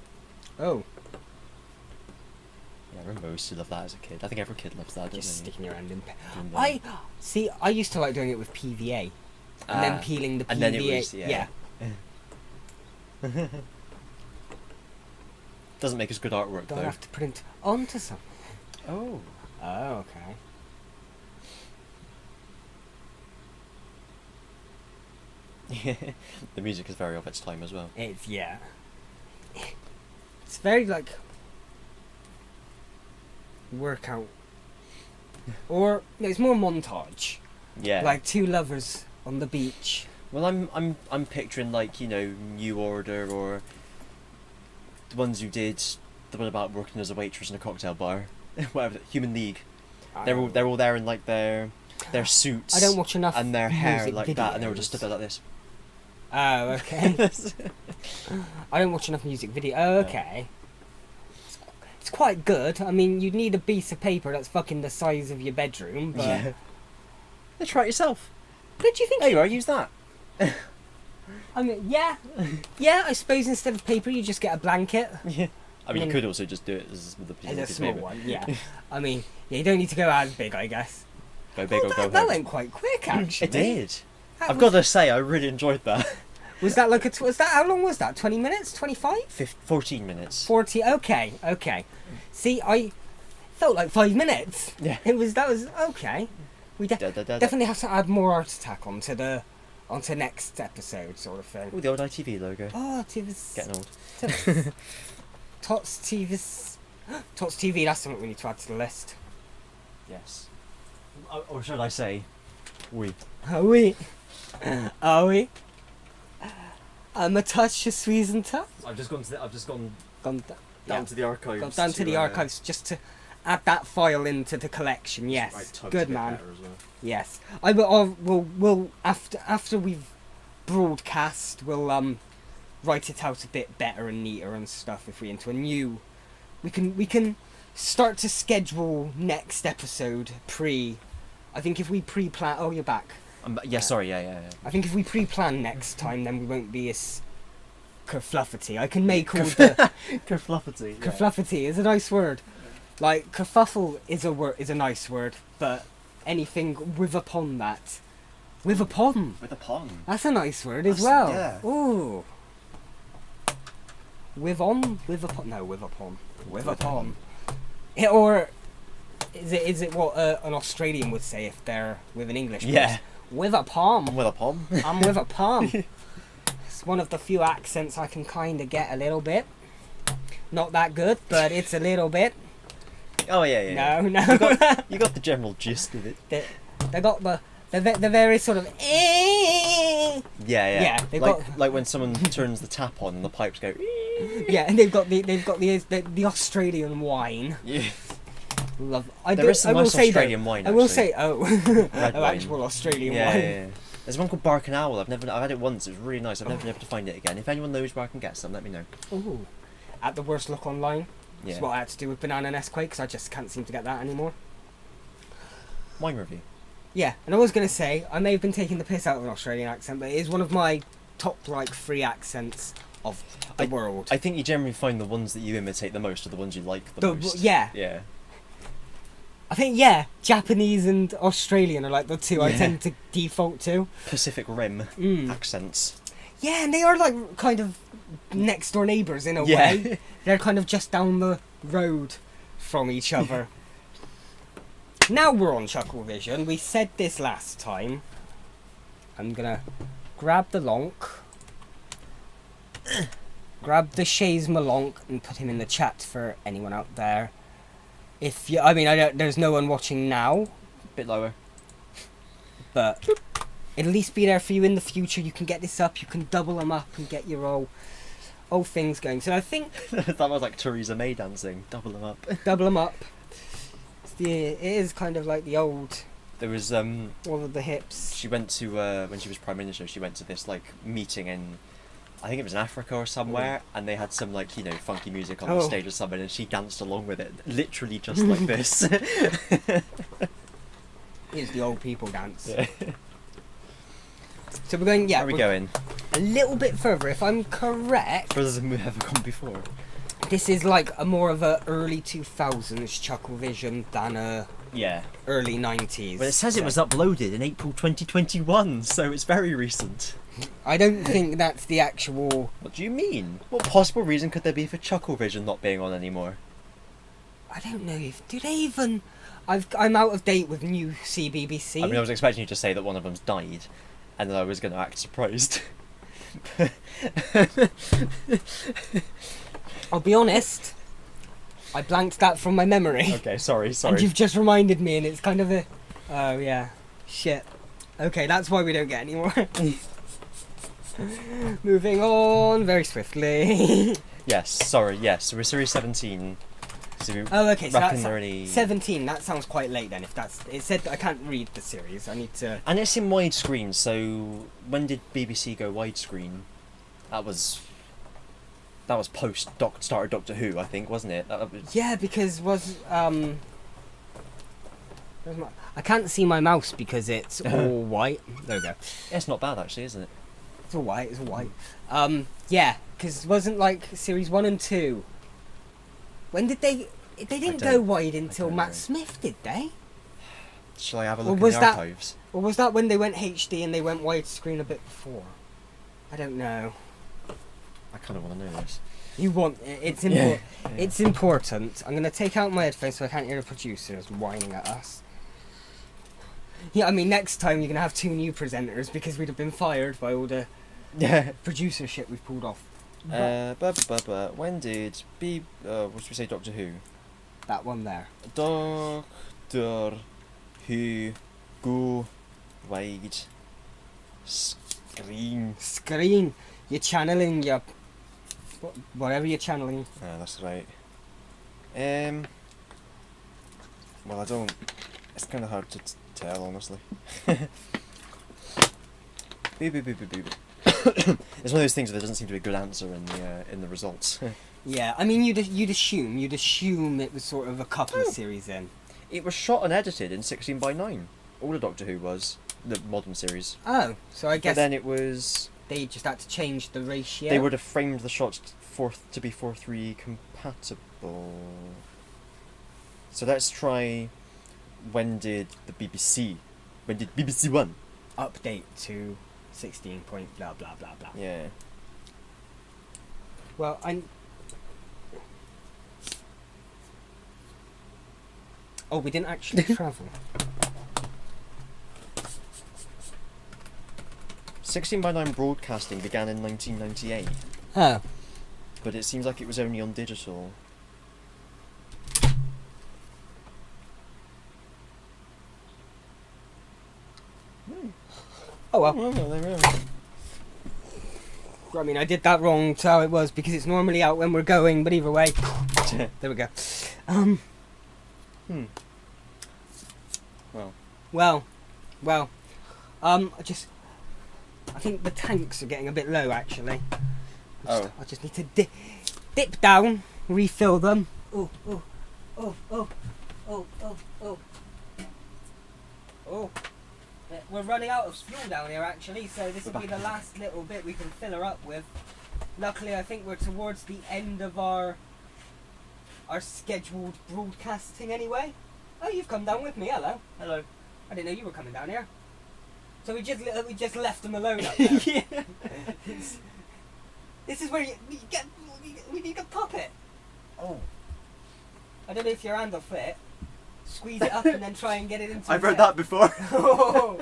Oh, Yeah, I remember I used to love that as a kid. I think every kid loves that, just doesn't sticking your hand in. Doing the- I used to like doing it with PVA, and then peeling the PVA. and then it was, yeah. Doesn't make as good artwork Do I though. have to print onto something? Oh. Oh, okay. The music is very of its time as well. It's It's very like workout, or no, it's more montage. Yeah. Like two lovers on the beach. Well, I'm picturing like New Order or the ones who did the one about working as a waitress in a cocktail bar, whatever. Human League. They're all there in like their suits. I don't watch enough. and their hair music like that, and they were just videos. stood there like this. Oh, okay. I don't watch enough music video. Oh, okay. It's quite good. I mean, you'd need a piece of paper that's fucking the size of your bedroom, but Yeah. Yeah, try it yourself. But do you think? There you are. Use that. I mean, yeah. I suppose instead of paper, you just get a blanket. Yeah. I mean, I you mean, could also just do it with a piece As a of small paper. one, yeah. I mean, yeah, you don't need to go as big, I guess. Go big or go home. That went quite quick, actually. It did. That I've was- got to say, I really enjoyed that. Was that like was that how long was that? 20 minutes? 25? 14 minutes. 40? Okay. See, I felt like 5 minutes. Yeah. That was okay. We definitely have to add more Art Attack onto next episode, sort of thing. Ooh, the old ITV logo. Oh, TV's Getting old. Tots TV. That's something we need to add to the list. Yes. Or should I say, we. Are we? I'm a touch of squeeze and touch. I've just gone Gone down to the archives. Gone down to the archives just to add that file into the collection. Yes, good man. Yes, we'll after we've broadcast, we'll write it out a bit better and neater and stuff. If we into a new, we can start to schedule next episode I think if we pre-plan. Oh, you're back. Yeah, sorry, yeah. I think if we pre-plan next time, then we won't be as kerfluffety. I can make all the Kerfluffety. kerfluffety is a nice word. Like kerfuffle is a nice word, but anything with upon that, with upon. With a pond. That's a nice word as well. Yeah. Ooh. With upon. Or is it what an Australian would say if they're with an English person? Yeah. With a palm. With a palm. I'm with a palm. It's one of the few accents I can kind of get a little bit. Not that good, but it's a little bit. Oh yeah. No. You got the general gist of it. They got the very sort of. Yeah. Yeah, they've like when someone turns the tap on and the pipes go. Yeah, and they've got the Australian whine. Yeah. Love. There is some nice Australian wine. I will actually. say Red wine. actual Australian Yeah, wine. yeah. There's one called Bark and Owl. I've had it once. It was really nice. I've never been able to find it again. If anyone knows where I can get some, let me know. Ooh. At the worst look online. Yeah. That's what I had to do with Banana Nesquik because I just can't seem to get that anymore. Wine review. Yeah, and I was going to say, I may have been taking the piss out of an Australian accent, but it is one of my top, 3 accents of the world. I think you generally find the ones that you imitate the most are the ones you like the most. Yeah. Yeah. I think, Japanese and Australian are like the two I tend to default to. Pacific Rim accents. Yeah, and they are like kind of next door neighbours in a Yeah. way. They're kind of just down the road from each other. Now we're on Chuckle Vision. We said this last time. I'm gonna grab the lonk. Grab the Shays Malonk and put him in the chat for anyone out there. If you, there's no one watching now, Bit lower. but it'll at least be there for you in the future. You can get this up, you can double them up and get your old things going. So I think That was like Theresa May dancing. Double them up. double them up. It is kind of like the old, There was all of the hips. she went to when she was Prime Minister, she went to this like meeting in, I think it was in Africa or somewhere, and they had some like funky music on the stage or something, and she danced along with it, literally just like this. It's the old people dance. Yeah. So we're going. Yeah, Where are we we're going? a little bit further. If I'm correct, Further than we've ever gone before. this is like a more of a early 2000s Chuckle Vision than a Yeah. early 90s. Well, it says it was uploaded in April 2021, so it's very recent. I don't think that's the actual. What do you mean? What possible reason could there be for Chucklevision not being on anymore? I don't know if do they even. I'm out of date with new CBBC. I mean, I was expecting you to say that one of them's died, and then I was going to act surprised. I'll be honest. I blanked that from my memory. Okay, sorry. And you've just reminded me, and it's kind of a. Oh yeah, shit. Okay, that's why we don't get any more. Moving on very swiftly. Yes, sorry, yes. So we're Series 17. So we Oh, okay. So reckon that's they're only... 17. That sounds quite late then. If that's it said, I can't read the series. I need to. And it's in widescreen, so when did BBC go widescreen? That was post start of Doctor Who, I think, wasn't it? That was... Yeah, because there I can't see my mouse because it's all white. There we go. It's not bad actually, isn't it? It's all white. It's all white. Yeah, because it wasn't like series 1 and 2. When did they? They didn't go wide until Matt Smith, did they? Shall I have a look in the archives? Or was that when they went HD and they went widescreen a bit before? I don't know. I kind of want to know this. You want it? It's important. Yeah. It's important. I'm gonna take out my headphones so I can't hear the producers whining at us. Yeah, I mean next time you're gonna have 2 new presenters because we'd have been fired by all the producer shit we've pulled off. When did what should we say? Doctor Who? That one there. Doctor Who go wide screen. Screen. You're channeling your whatever you're channeling. Ah, that's right. Well, I don't. It's kind of hard to tell, honestly. It's one of those things where there doesn't seem to be a good answer in the results. Yeah, I mean, you'd assume it was sort of a couple of series in. It was shot and edited in 16:9. All the Doctor Who was the modern series. Oh, so I guess. But then it was. They just had to change the ratio. They would have framed the shots to be 4:3 compatible. So let's try. When did BBC One update to 16 point blah blah blah blah? Yeah. Well, Oh, we didn't actually travel. 16:9 broadcasting began in 1998. Oh. But it seems like it was only on digital. Oh well. I mean, I did that wrong to how it was because it's normally out when we're going, but either way. There we go. Well. I think the tanks are getting a bit low, actually. I just need to dip down, refill them. Oh. We're running out of fuel down here, actually, so this will be the last little bit we can fill her up with. Luckily, I think we're towards the end of our scheduled broadcasting anyway. Oh, you've come down with me. Hello. Hello. I didn't know you were coming down here. So we just left them alone up there. Yeah. This is where we need a puppet. Oh. I don't know if your hand will fit. Squeeze it up and then try and get it into. I've heard that before. Oh.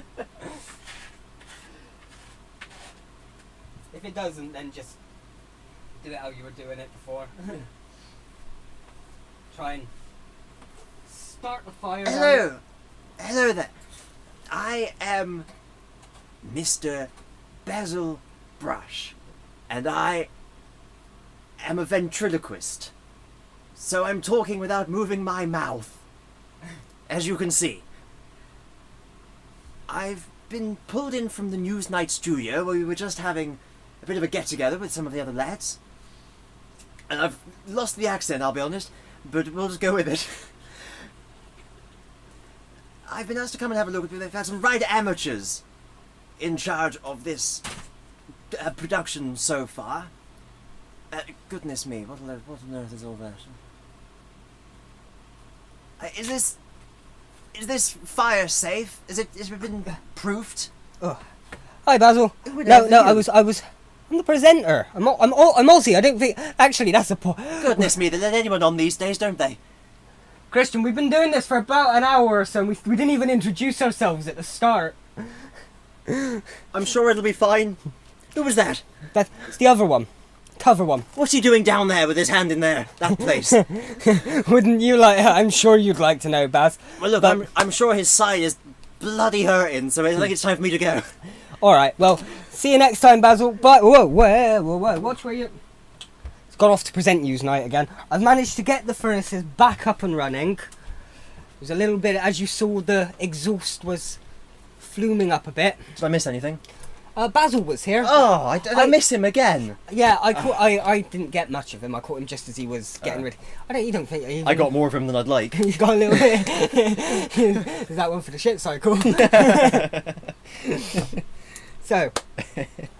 If it doesn't, then just do it how you were doing it before. Try and start the fire. Hello there. I am Mr. Basil Brush, and I am a ventriloquist. So I'm talking without moving my mouth. As you can see, I've been pulled in from the Newsnight studio where we were just having a bit of a get-together with some of the other lads. And I've lost the accent, I'll be honest, but we'll just go with it. I've been asked to come and have a look at it. They've had some right amateurs in charge of this production so far. Goodness me, what on earth is all that? Is this fire safe? Has it been proofed? Oh. Hi, Basil. No, I'm the presenter. I'm Ozzy. I don't think. Actually, that's a Goodness me, they let anyone on these days, don't they? Kristian, we've been doing this for about an hour or so, and we didn't even introduce ourselves at the start. I'm sure it'll be fine. Who was that? That's the other one. Cover one. What's he doing down there with his hand in there? That place. Wouldn't you like? I'm sure you'd like to know, Baz. Well, look, I'm sure his side is bloody hurting, so I think it's time for me to go. All right. Well, see you next time, Basil. Bye. Whoa. Watch where you. It's gone off to present news night again. I've managed to get the furnaces back up and running. It was a little bit, as you saw, the exhaust was fluming up a bit. Did I miss anything? Basil was here. Oh, I miss him again. Yeah, I didn't get much of him. I caught him just as he was getting ready. You don't think... I got more of him than I'd like. You got a little bit... Is that one for the shit cycle? So,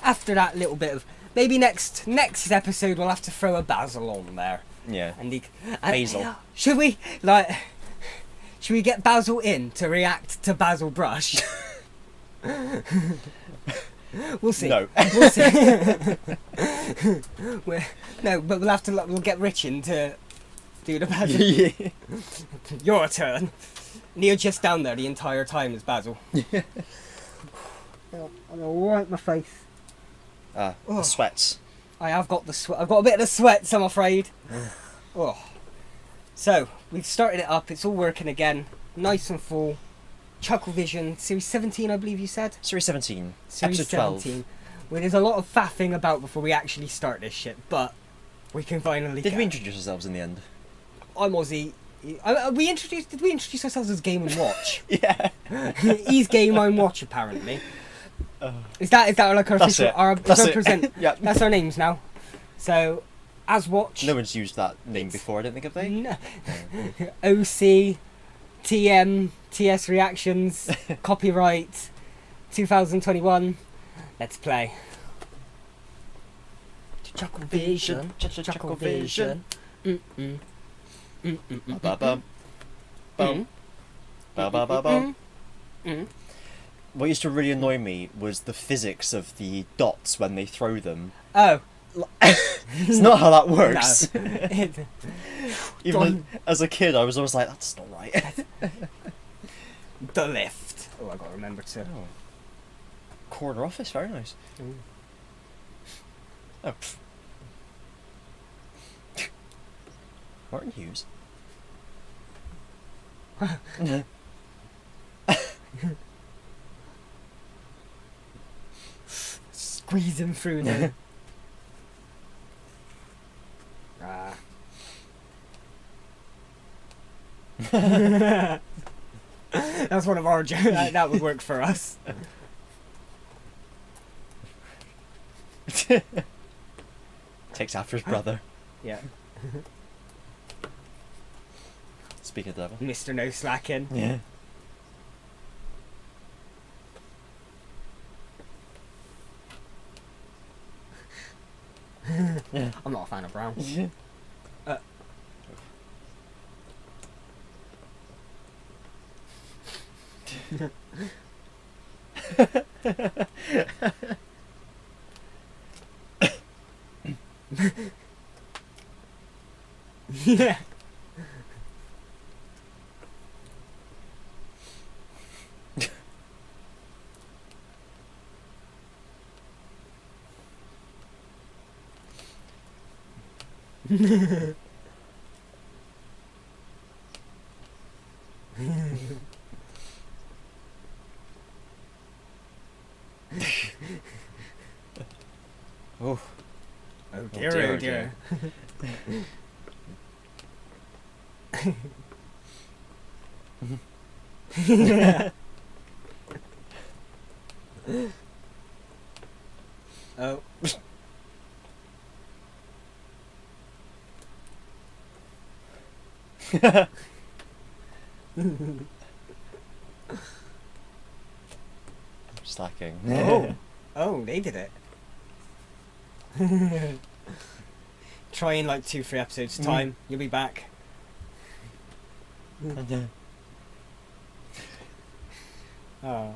after that little bit of... Maybe next episode we'll have to throw a Basil on there. Yeah. And Basil. Should we get Basil in to react to Basil Brush? We'll see. No. We'll see. No, but we'll get Rich in to do the Basil. Yeah. Your turn. And you're just down there the entire time as Basil. Yeah. I'm gonna wipe my face. The Oh. sweats. I have got the sweat. I've got a bit of the sweats, I'm afraid. Oh. So, we've started it up. It's all working again. Nice and full. Chucklevision, Series 17, I believe you said? Series 17. Series Episode 12. 17. Well, there's a lot of faffing about before we actually start this shit, but we can finally Did go. we introduce ourselves in the end? I'm Ozzy. Did we introduce ourselves as Game and Watch? Yeah. He's Game, I'm Watch, apparently. Is that like our That's official... it. Our, That's our it. present? Yeah. That's our names now. So, as Watch... No one's used that name before, I don't think, have they? No. OC, TM, TS Reactions, copyright, 2021. Let's play. Chucklevision, Chucklevision. Ba-ba-bum. Bum. Ba-ba-ba-bum. What used to really annoy me was the physics of the dots when they throw them. Oh. It's not how that works. No. Even as a kid, I was always like, that's not right. The lift. Oh, I gotta remember to. Oh. Corner office, very nice. Ooh. Oh. Martin Hughes. Squeeze him through there. That's one of our jokes. That would work for us. Takes after his brother. Yeah. Speaking of the devil. Mr. No Slacking. Yeah. Yeah. I'm not a fan of Brown. Yeah. Oh. Oh dear, Oh dear. Oh. Slacking. Oh. Oh, they did it. Try in like 2-3 episodes time. You'll be back. Oh.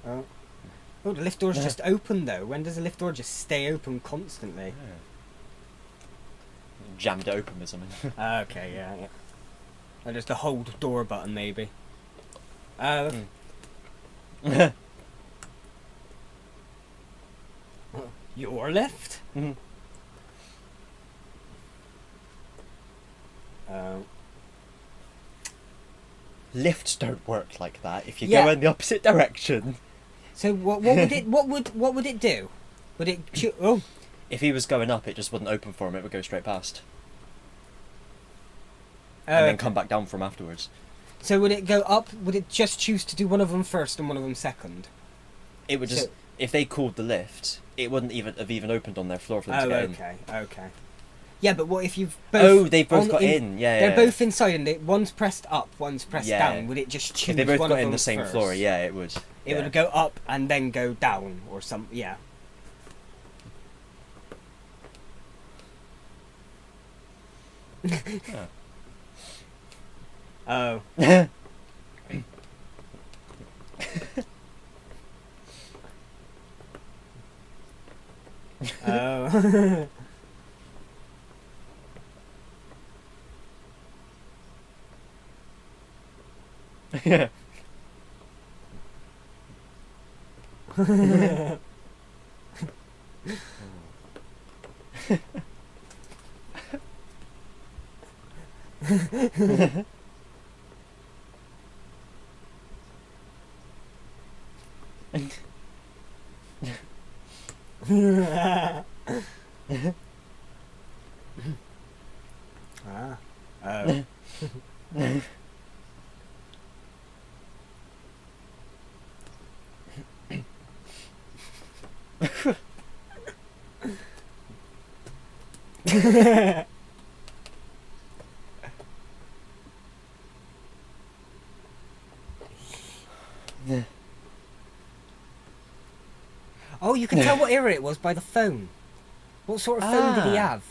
Oh. Oh, the lift door's just open though. When does the lift door just stay open constantly? Jammed it open with something. Okay, yeah. Oh, there's the hold door button maybe. Your lift? Mhm. Lifts don't work like that if you Yeah. go in the opposite direction. So what would it what would it do? Would it oh If he was going up, it just wouldn't open for him, it would go straight past. Oh, And then come back down from afterwards. So would it go up? Would it just choose to do one of them first and one of them second? It would just So- if they called the lift, it wouldn't even have opened on their floor for them to get in. Okay. Yeah, but what if you've both? Oh, they've both on got in. Yeah, They're yeah. both inside, and one's pressed up, one's pressed Yeah. down. Would it just choose If they both one got of in them the same first? floor, yeah, it would. It would go up and then go down, or some. Yeah. Oh. Oh. Yeah. Ah. Oh. Oh, you can tell what era it was by the phone. What sort of phone did he have?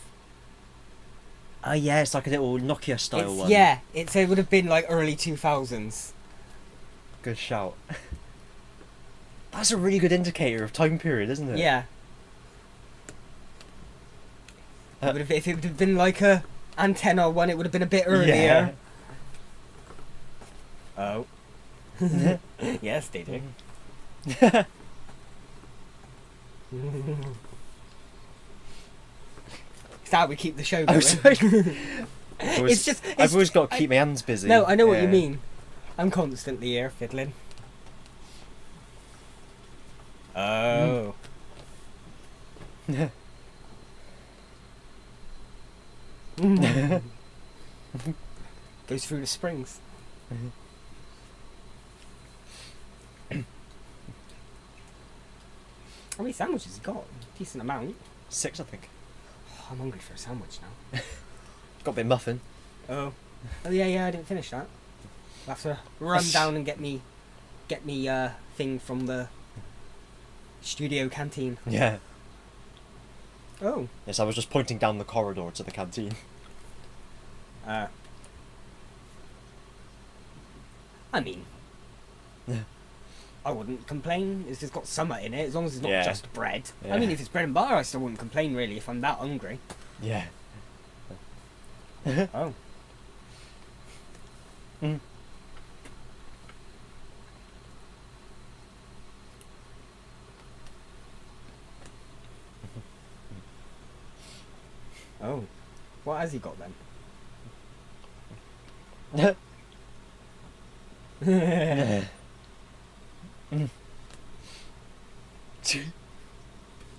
Oh yeah, it's like a little Nokia style one. Yeah, it would have been like early 2000s. Good shout. That's a really good indicator of time period, isn't it? Yeah. If it would have been like a antenna one, it would have been a bit earlier. Oh. Yes, they do. It's how we keep the show going. Oh, sorry. It's just. I've always got to keep my hands busy. No, I know what you Yeah. mean. I'm constantly here fiddling. Oh. Goes through the springs. How many sandwiches has he got? Decent amount. 6, I think. Oh, I'm hungry for a sandwich now. Got a bit of muffin. Oh. Oh yeah, I didn't finish that. I'll have to run down and get me thing from the studio canteen. Yeah. Oh. Yes, I was just pointing down the corridor to the canteen. I mean, I wouldn't complain if it's got summer in it, as long as it's not Yeah. just bread. Yeah. I mean, if it's bread and butter, I still wouldn't complain really if I'm that hungry. Yeah. Oh. Mm. Oh. What has he got then?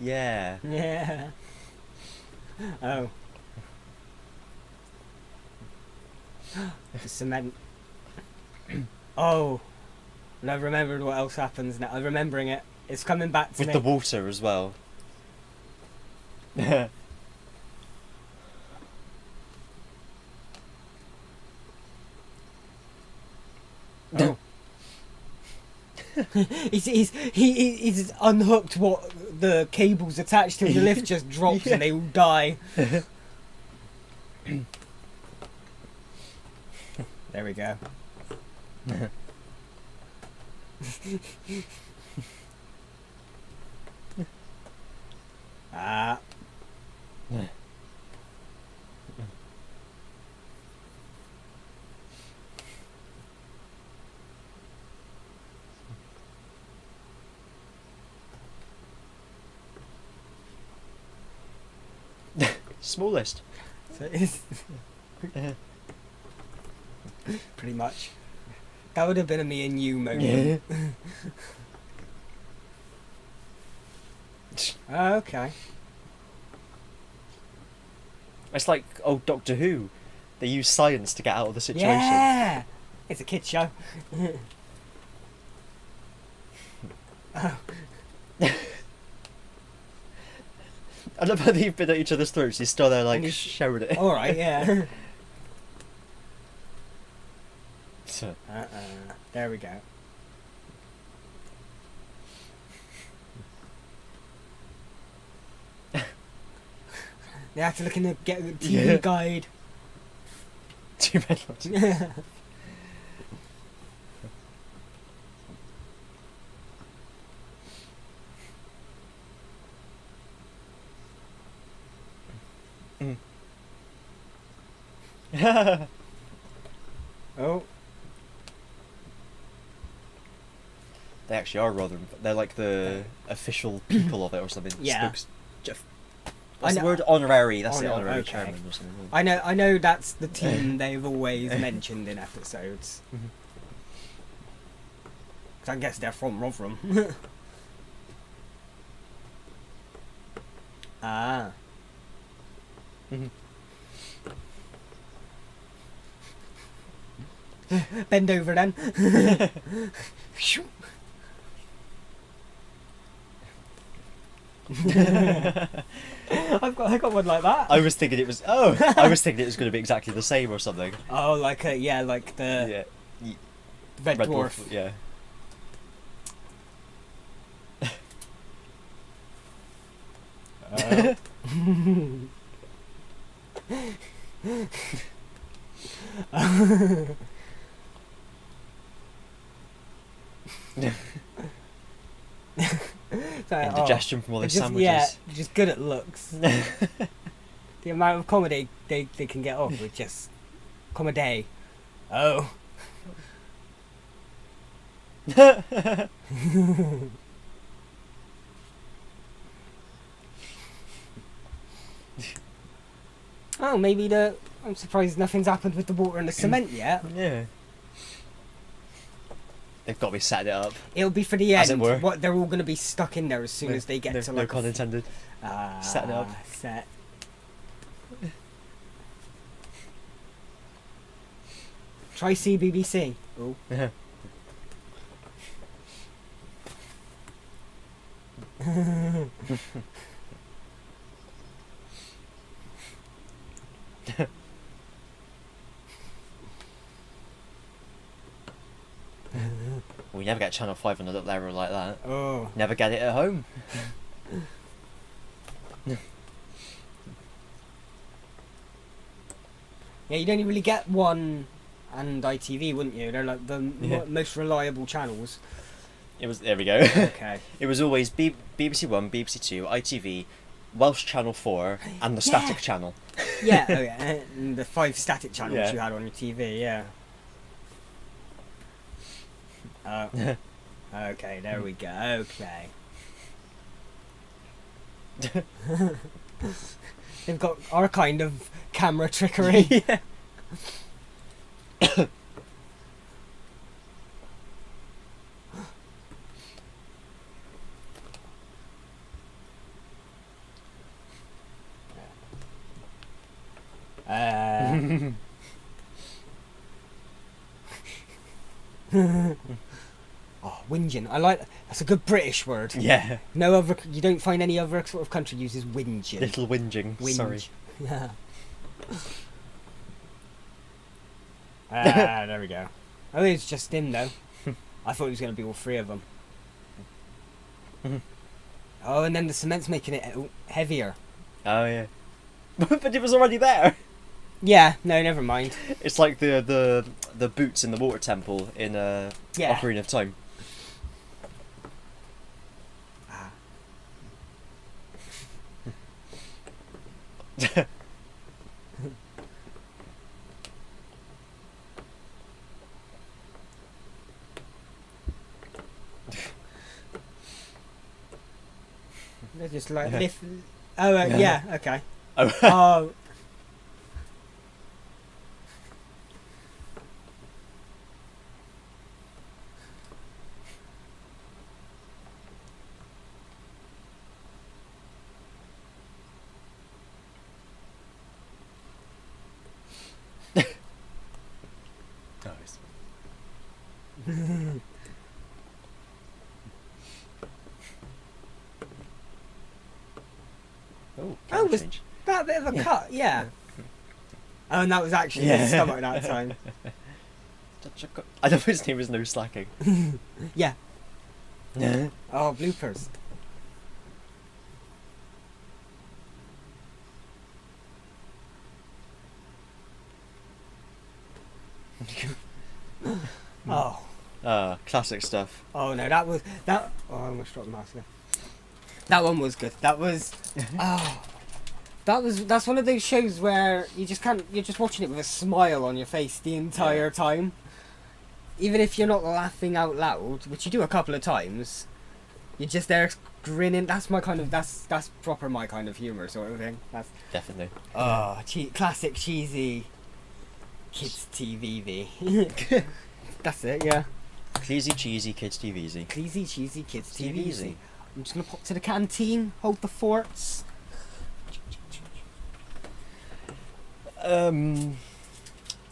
Yeah. Yeah. Oh. The cement. Oh. And I've remembered what else happens now. I'm remembering it. It's coming back to With me. the water as well. Oh. he's unhooked what the cables attached to the lift just drops and they all die. There we go. Ah. Smallest. So it's pretty much. That would have been a me and you moment. Oh, okay. It's like old Doctor Who. They use science to get out of the situation. Yeah. It's a kids show. Oh. I love how they've been at each other's throats. He's still there, like, And he's- showering it. All right, yeah. So, There we go. They have to look in the get a TV Yeah. guide. two red lights. Oh, They actually are rather. They're like the official people of it or something. Yeah. What's I the know- word? Honorary. That's it. Honor- Honorary okay. chairman or something. I know that's the team they've always mentioned in episodes. Mhm. 'Cause I guess they're from Rotherham. Ah. Mhm. Bend over then. I got one like that. I was thinking it was. Oh, I was thinking it was going to be exactly the same or something. Oh, like like the Yeah. Red, Dwarf. Yeah. So, Indigestion from all those just, sandwiches. yeah, just good at looks. The amount of comedy they can get off with just comedy. Oh. Oh, maybe I'm surprised nothing's happened with the water and the cement yet. Yeah. They've got to be setting it up. It'll be for the As it end. were. What they're all going to be stuck in there as soon as they get no, to no like pun intended. Setting it up. Set. Try CBBC. Oh. We never get Channel 5 on a little level like that. Oh. Never get it at home. Yeah, you'd only really get one and ITV, wouldn't you? They're like the Yeah. most reliable channels. It was. There we go. Okay. It was always BBC One, BBC Two, ITV, Welsh Channel 4, and the Static Yeah. Channel. Yeah, oh yeah, and the 5 static channels Yeah. you had on your TV, yeah. Okay, there we go. Okay. They've got our kind of camera trickery. Yeah. Oh, whinging. I like that's a good British word. Yeah. No other, you don't find any other sort of country uses whinging. Little whinging. Whinge. Sorry. Yeah. There we go. Oh, it's just him though. I thought it was going to be all 3 of them. Mhm. Oh, and then the cement's making it heavier. Oh yeah. But it was already there. Yeah, no, never mind. It's like the boots in the water temple in Yeah. Ocarina of Time. Ah. They're just like Yeah. lift. Oh, yeah, okay. Oh. Oh. Oh, Oh, was change. that a bit of a Yeah. cut? Yeah. Oh, and that was actually Yeah. his stomach that time. I know his name is No Slacking. Yeah. Yeah. Oh, bloopers. Oh. Classic stuff. Oh no, that was that. Oh, I almost dropped the mouse there. That one was good. That was. Oh, that's one of those shows where you just can't. You're just watching it with a smile on your face the entire time, even if you're not laughing out loud, which you do a couple of times. You're just there grinning. That's my kind of. That's proper my kind of humor sort of thing. That's Definitely. classic cheesy kids TV. That's it. Yeah. Cleasy, cheesy, kids TVZ. Cleasy, cheesy kids TVZ. TV. I'm just gonna pop to the canteen, hold the forts.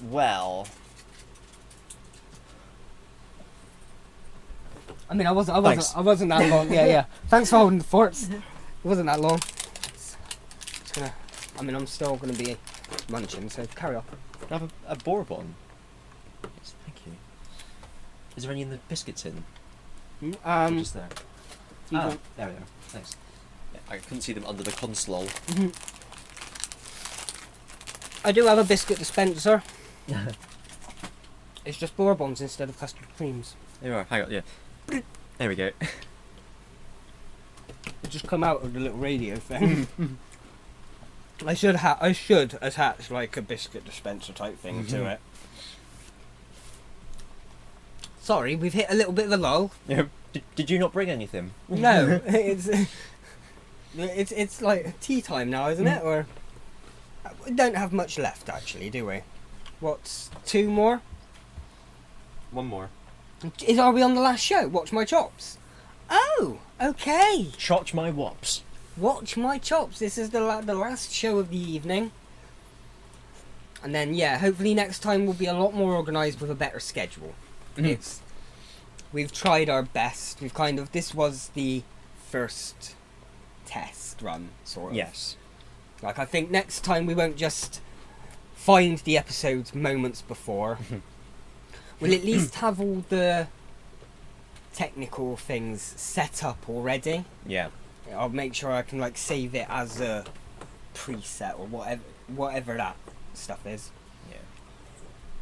Well. I mean, I wasn't Thanks. that long. Yeah. Thanks for holding the forts. It wasn't that long. Just gonna. I mean, I'm still gonna be munching, so carry on. I have a bourbon. Yes, thank you. Is there any in the biscuit tin? Or just there. you Ah, don't- there we are. Thanks. Yeah, I couldn't see them under the console. I do have a biscuit dispenser. It's just bourbons instead of custard creams. There you are. Hang on. Yeah. There we go. It just come out of the little radio thing. I should attach like a biscuit dispenser type thing to it. Sorry, we've hit a little bit of a lull. Yeah. Did you not bring anything? No, it's like tea time now, isn't it? Or we don't have much left actually, do we? What's 2 more? One more. Are we on the last show? Watch my chops. Oh, okay. Chotch my wops. Watch my chops. This is the last show of the evening. And then yeah, hopefully next time we'll be a lot more organised with a better schedule. We've tried our best. This was the first test run, sort of. Yes. Like, I think next time we won't just find the episodes moments before. We'll at least have all the technical things set up already. Yeah. I'll make sure I can like save it as a preset or whatever that stuff is. Yeah.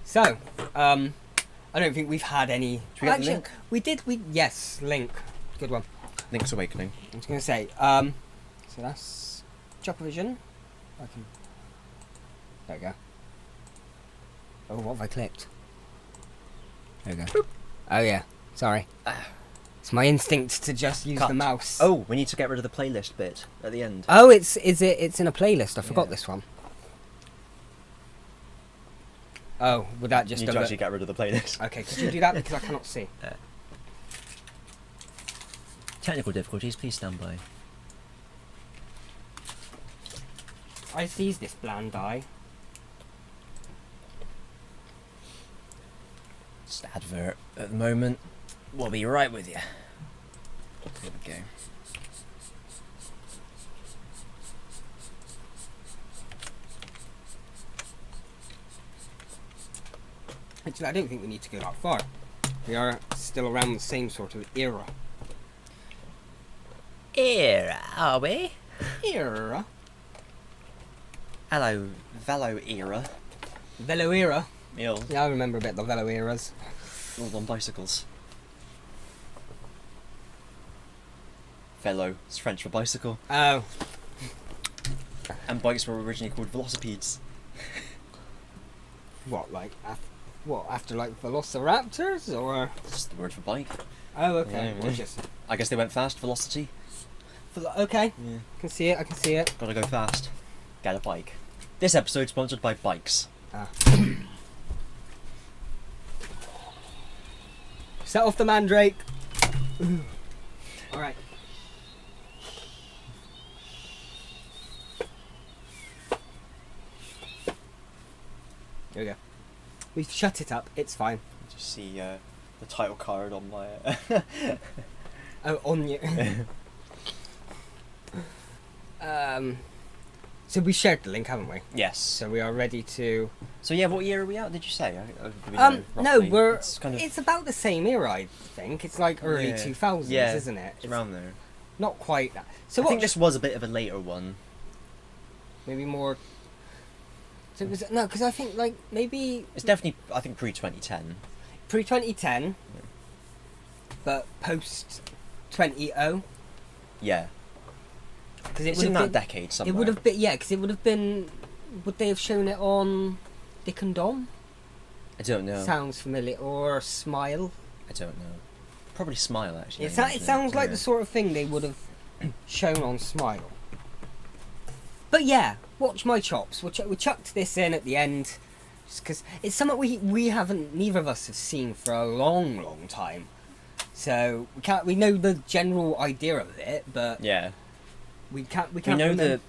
So, I don't think we've had any. Should we get the link? We did. Yes, link. Good one. Link's Awakening. I was going to say. So that's Chocovision. I can. There we go. Oh, what have I clicked? There we go. Boop. Oh yeah. Sorry. It's my instinct to just use Cut. the mouse. Oh, we need to get rid of the playlist bit at the end. Oh, it's in a playlist. I forgot Yeah. this one. Oh, would that just You need to actually get rid of the playlist. Okay, could you do that because I cannot see? Technical difficulties, please stand by. I sees this bland eye. Just advert at the moment. We'll be right with you. There we go. Actually, I don't think we need to go that far. We are still around the same sort of era. Era, are we? Era? Hello, Velo era. Velo era? Yeah, Yeah, I remember a bit of the Velo eras. all on bicycles. Velo, it's French for bicycle. Oh. And bikes were originally called velocipedes. What, like, after like velociraptors, or? It's just the word for bike. Oh, okay. Yeah, Or yeah. just, I guess they went fast, velocity. okay, Yeah. I can see it. Gotta go fast. Get a bike. This episode sponsored by bikes. Ah. Set off the mandrake. Alright. There we go. We've shut it up, it's fine. Just see the title card on my. Oh, on you. So we shared the link, haven't we? Yes. So we are ready to. So yeah, what year are we at? Did you say? Do we No, know roughly? we're. It's kind of It's about the same era, I think. It's like early Yeah. 2000s, Yeah, isn't it? It's around there. not quite that. So I what? think this was a bit of a later one. Maybe more. So it was no, because I think like maybe It's definitely, I think, pre-2010. pre 2010, but post 2000. Yeah. Because It's in that decade somewhere. It would have been, yeah, because it would have been. Would they have shown it on Dick and Dom? I don't know. Sounds familiar. Or Smile? I don't know. Probably Smile, actually. It sounds like the sort of thing they would have shown on Smile. But yeah, watch my chops. We chucked this in at the end, just because it's something we haven't, neither of us have seen for a long, long time. So we know the general idea of it, but Yeah. we can't We know remember that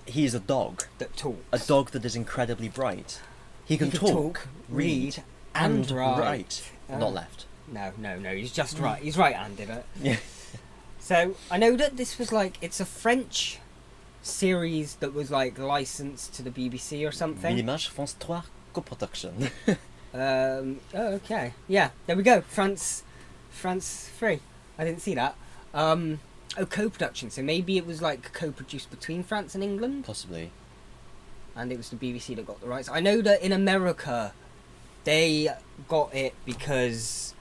he's a dog. that talks. A dog that is incredibly bright. He can talk, read, and write. write. Oh. Not left. No, he's just right. He's right-handed. Yeah. So I know that this was like it's a French series that was like licensed to the BBC or something. L'image France 3 co-production. Oh, okay. Yeah, there we go. France 3. I didn't see that. Co-production. So maybe it was like co-produced between France and England, Possibly. and it was the BBC that got the rights. I know that in America, they got it because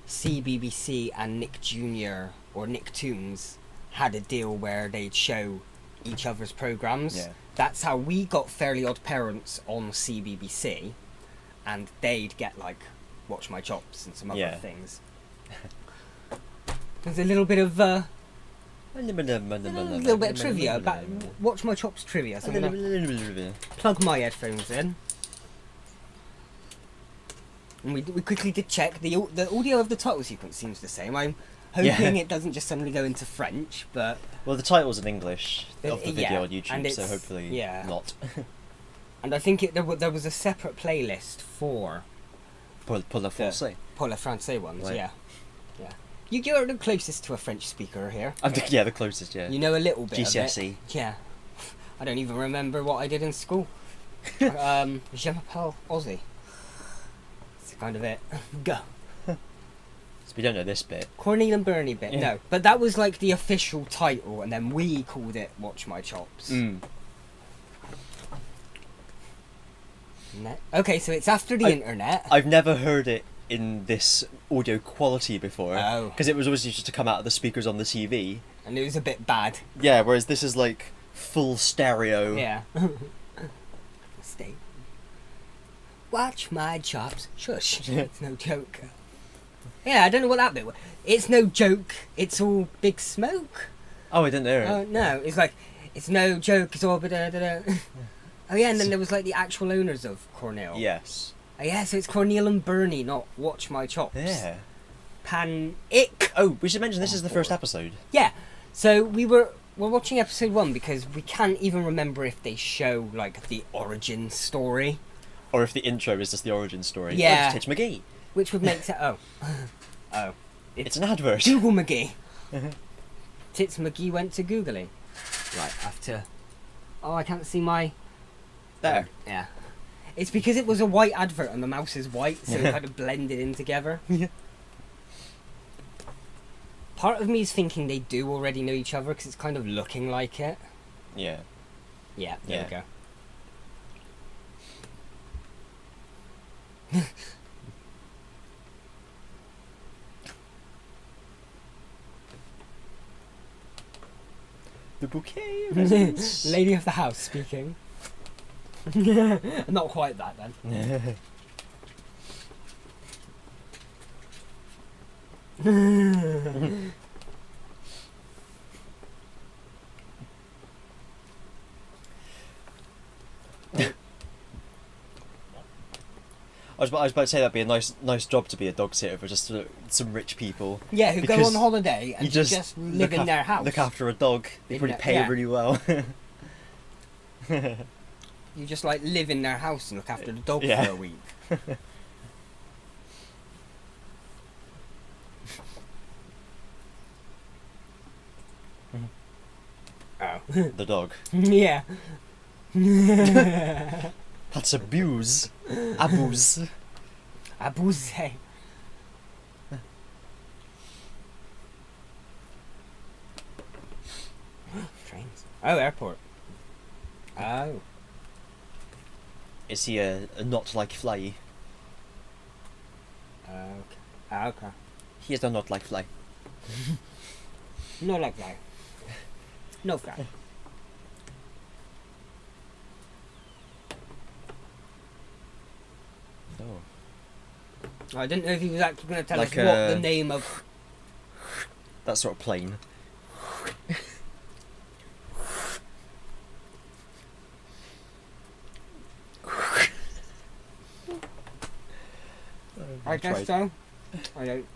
CBBC and Nick Jr. or Nicktoons had a deal where they'd show each other's programs. Yeah. That's how we got Fairly Odd Parents on CBBC, and they'd get like Watch My Chops and some other Yeah. things. There's a little bit of A little bit of trivia about Watch My Chops trivia. So I'm gonna plug my headphones in. And we quickly did check the audio of the title sequence seems the same. I'm hoping it doesn't just suddenly go into French, but Well, the title's in English of the Yeah, video on and YouTube, so it's- hopefully yeah. not. and I think there was a separate playlist for Pour le français. Pour le Français ones. Right. Yeah. You're the closest to a French speaker here. Yeah, the closest, yeah. You know a little bit. GCSE. Of it. Yeah. I don't even remember what I did in school. Je m'appelle Ozzy. That's kind of it. Go. So we don't know this bit. Cornel and Bernie bit. Yeah. No, but that was like the official title, and then we called it Watch My Chops. Okay, so it's after the internet. I've never heard it in this audio quality before. Oh. Because it was always used to come out of the speakers on the TV. And it was a bit bad. Yeah, whereas this is like full stereo. Yeah. Stay. Watch my chops. Shush. It's no joke. Yeah, I don't know what that bit was. It's no joke. It's all big smoke. Oh, I didn't hear it. Oh no, it's like it's no joke. It's all da-da-da. Oh yeah, and then there was like the actual owners of Cornell. Yes. Oh yeah, so it's Cornel and Bernie, not Watch My Chops. Yeah. Panic. Oh, we should mention this is the first episode. Yeah. So we're watching episode 1 because we can't even remember if they show like the origin story, Or if the intro is just the origin story. Yeah. Oh, it's Titch McGee. which would make sense. Oh, It's an advert. Google McGee. Tits McGee went to Googly. Right, I have to. Oh, I can't see my. There. Yeah. It's because it was a white advert and the mouse is white, so it kind of blended in together. Yeah. Part of me is thinking they do already know each other because it's kind of looking like it. Yeah. Yeah, there we go. The bouquet of presents. Lady of the house speaking. Not quite that then. I was about to say that'd be a nice job to be a dog sitter for just some rich people. Yeah, who go Because on holiday and you just live in their house. Look after a dog. They In probably their- pay yeah. really well. You just like live in their house and look after the dog Yeah. for a week. Oh. The dog. Yeah. That's abuse. Abuse. Abuse. Trains. Oh, airport. Oh. Is he a not like fly? Okay. Okay. He is a not like fly. No like that. No fly. Oh. I didn't know if he was actually going to tell Like, us what the name of. That sort of plane. I guess so. I don't.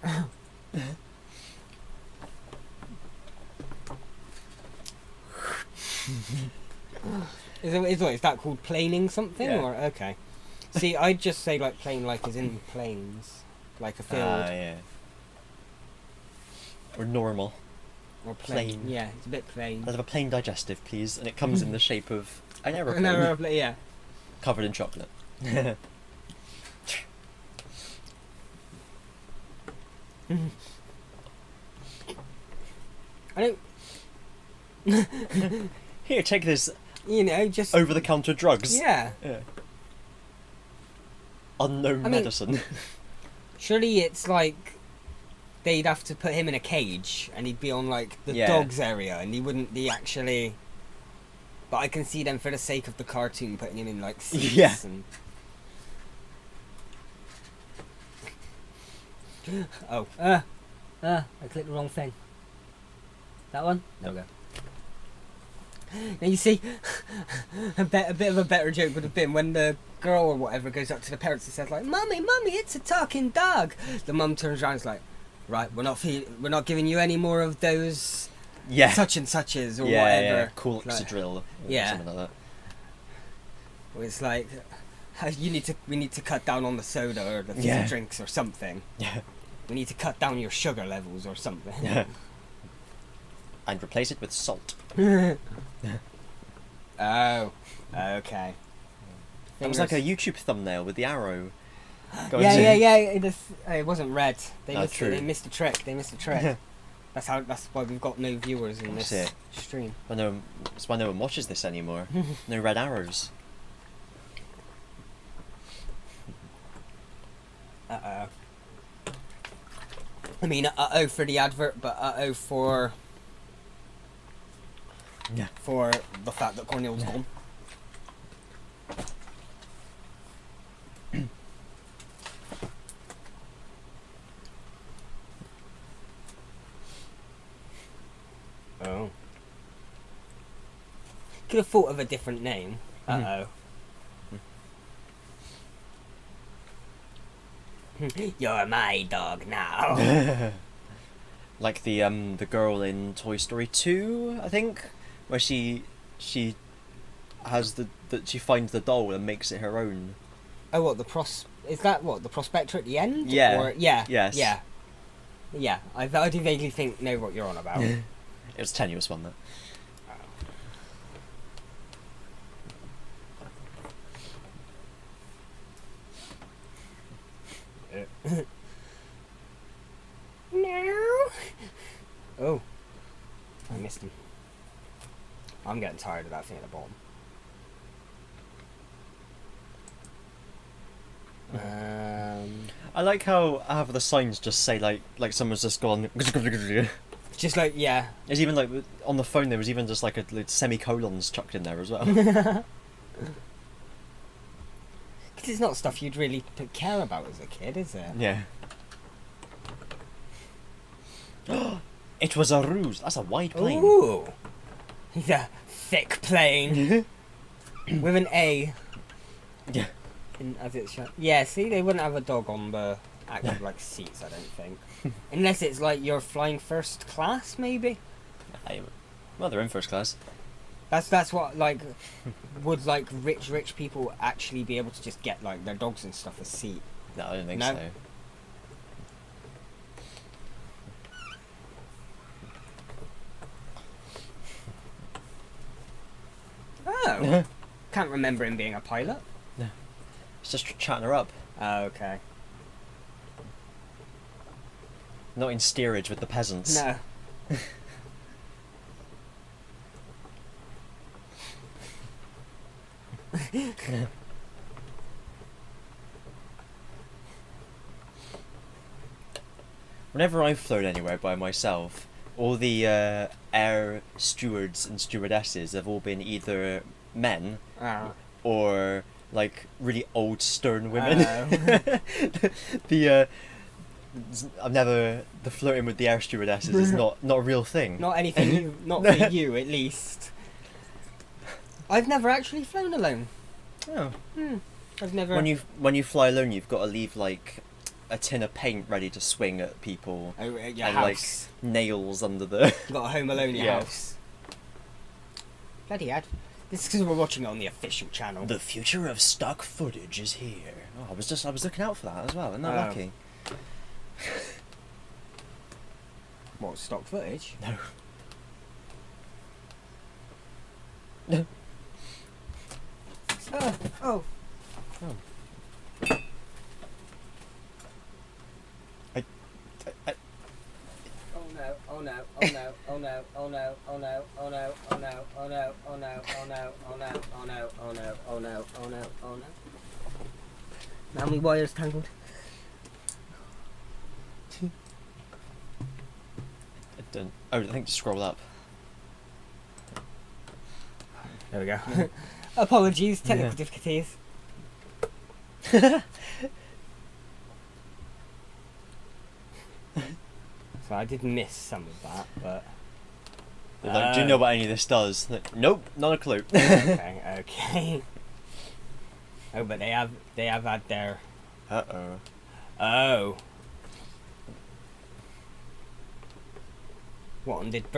Is that called planing something Yeah. or okay? See, I'd just say like plane like as in planes, like a field Yeah. Or normal. or plane. plain. Yeah, it's a bit plain. I'd have a plain digestive, please, and it comes in the shape of an aeroplane No, yeah. covered in chocolate. I don't. Here, take this Just over-the-counter drugs. yeah. Yeah. Unknown I mean- medicine. Surely it's like they'd have to put him in a cage and he'd be on like the Yeah. dogs area and he wouldn't be actually. But I can see them for the sake of the cartoon putting him in like seats Yeah. and. Oh, I clicked the wrong thing. That one? There we go. Now you see, a bit of a better joke would have been when the girl or whatever goes up to the parents and says like, "Mummy, it's a talking dog." The mum turns around and is like, "Right, we're not giving you any more of those Yeah. such and suches or yeah, whatever." yeah. Cool Like, Oxidril. Or yeah. something like that. where it's like, we need to cut down on the soda or the fizzy Yeah. drinks or something. Yeah. We need to cut down your sugar levels or something. Yeah. And replace it with salt. Oh, okay. It was like a YouTube thumbnail with the arrow. going Yeah, to- yeah. It wasn't red. They Oh, missed true. it. They missed a trick. That's why we've got no viewers in That's this it. stream. Well, that's why no one watches this anymore. No red arrows. Uh-oh. I mean, uh-oh for the advert, but uh-oh for Yeah. the fact that Cornel's gone. Oh. Could have thought of a different name. Uh-oh. You're my dog now. Like the girl in Toy Story 2, I think, where she has she finds the doll and makes it her own. Oh, what the is that what the prospector at the end? Yeah. Or, yeah. Yes. Yeah. Yeah. I do vaguely know what you're on about. It was a tenuous one, though. No. Oh, I missed him. I'm getting tired of that thing at the bottom. I like how half of the signs just say like someone's just gone. Just like yeah. There's even like on the phone there was even just like semicolons chucked in there as well. Because it's not stuff you'd really care about as a kid, is it? Yeah. It was a ruse. That's a wide plane. Ooh. He's a thick plane with an A. Yeah. As it's shown. Yeah, see, they wouldn't have a dog on the actual like seats, I don't think. Unless it's like you're flying first class, maybe. Well, they're in first class. That's what like would like rich people actually be able to just get like their dogs and stuff a seat. No, I don't think No. so. Oh, can't remember him being a pilot. It's just chatting her up. Oh, okay. Not in steerage with the peasants. No. Whenever I've flown anywhere by myself, all the air stewards and stewardesses have all been either men Oh. or like really old stern women. Oh. I've never the flirting with the air stewardesses is not a real thing. Not anything you, not for you at least. I've never actually flown alone. Oh. I've never. When you fly alone, you've got to leave like a tin of paint ready to swing at people. Oh, at your and house. like nails under the. You got a Home Alone in your Yeah. house. Bloody ad. This is because we're watching it on the official channel. The future of stock footage is here. Oh, I was looking out for that as well. Isn't that Oh. lucky? What, stock footage? No. Oh. Oh no, oh no, oh no, oh no, oh no, oh no, oh no, oh no, oh no, oh no, oh no, oh no, oh no, oh no, oh no, oh no. How many wires tangled? I think just scroll up. There we go. Apologies, technical difficulties. So I did miss some of that, but... Like, do you know what any of this does? Like, nope, not a clue. Okay. Oh, but they have had their... Uh-oh. Oh. What, and did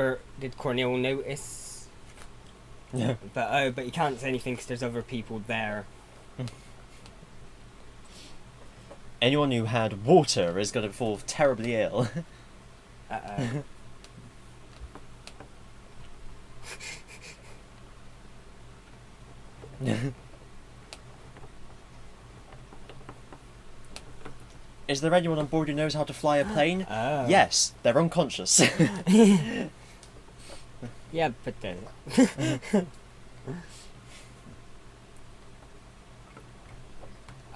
Cornel notice? Yeah. But you can't say anything because there's other people there. Anyone who had water is going to fall terribly ill. Uh-oh. Is there anyone on board who knows how to fly a plane? Oh. Yes, they're unconscious. Yeah, but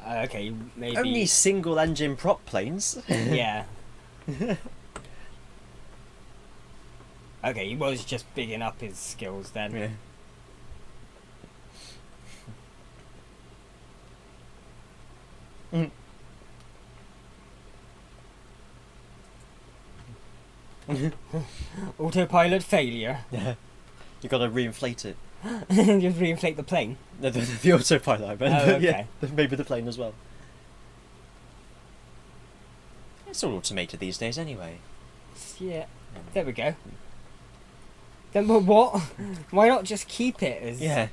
okay, maybe... Only single engine prop planes. Yeah. Okay, he was just bigging up his skills then. Yeah. Autopilot failure. Yeah. You got to reinflate it. Just reinflate the plane. The autopilot, I meant. Oh, okay. Yeah, maybe the plane as well. It's all automated these days anyway. Yeah, there we go. Then what? Why not just keep it as... Yeah.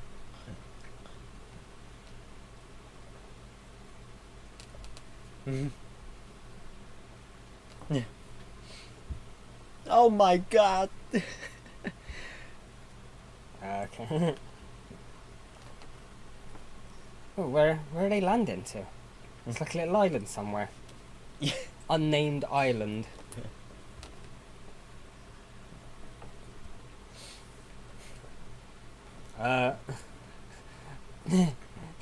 Mhm. Yeah. Oh my god! Okay. Oh, where are they landing to? It's like a little island somewhere. Yeah. Unnamed island.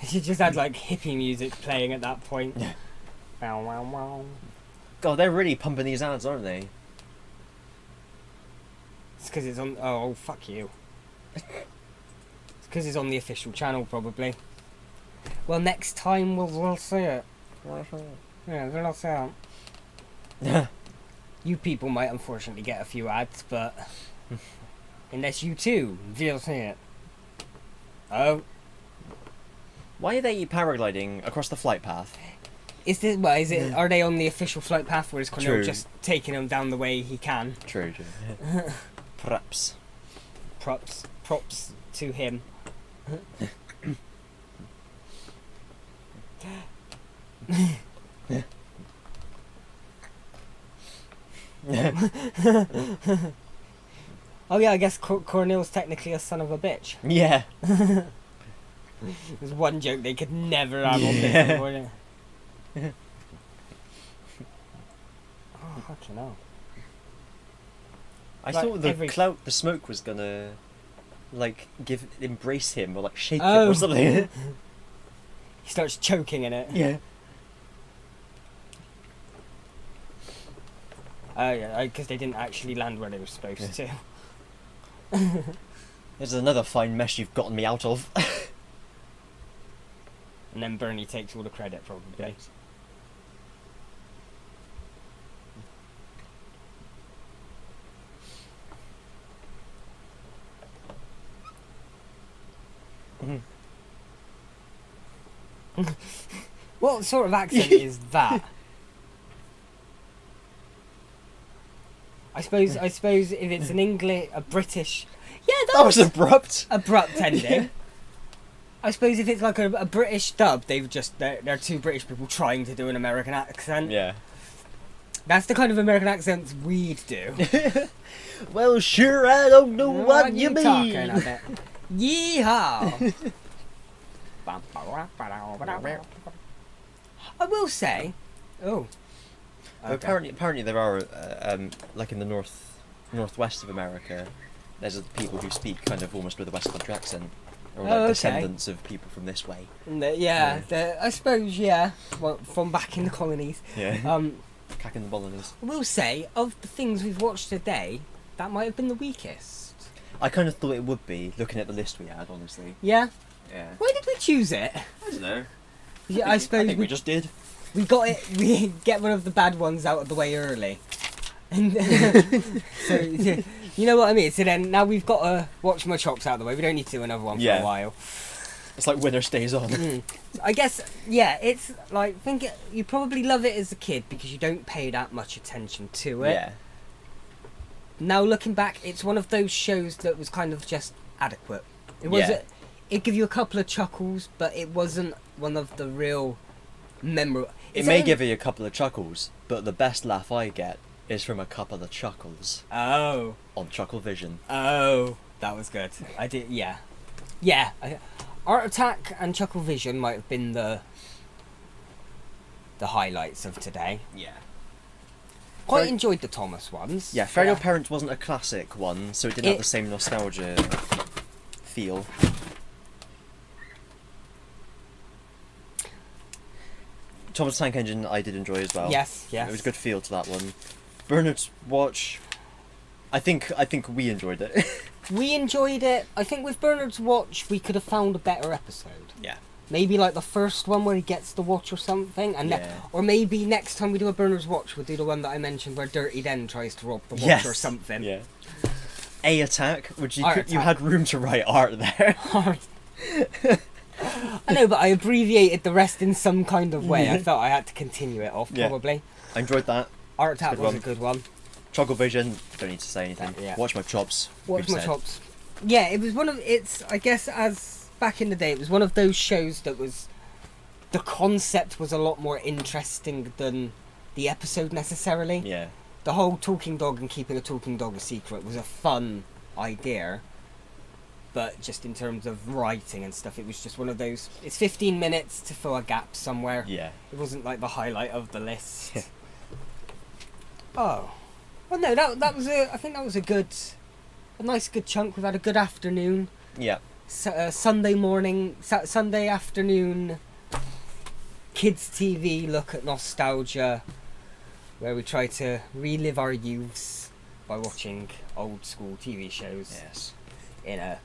She just had like hippie music playing at that point. Yeah. Wow, wow, wow. God, they're really pumping these ads, aren't they? It's because it's on... Oh, fuck you. It's because it's on the official channel, probably. Well, next time we'll see it. Yeah, we'll see it. You people might unfortunately get a few ads, but... unless you too, will see it. Oh. Why are they paragliding across the flight path? Is this... Well, is it... Are they on the official flight path, or is Cornel True. just taking them down the way he can? True. Perhaps. Props to him. Oh yeah, I guess Cornel's technically a son of a bitch. Yeah. There's one joke they could never have on this anymore. Oh, fucking hell. I Like thought the every- the smoke was gonna, like, embrace him or like shake him Oh. or something. He starts choking in it. Yeah. Oh, yeah, because they didn't actually land where they were supposed to. There's another fine mess you've gotten me out of. And then Bernie takes all the credit, probably. What sort of accent is that? I suppose if it's an a British... Yeah, That was abrupt. abrupt ending. I suppose if it's like a British dub, they're two British people trying to do an American accent. Yeah. That's the kind of American accents we'd do. Well, sure, I don't know what you mean. talking about? Yeehaw! I will say, okay. Apparently there are, like in the northwest of America, there's people who speak kind of almost with a West Country accent, or like okay. descendants of people from this way. I suppose, well, from back in the colonies. Yeah. Cack in the colonies. I will say, of the things we've watched today, that might have been the weakest. I kind of thought it would be, looking at the list we had, honestly. Yeah? Yeah. Why did we choose it? I don't know. Yeah, I suppose I think we just did. we got it. We get one of the bad ones out of the way early, and so you know what I mean. So then now we've got to watch my chops out of the way. We don't need to do another one for a while. It's like winner stays on. I guess it's like you probably love it as a kid because you don't pay that much attention to it. Yeah. Now looking back, it's one of those shows that was kind of just adequate. It wasn't. It gave you a couple of chuckles, but it wasn't one of the real memorable. It may give you a couple of chuckles, but the best laugh I get is from a couple of chuckles Oh. on Chuckle Vision. Oh, that was good. I did, yeah. Art Attack and Chuckle Vision might have been the highlights of today. Yeah. Quite Fairy- enjoyed the Thomas ones. Yeah, Fairy Tale Parents wasn't a classic one, so it didn't have the same nostalgia feel. Thomas Tank Engine I did enjoy as well. Yes. It was a good feel to that one. Bernard's Watch, I think we enjoyed it. We enjoyed it. I think with Bernard's Watch, we could have found a better episode. Yeah. Maybe like the first one where he gets the watch or something, and or maybe next time we do a Bernard's Watch, we'll do the one that I mentioned where Dirty Den tries to rob the watch or something. Yeah. A Attack, which you Attack. had room to write art there. I know, but I abbreviated the rest in some kind of way. I felt I had to continue it off, Yeah. probably. I enjoyed that. Art Attack Good was one. a good one. Chuckle Vision, don't need to say anything. Yeah. Watch My Chops. Watch we've My said. Chops. Yeah, it was I guess, as back in the day, it was one of those shows that was, the concept was a lot more interesting than the episode necessarily. Yeah. The whole talking dog and keeping a talking dog a secret was a fun idea. But just in terms of writing and stuff, it was just one of those, it's 15 minutes to fill a gap somewhere. Yeah. It wasn't like the highlight of the list. Oh. Well, no, that was I think that was a nice good chunk. We've had a good afternoon. Yeah. Sunday morning, Sunday afternoon, kids TV look at nostalgia, where we try to relive our youths by watching old school TV shows. Yes. In a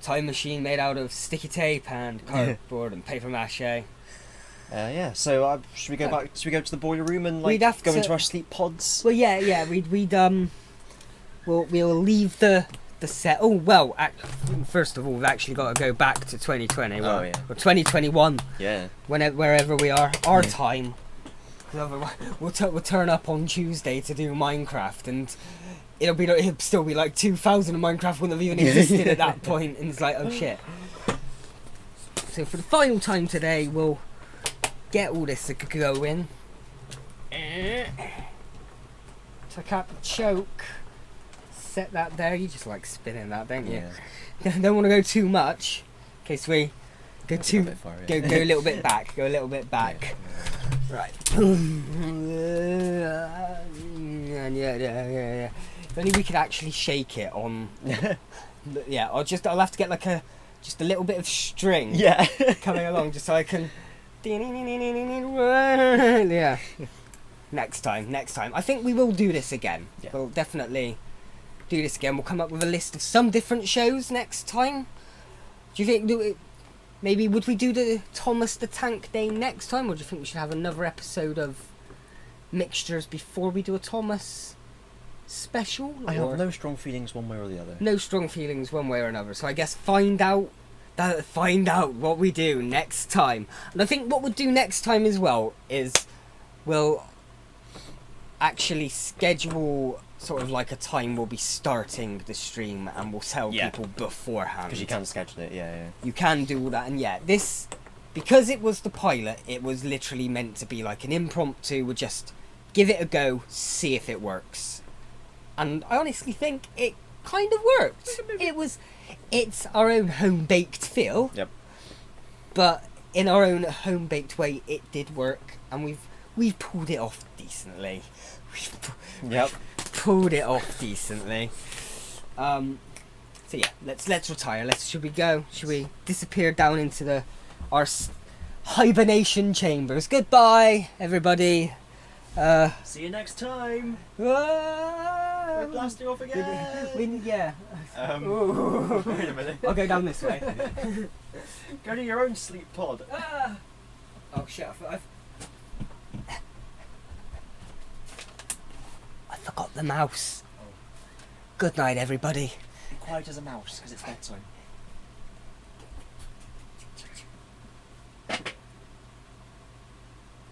time machine made out of sticky tape and cardboard and paper mache. Yeah. So should we go back? Should we go to the boiler room and We'd have go to- into our sleep pods? Well, yeah. We'll leave the set. Oh well. First of all, we've actually got to go back to 2020. Oh, yeah. Or 2021. Yeah. Wherever we are, our time. 'Cause otherwise, we'll turn up on Tuesday to do Minecraft, and it'll still be like 2000, and Minecraft wouldn't have even existed at that point, and it's like, oh shit. So for the final time today, we'll get all this going. Took out the choke. Set that there. You just like spinning that, don't you? Yeah. Don't want to go too much, in case we Go A too. bit far, yeah. Go a little bit back. Go a little bit back. Right. Yeah. If only we could actually shake it on. Yeah, I'll have to get like just a little bit of string Yeah. coming along just so I can. Yeah. Next time. I think we will do this again. Yeah. We'll definitely do this again. We'll come up with a list of some different shows next time. Do you think maybe would we do the Thomas the Tank Day next time, or do you think we should have another episode of mixtures before we do a Thomas special? I or- have no strong feelings one way or the other. no strong feelings one way or another. So I guess find out what we do next time. And I think what we'll do next time as well is we'll actually schedule sort of like a time we'll be starting the stream, and we'll tell Yeah. people beforehand. Because you can schedule it, yeah. You can do all that, and yeah, this, because it was the pilot, it was literally meant to be like an impromptu. We'll just give it a go, see if it works. And I honestly think it kind of worked. It's our own home-baked feel. Yep. But in our own home-baked way, it did work, and we've pulled it off decently. Yep. Pulled it off decently. So yeah, let's retire. Should we go? Should we disappear down into our hibernation chambers? Goodbye, everybody. See you next time. We're We're blasting off again. Yeah. Wait a minute. I'll go down this way. Go to your own sleep pod. Oh shit! I forgot the mouse. Good night, everybody. Be quiet as a mouse, because it's bedtime.